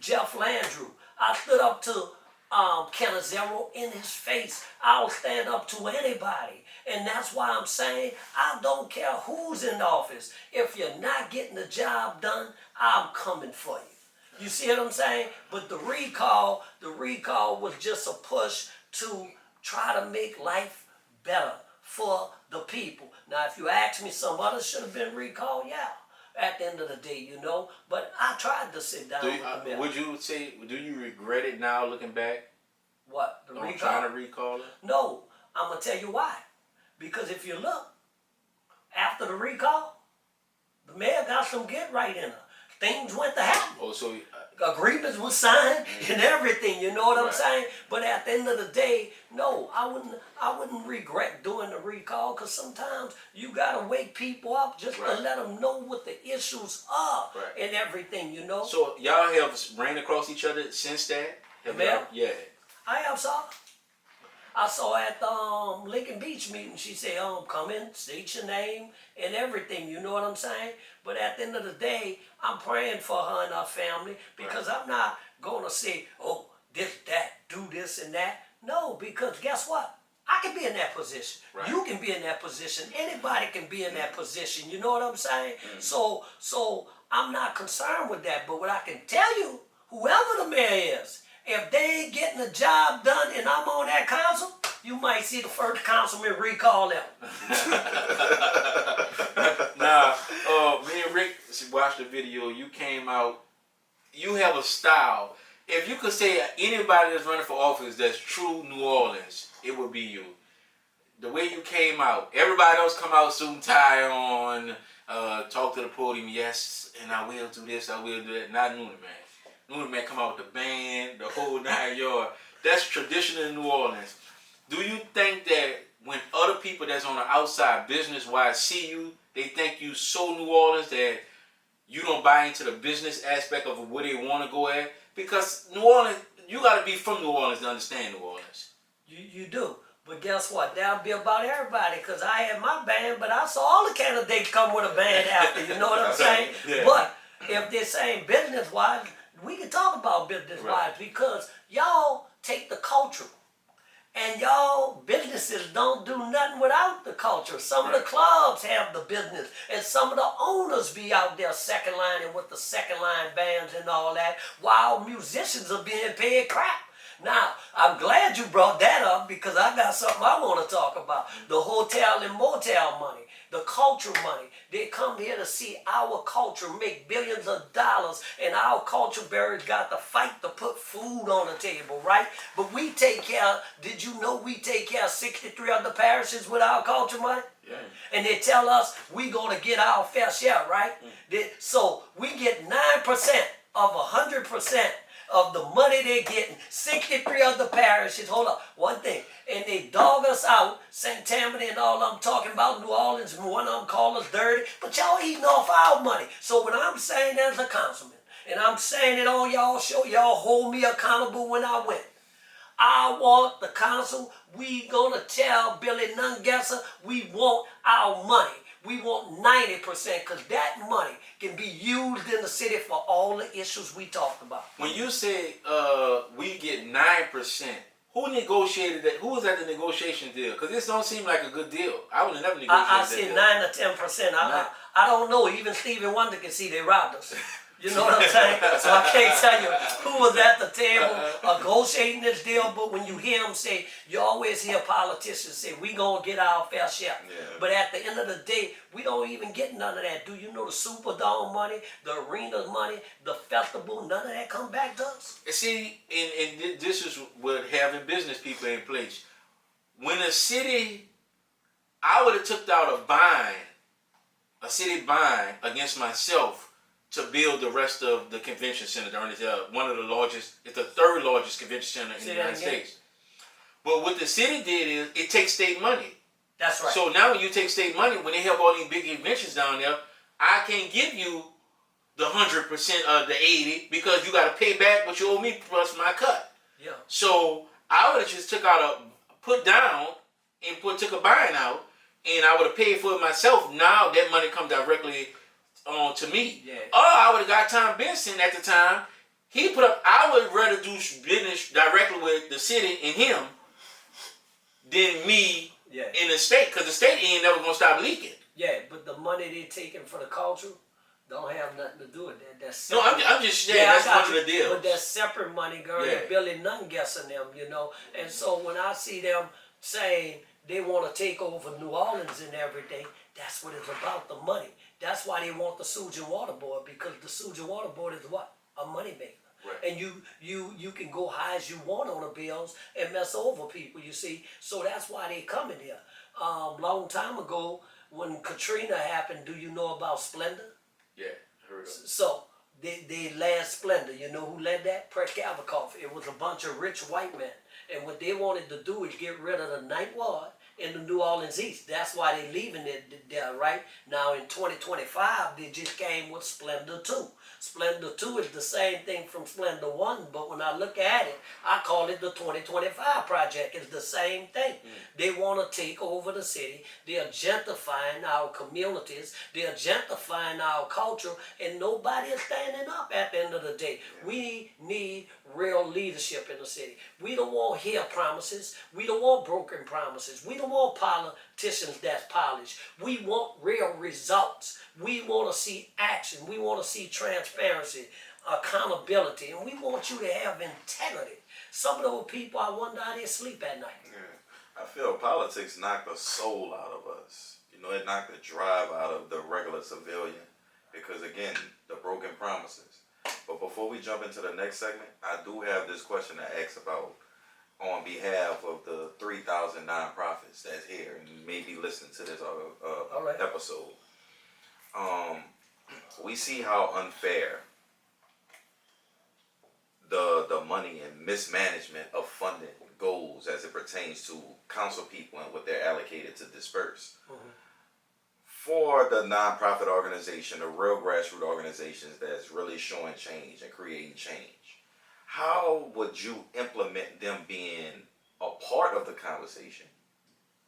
Jeff Landrew. I stood up to Canizero in his face. I'll stand up to anybody. And that's why I'm saying I don't care who's in office. If you're not getting the job done, I'm coming for you. You see what I'm saying? But the recall was just a push to try to make life better for the people. Now, if you ask me, some others should have been recalled, yeah. At the end of the day, you know. But I tried to sit down with the mayor.
Would you say, do you regret it now looking back?
What? The recall?
Trying to recall it?
No. I'm going to tell you why. Because if you look, after the recall, the mayor got some get right in her. Things went to happen.
Oh, so
agreements were signed and everything, you know what I'm saying? But at the end of the day, no, I wouldn't regret doing the recall because sometimes you gotta wake people up just to let them know what the issues are and everything, you know.
So y'all have ran across each other since that? Yeah.
I have saw. I saw at the Lincoln Beach meeting, she said, come in, state your name and everything, you know what I'm saying? But at the end of the day, I'm praying for her and her family because I'm not going to say, oh, this, that, do this and that. No, because guess what? I can be in that position. You can be in that position. Anybody can be in that position, you know what I'm saying? So I'm not concerned with that. But what I can tell you, whoever the mayor is, if they ain't getting the job done and I'm on that council, you might see the first councilman recall them.
Now, me and Rick watched the video. You came out. You have a style. If you could say anybody that's running for office that's true New Orleans, it would be you. The way you came out. Everybody else come out suit and tie on, talk to the podium. Yes, and I will do this. I will do that. Not Noonan Man. Noonan Man come out with the band, the whole 9 yards. That's traditional in New Orleans. Do you think that when other people that's on the outside business-wise see you, they think you so New Orleans that you don't buy into the business aspect of where they want to go at? Because New Orleans, you got to be from New Orleans to understand New Orleans.
You do. But guess what? That'll be about everybody, because I had my band, but I saw all the candidates come with a band after, you know what I'm saying?
Yeah.
But if they're saying business-wise, we can talk about business-wise,
Right.
because y'all take the culture. And y'all businesses don't do nothing without the culture. Some of the clubs have the business, and some of the owners be out there second lining with the second line bands and all that, while musicians are being paid crap. Now, I'm glad you brought that up, because I got something I want to talk about. The hotel and motel money, the culture money. They come here to see our culture make billions of dollars, and our culture bearers got to fight to put food on the table, right? But we take care, did you know we take care of 63 other parishes with our culture money?
Yeah.
And they tell us we gonna get our fair share, right? So we get 9% of 100% of the money they're getting. 63 other parishes, hold up, one thing, and they dog us out, St. Tammany and all I'm talking about, New Orleans, and one of them call us dirty, but y'all eating off our money. So when I'm saying as a councilman, and I'm saying it on y'all show, y'all hold me accountable when I win. I want the council, we gonna tell Billy Nungesser, we want our money. We want 90%, because that money can be used in the city for all the issues we talked about.
When you say we get 9%, who negotiated that? Who was at the negotiation deal? Because this don't seem like a good deal. I would have never negotiated
I
that
said
deal.
9 to 10%. I don't know. Even Stevie Wonder can see they robbed us. You know what I'm saying? So I can't tell you who was at the table negotiating this deal, but when you hear them say, you always hear politicians say, we gonna get our fair share.
Yeah.
But at the end of the day, we don't even get none of that. Do you know the Superdome money, the arena money, the festival, none of that come back to us?
See, and this is what having business people in place. When a city, I would have took out a city bind against myself to build the rest of the convention center. One of the largest, it's the third largest convention center in the United States. But what the city did is, it takes state money.
That's right.
So now when you take state money, when they have all these big conventions down there, I can't give you the 100% of the 80, because you got to pay back what you owe me plus my cut.
Yeah.
So I would have just took a bind out, and I would have paid for it myself. Now that money comes directly to me.
Yeah.
Or I would have got Tom Benson at the time. He put up, I would rather do business directly with the city and him than me in the state, because the state ain't never gonna stop leaking.
Yeah, but the money they're taking for the culture don't have nothing to do with that. That's
No,
separate.
I'm just saying that's one of the deals.
But that's separate money, girl.
Yeah.
Billy Nungesser and them, you know. And so when I see them saying they want to take over New Orleans and everything, that's what it's about, the money. That's why they want the Sewage and Water Board, because the Sewage and Water Board is what? A money maker.
Right.
And you can go high as you want on the bills and mess over people, you see. So that's why they coming here. Long time ago, when Katrina happened, do you know about Splendor?
Yeah, I heard of it.
So they led Splendor. You know who led that? Pret Kavikoff. It was a bunch of rich white men. And what they wanted to do is get rid of the Ninth Ward in the New Orleans East. That's why they leaving it there, right? Now in 2025, they just came with Splendor 2. Splendor 2 is the same thing from Splendor 1, but when I look at it, I call it the 2025 project. It's the same thing. They want to take over the city. They're gentrifying our communities. They're gentrifying our culture, and nobody is standing up at the end of the day. We need real leadership in the city. We don't want here promises. We don't want broken promises. We don't want politicians that's polished. We want real results. We want to see action. We want to see transparency, accountability, and we want you to have integrity. Some of those people, I wonder how they sleep at night.
Yeah. I feel politics knocked the soul out of us. You know, it knocked the drive out of the regular civilian because, again, the broken promises. But before we jump into the next segment, I do have this question to ask about on behalf of the 3,000 nonprofits that's here and may be listening to this
All right.
episode. We see how unfair the money and mismanagement of funding goes as it pertains to council people and what they're allocated to disperse.
Mm-hmm.
For the nonprofit organization, the real grassroots organizations that's really showing change and creating change, how would you implement them being a part of the conversation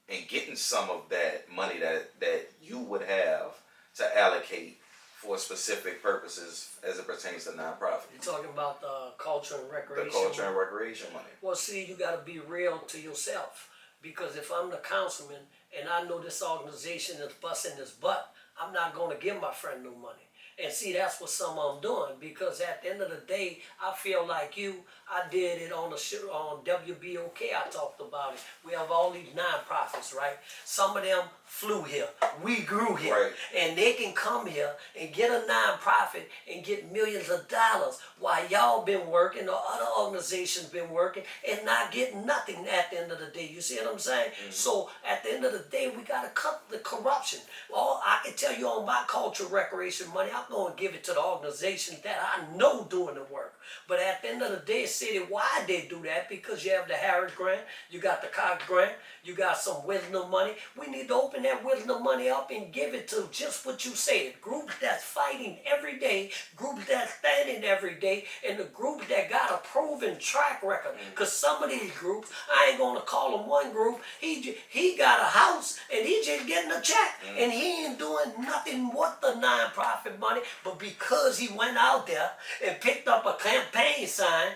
and getting some of that money that you would have to allocate for specific purposes as it pertains to nonprofit?
You're talking about the culture and
The
recreation.
culture and recreation money.
Well, see, you got to be real to yourself. Because if I'm the councilman and I know this organization is busting its butt, I'm not going to give my friend no money. And see, that's what some of them doing. Because at the end of the day, I feel like you. I did it on the show, on WBOK. I talked about it. We have all these nonprofits, right? Some of them flew here. We grew here.
Right.
And they can come here and get a nonprofit and get millions of dollars while y'all been working or other organizations been working and not getting nothing at the end of the day. You see what I'm saying? Mm-hmm. So at the end of the day, we got to cut the corruption. Well, I can tell you on my cultural recreation money, I'm going to give it to the organizations that I know doing the work. But at the end of the day, city, why they do that? Because you have the Harris grant, you got the Cox grant, you got some wisdom money. We need to open that wisdom money up and give it to just what you said. Groups that's fighting every day, groups that's standing every day, and the groups that got a proven track record. Because some of these groups, I ain't going to call them one group, he got a house and he just getting a check. And he ain't doing nothing with the nonprofit money, but because he went out there and picked up a campaign sign,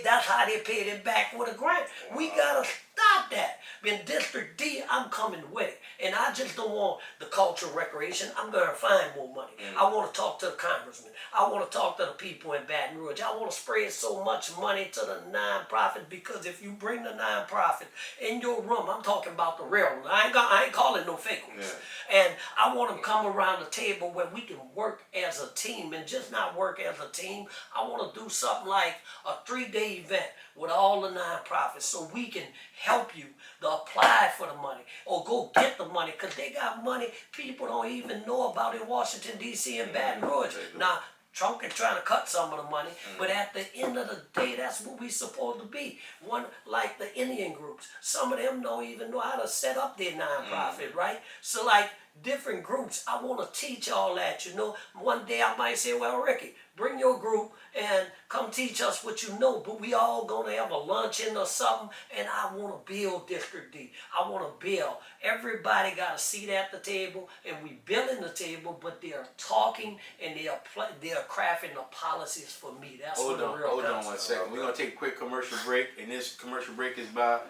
that's how they paid him back with a grant. We gotta stop that. In District D, I'm coming with it. And I just don't want the cultural recreation. I'm going to find more money. I want to talk to the congressman. I want to talk to the people in Baton Rouge. I want to spread so much money to the nonprofit because if you bring the nonprofit in your room, I'm talking about the real one. I ain't calling no fake ones. Yeah. And I want them to come around the table where we can work as a team and just not work as a team. I want to do something like a 3-day event with all the nonprofits so we can help you to apply for the money or go get the money because they got money people don't even know about in Washington, D.C. and Baton Rouge. Now, Trump is trying to cut some of the money, but at the end of the day, that's what we supposed to be. One, like the Indian groups, some of them don't even know how to set up their nonprofit, right? So like different groups, I want to teach all that, you know. One day I might say, well, Ricky, bring your group and come teach us what you know, but we all going to have a luncheon or something, and I want to build District D. I want to build. Everybody got a seat at the table, and we building the table, but they're talking and they're crafting the policies for me. That's
Hold on 1 second. We're going to take a quick commercial break, and this commercial break is by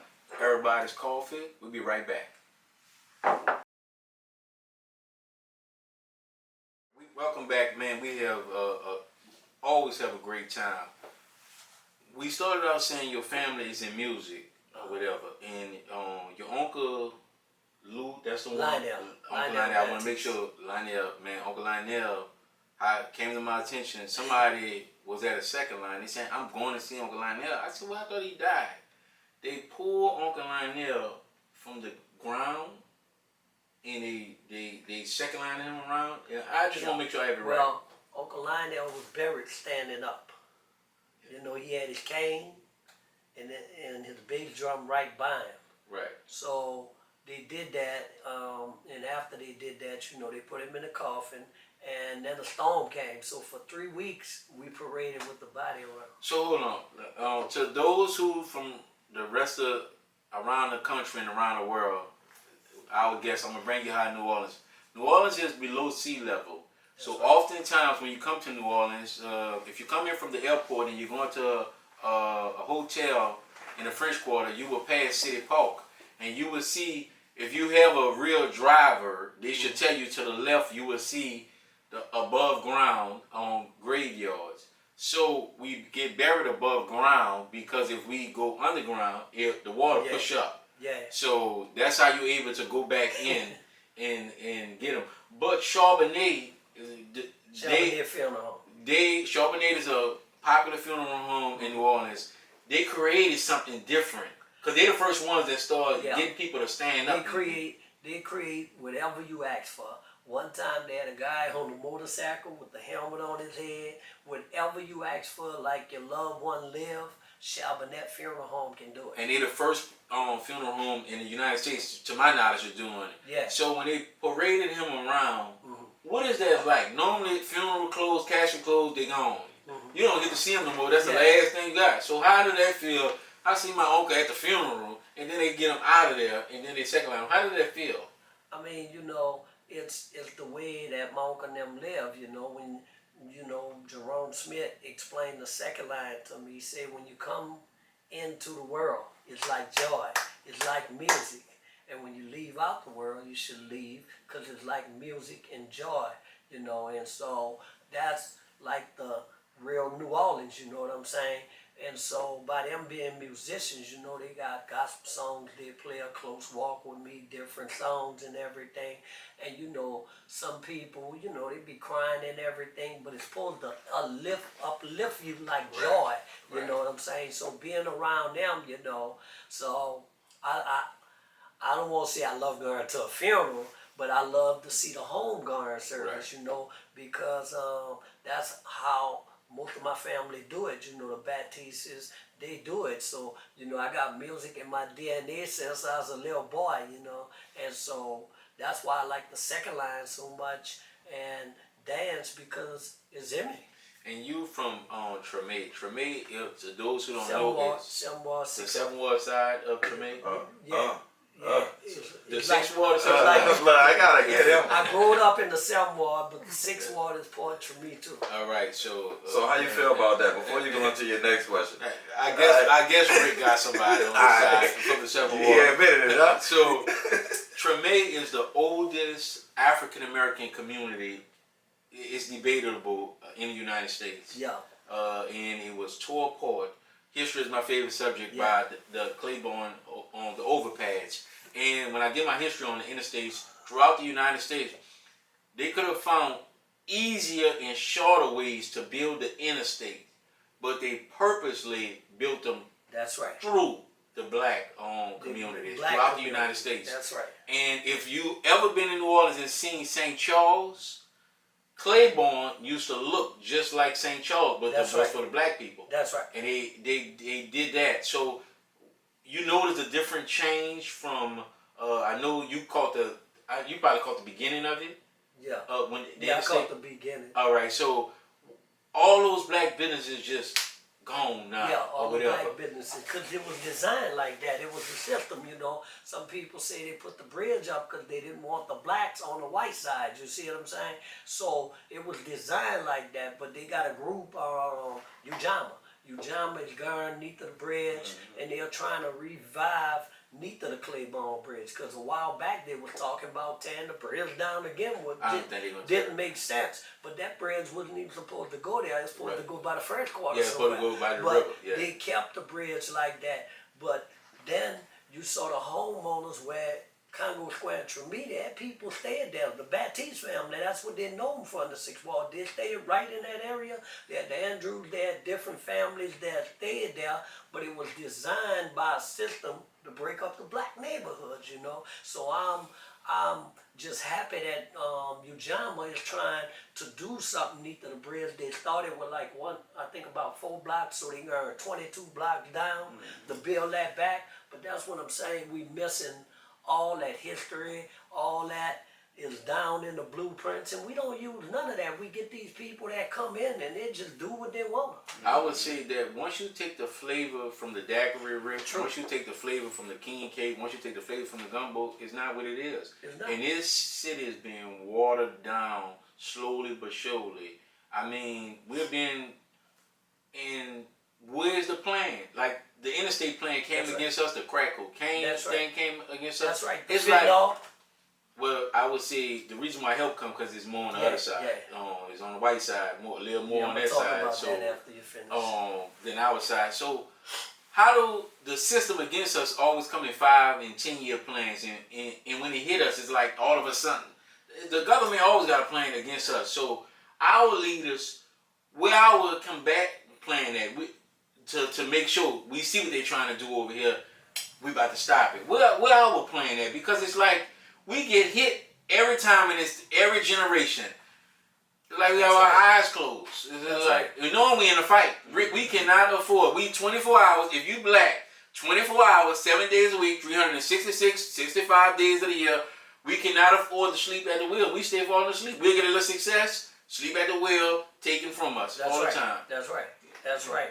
EraBody's Coffee. We'll be right back. Welcome back, man. We have always have a great time. We started out saying your family is in music or whatever, and your uncle Lou, that's the one.
Lionel.
Uncle Lionel. I want to make sure Lionel, man, Uncle Lionel, came to my attention. Somebody was at a second line. They said, "I'm going to see Uncle Lionel." I said, "Well, I thought he died." They pulled Uncle Lionel from the ground. And they second line him around. And I just want to make sure I have it right.
Well, Uncle Lionel was buried standing up. You know, he had his cane and his bass drum right by him.
Right.
So they did that, and after they did that, you know, they put him in a coffin, and then a storm came. So for 3 weeks, we paraded with the body around.
So hold on. To those who from the rest of around the country and around the world, I would guess I'm gonna bring you high New Orleans. New Orleans is below sea level. So oftentimes when you come to New Orleans, if you come in from the airport and you're going to a hotel in the French Quarter, you will pass City Park. And you will see, if you have a real driver, they should tell you to the left, you will see the above ground on graveyards. So we get buried above ground because if we go underground, the water push up.
Yeah.
So that's how you're able to go back in and get them. But Charbonnet,
Charbonnet Funeral Home.
Charbonnet is a popular funeral home in New Orleans. They created something different because they're the first ones that started getting people to stand up.
They create whatever you ask for. One time they had a guy on a motorcycle with the helmet on his head. Whatever you ask for, like your loved one live, Charbonnet Funeral Home can do it.
And they're the first funeral home in the United States, to my knowledge, of doing it.
Yeah.
So when they paraded him around, what is that like? Normally, funeral clothes, casket clothes, they gone. You don't get to see them no more. That's the last thing you got. So how did that feel? I see my uncle at the funeral, and then they get him out of there, and then they second line. How did that feel?
I mean, it's the way that my uncle and them live, when, Jerome Smith explained the second line to me. He said, when you come into the world, it's like joy, it's like music. And when you leave out the world, you should leave because it's like music and joy, and so that's like the real New Orleans, you know what I'm saying? And so by them being musicians, they got gospel songs, they play A Close Walk With Me, different songs and everything. And some people, they be crying and everything, but it's supposed to uplift you like joy, you know what I'm saying? So being around them, so I don't want to say I love going to a funeral, but I love to see the homegoing service, because that's how most of my family do it. The Baptises, they do it. So, I got music in my DNA since I was a little boy, and so that's why I like the second line so much and dance because it's in me.
And you from Treme. Treme, to those who don't know, it's the Seven Ward side of Treme. The Sixth Ward is
I gotta get him.
I grew up in the 7th Ward, but the 6th Ward is part of me too.
All right, so
how you feel about that? Before you go into your next question,
I guess Rick got somebody on his side from the 7th Ward.
Yeah, admitted it, huh?
So Treme is the oldest African American community. It's debatable in the United States.
Yeah.
And it was tore apart. History is my favorite subject by the Claiborne on the overpass. And when I did my history on the interstates throughout the United States, they could have found easier and shorter ways to build the interstate, but they purposely built them through the black communities throughout the United States.
That's right.
And if you ever been in New Orleans and seen St. Charles, Claiborne used to look just like St. Charles, but it was for the black people.
That's right.
And they did that. So you notice a different change from, I know you probably caught the beginning of it.
Yeah.
I
caught the beginning.
All right, so all those black businesses just gone now.
Yeah, all
or
the
whatever.
black businesses, because it was designed like that. It was a system, Some people say they put the bridge up because they didn't want the blacks on the white side. You see what I'm saying? So it was designed like that, but they got a group, Ujama. Ujama is going underneath the bridge, and they're trying to revive neath of the Claiborne Bridge, because a while back they were talking about tearing the bridge down again, which didn't make sense. But that bridge wasn't even supposed to go there. It was supposed to go by the first quarter.
Yeah, supposed to go by the
but
river. Yeah.
they kept the bridge like that. But then you saw the homeowners where Congo Square and Treme, they had people staying there. The Baptiste family, that's what they're known for in the 6th Ward. They stayed right in that area. They had the Andrews, they had different families that stayed there, but it was designed by a system to break up the black neighborhoods, So I'm just happy that Ujama is trying to do something neath of the bridge. They started with about 4 blocks, so they can earn 22 blocks down to build that back. But that's what I'm saying, we missing all that history, all that is down in the blueprints, and we don't use none of that. We get these people that come in and they just do what they want.
I would say that once you take the flavor from the daiquiri rich, once you take the flavor from the king cake, once you take the flavor from the gumbo, it's not what it is. And this city is being watered down slowly but surely. I mean, we've been in, where's the plan? Like, the interstate plan came against us, the crack cocaine thing came against us.
That's right.
It's like, well, I would say the reason why help come because it's more on the other side. It's on the white side, a little more on that side.
That after you finish.
Than our side. So how do the system against us always come in 5 and 10 year plans, and when it hit us, it's like all of a sudden, the government always got a plan against us. So our leaders, where our combat plan at, to make sure we see what they're trying to do over here, we about to stop it. Where our plan at? Because it's like we get hit every time, and it's every generation. Like we have our eyes closed. It's like we know we in a fight. Rick, we cannot afford. We 24 hours. If you black, 24 hours, 7 days a week, 366, 65 days of the year. We cannot afford to sleep at the wheel. We stay falling asleep. We'll get a little success, sleep at the wheel, taken from us all the time.
That's right. That's right.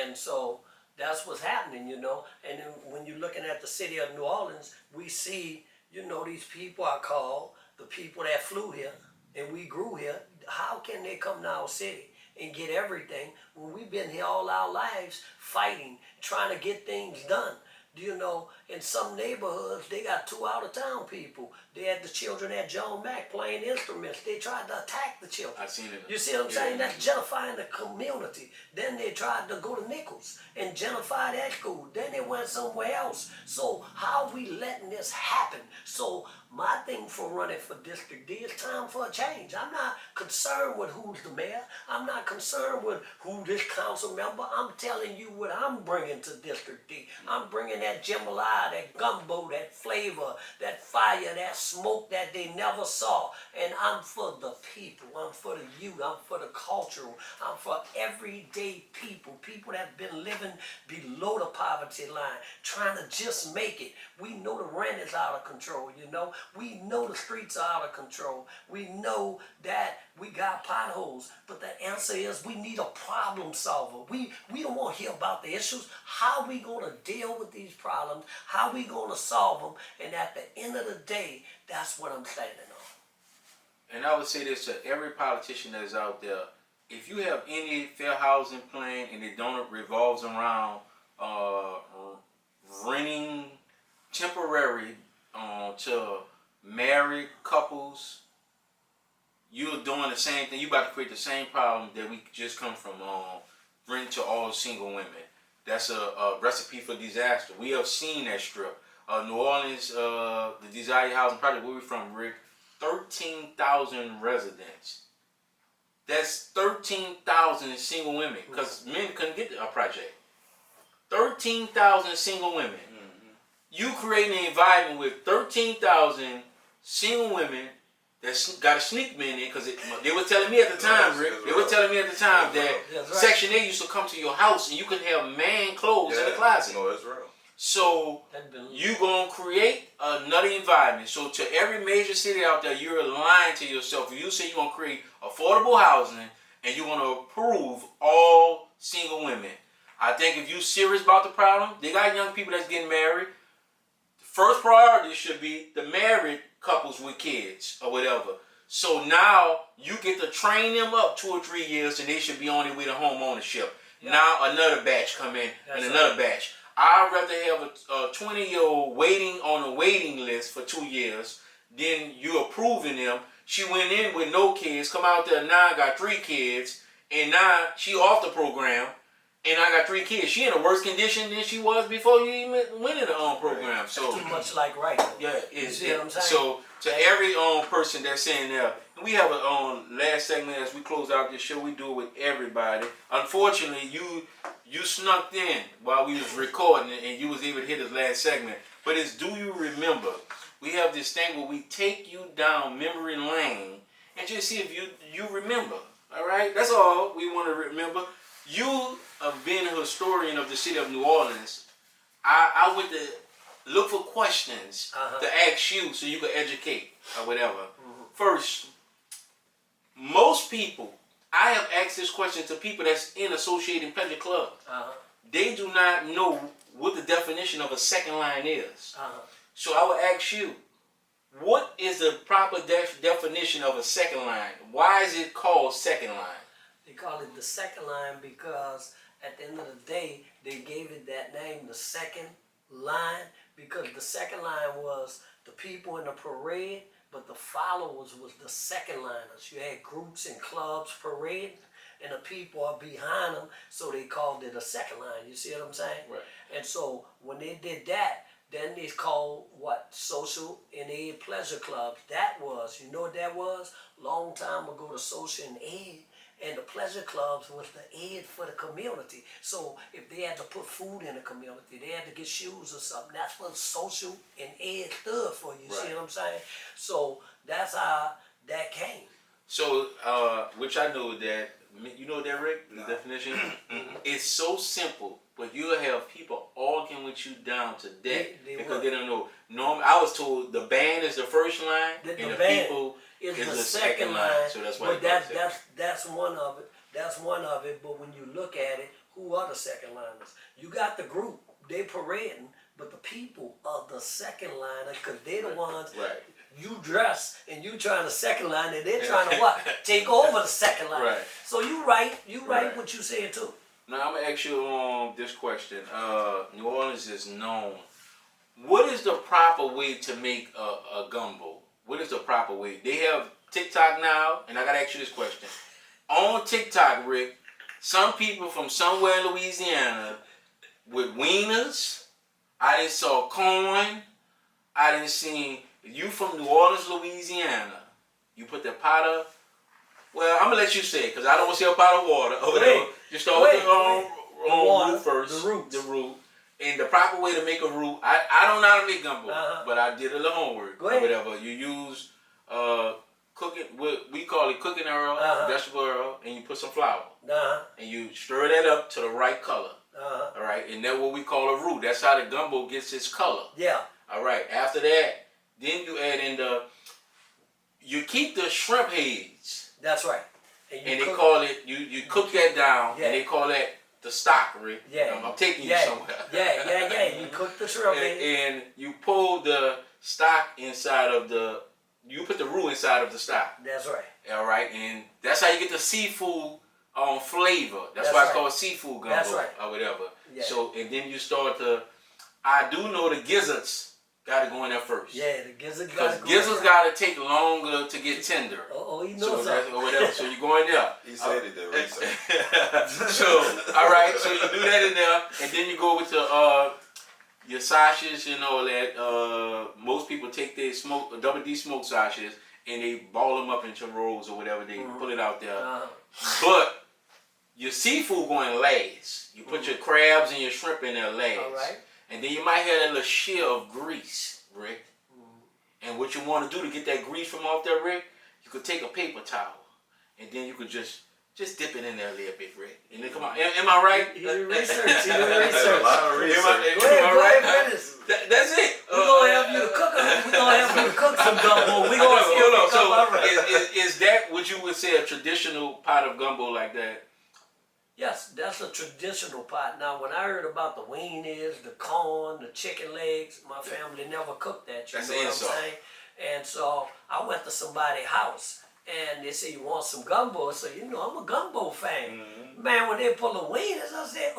And so that's what's happening, you know. And then when you're looking at the city of New Orleans, we see, you know, these people are called the people that flew here and we grew here. How can they come to our city and get everything when we've been here all our lives fighting, trying to get things done? You know, in some neighborhoods, they got 2 out-of-town people. They had the children at John Mack playing instruments. They tried to attack the children.
I've seen it.
You see what I'm saying? That's gentrifying the community. Then they tried to go to Nichols and gentrify that school. Then they went somewhere else. So how are we letting this happen? So my thing for running for District D is time for a change. I'm not concerned with who's the mayor. I'm not concerned with who this council member. I'm telling you what I'm bringing to District D. I'm bringing that jambalaya, that gumbo, that flavor, that fire, that smoke that they never saw. And I'm for the people. I'm for the youth. I'm for the cultural. I'm for everyday people. People that have been living below the poverty line, trying to just make it. We know the rent is out of control, you know. We know the streets are out of control. We know that we got potholes. But the answer is we need a problem solver. We don't want to hear about the issues. How are we going to deal with these problems? How are we going to solve them? And at the end of the day, that's what I'm standing on.
And I would say this to every politician that's out there. If you have any fair housing plan and it don't revolves around renting temporary to married couples, you're doing the same thing. You about to create the same problem that we just come from rent to all single women. That's a recipe for disaster. We have seen that strip. New Orleans, the Desire Housing Project, where we from, Rick, 13,000 residents. That's 13,000 single women, because men couldn't get a project. 13,000 single women. You creating an environment with 13,000 single women that got a sneak men in, because they were telling me at the time, Rick, they were telling me at the time that Section 8 used to come to your house and you could have man clothes in the closet.
No, that's real.
So you gonna create another environment. So to every major city out there, you're lying to yourself. If you say you're gonna create affordable housing and you want to approve all single women, I think if you're serious about the problem, they got young people that's getting married. The first priority should be the married couples with kids or whatever. So now you get to train them up 2 or 3 years and they should be on their way to home ownership. Now another batch come in and another batch. I'd rather have a 20-year-old waiting on a waiting list for 2 years than you approving them. She went in with no kids, come out there now got 3 kids, and now she off the program, and I got 3 kids. She in a worse condition than she was before you even went in the program. So
too much like right.
yeah,
you see what I'm saying?
So to every person that's saying that, we have a last segment as we close out this show. We do it with everybody. Unfortunately, you snuck in while we was recording it, and you was able to hit this last segment. But it's Do You Remember? We have this thing where we take you down memory lane and just see if you remember. All right, that's all we want to remember. You have been a historian of the city of New Orleans. I went to look for questions to ask you so you could educate or whatever. First, most people, I have asked this question to people that's in Associated Pleasure Club. They do not know what the definition of a second line is. So I would ask you, what is the proper definition of a second line? Why is it called second line?
They call it the second line because at the end of the day, they gave it that name, the second line, because the second line was the people in the parade, but the followers was the second liners. You had groups and clubs parading. and the people are behind them, so they called it a second line. You see what I'm saying?
Right.
And so when they did that, then they called what? Social and Aid Pleasure Clubs. That was, you know what that was? Long time ago, the social and aid and the pleasure clubs was the aid for the community. So if they had to put food in the community, they had to get shoes or something. That's what social and aid stood for. You see
Right.
what I'm saying? So that's how that came.
So, which I know that, you know that, Rick? The
No.
definition? It's so simple, but you'll have people arguing with you down to death
They
because
would.
they don't know. Normally, I was told the band is the first line
The
and the
band
people
is
is
the
the
second line.
So that's why
But
they call it second.
that's one of it. That's one of it. But when you look at it, who are the second liners? You got the group, they parading, but the people are the second liner because they're the ones.
Right.
You dress and you trying to second line and they're trying to what? Take over the second line.
Right.
So you right
Right.
what you saying too.
Now I'm gonna ask you this question. New Orleans is known. What is the proper way to make a gumbo? What is the proper way? They have TikTok now, and I gotta ask you this question. On TikTok, Rick, some people from somewhere in Louisiana with wieners. I didn't saw corn. I didn't see you from New Orleans, Louisiana. You put the pot of. Well, I'm gonna let you say it because I don't want to see a pot of water over there. You start with the
water,
root first.
the roots.
The root. And the proper way to make a root. I don't know how to make gumbo,
Uh-huh.
but I did a little homework.
Go ahead.
Or whatever. You use cooking. We call it cooking oil,
Uh-huh.
vegetable oil, and you put some flour.
Uh-huh.
And you stir that up to the right color.
Uh-huh.
All right, and that's what we call a roux. That's how the gumbo gets its color.
Yeah.
All right. After that, then you add in you keep the shrimp heads,
That's right.
and they call it you cook that down,
Yeah.
and they call that the stock, Rick.
Yeah.
I'm taking you
Yeah.
somewhere.
Yeah. You cook the shrimp
and,
in.
and you pull the stock inside of you put the roux inside of the stock.
That's right.
All right, and that's how you get the seafood flavor. That's
That's
why it's
right.
called seafood gumbo
That's right.
or whatever.
Yeah.
So and then you start I do know the gizzards got to go in there first.
Yeah, the gizzard
Because
got to go.
gizzards got to take longer to get tender.
Oh, he
So
knows
that's
something.
or whatever. So you go in there.
He said it, the research.
So all right, so you do that in there, and then you go with your sausages and all that. Most people take their double D smoked sausages and they ball them up into rolls or whatever. They pull it out there. But your seafood going last. You put your crabs and your shrimp in there last.
All right.
And then you might have that little shear of grease, Rick. And what you want to do to get that grease from off there, Rick, you could take a paper towel and then you could just dip it in there a little bit, Rick. And then come on, am I right?
He did research.
A lot of research.
Am I right?
Finish.
That's it.
We're going to help you to cook. We're going to help you to cook some gumbo. We're going to see
Hold on.
if it come all right.
So is that what you would say a traditional pot of gumbo like that?
Yes, that's a traditional pot. Now, when I heard about the wieners, the corn, the chicken legs, my family never cooked that. You
That's
know
an
what I'm
insult.
saying? And so I went to somebody's house, and they said, "You want some gumbo?" So you know, I'm a gumbo fan. Man, when they pull the wieners, I said,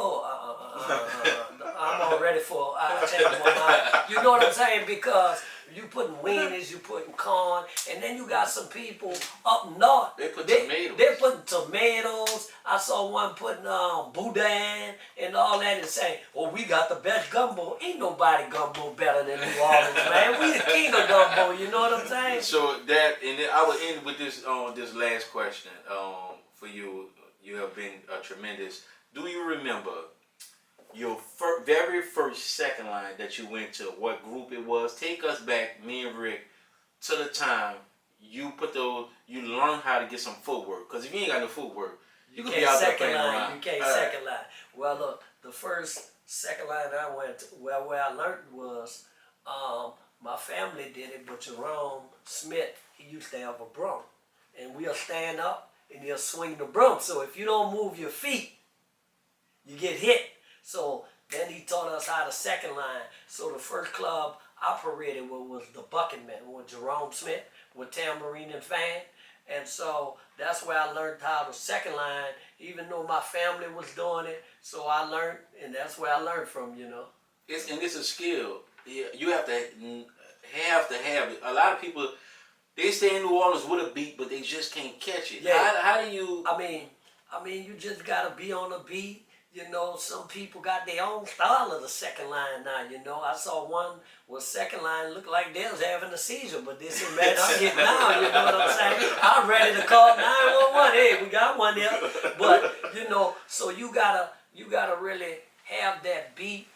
I'm all ready for. I changed my mind. You know what I'm saying? Because you putting wieners, you putting corn, and then you got some people up north.
They put tomatoes.
They putting tomatoes. I saw one putting boudin and all that and saying, "Well, we got the best gumbo." Ain't nobody gumbo better than New Orleans, man. We the king of gumbo. You know what I'm saying?
So that, and then I will end with this this last question for you. You have been tremendous. Do you remember your very first second line that you went to? What group it was? Take us back, me and Rick, to the time you you learned how to get some footwork. Because if you ain't got no footwork, you could be out there playing around.
You can't second line. Well, look, the first second line I went to, where I learned was, my family did it, but Jerome Smith, he used to have a broom. And we'll stand up and he'll swing the broom. So if you don't move your feet, you get hit. So then he taught us how to second line. So the first club I paraded with was the Bucketman with Jerome Smith, with tambourine and fan. And so that's where I learned how to second line, even though my family was doing it. So I learned, and that's where I learned from, you know.
And it's a skill. You have to have it. A lot of people, they stay in New Orleans with a beat, but they just can't catch it.
Yeah.
How do you?
I mean, I mean, you just gotta be on the beat. You know, some people got their own style of the second line now. You know, I saw one was second line looked like they was having a seizure, but they said, "Man, I'm getting down." You know what I'm saying? I'm ready to call 911. Hey, we got one here. But you know, so you gotta really have that beat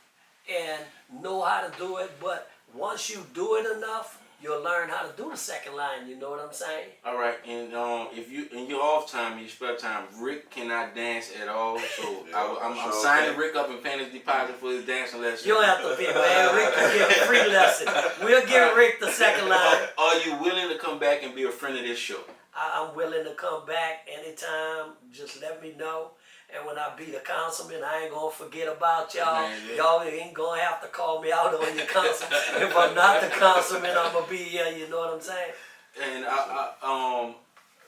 and know how to do it. But once you do it enough, you'll learn how to do the second line. You know what I'm saying?
All right, and if you in your off time, in your spare time, Rick cannot dance at all. So I'm signing Rick up and paying his deposit for his dancing lesson.
You don't have to pay, man. Rick can get a free lesson. We'll give Rick the second line.
Are you willing to come back and be a friend of this show?
I'm willing to come back anytime. Just let me know. And when I be the councilman, I ain't gonna forget about y'all.
Man, yeah.
Y'all ain't gonna have to call me out on your council. If I'm not the councilman, I'm gonna be here. You know what I'm saying?
And I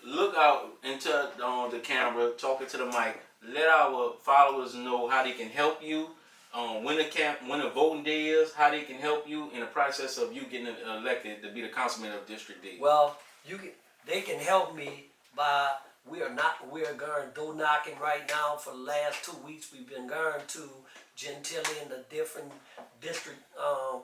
look out into the camera, talking to the mic. Let our followers know how they can help you. When the voting day is, how they can help you in the process of you getting elected to be the councilman of District D.
Well, they can help me by we are going door knocking right now. For the last 2 weeks, we've been going to Gentilly and the different district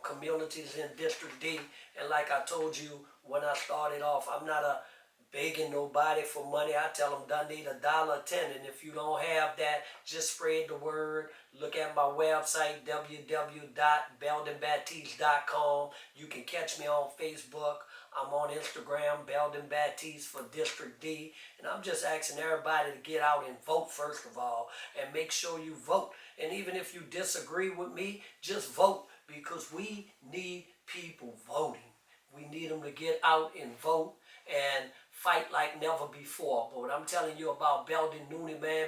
communities in District D. And like I told you when I started off, I'm not begging nobody for money. I tell them, I need $1.10, and if you don't have that, just spread the word. Look at my website, www.beldonbaptise.com. You can catch me on Facebook. I'm on Instagram, Beldon Baptise for District D. And I'm just asking everybody to get out and vote, first of all, and make sure you vote. And even if you disagree with me, just vote, because we need people voting. We need them to get out and vote and fight like never before. But what I'm telling you about Beldon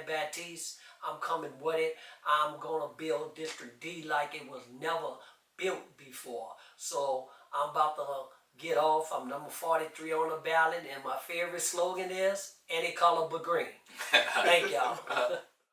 Baptise, I'm coming with it. I'm going to build District D like it was never built before. So I'm about to get off. I'm number 43 on the ballot, and my favorite slogan is, any color but green. Thank y'all.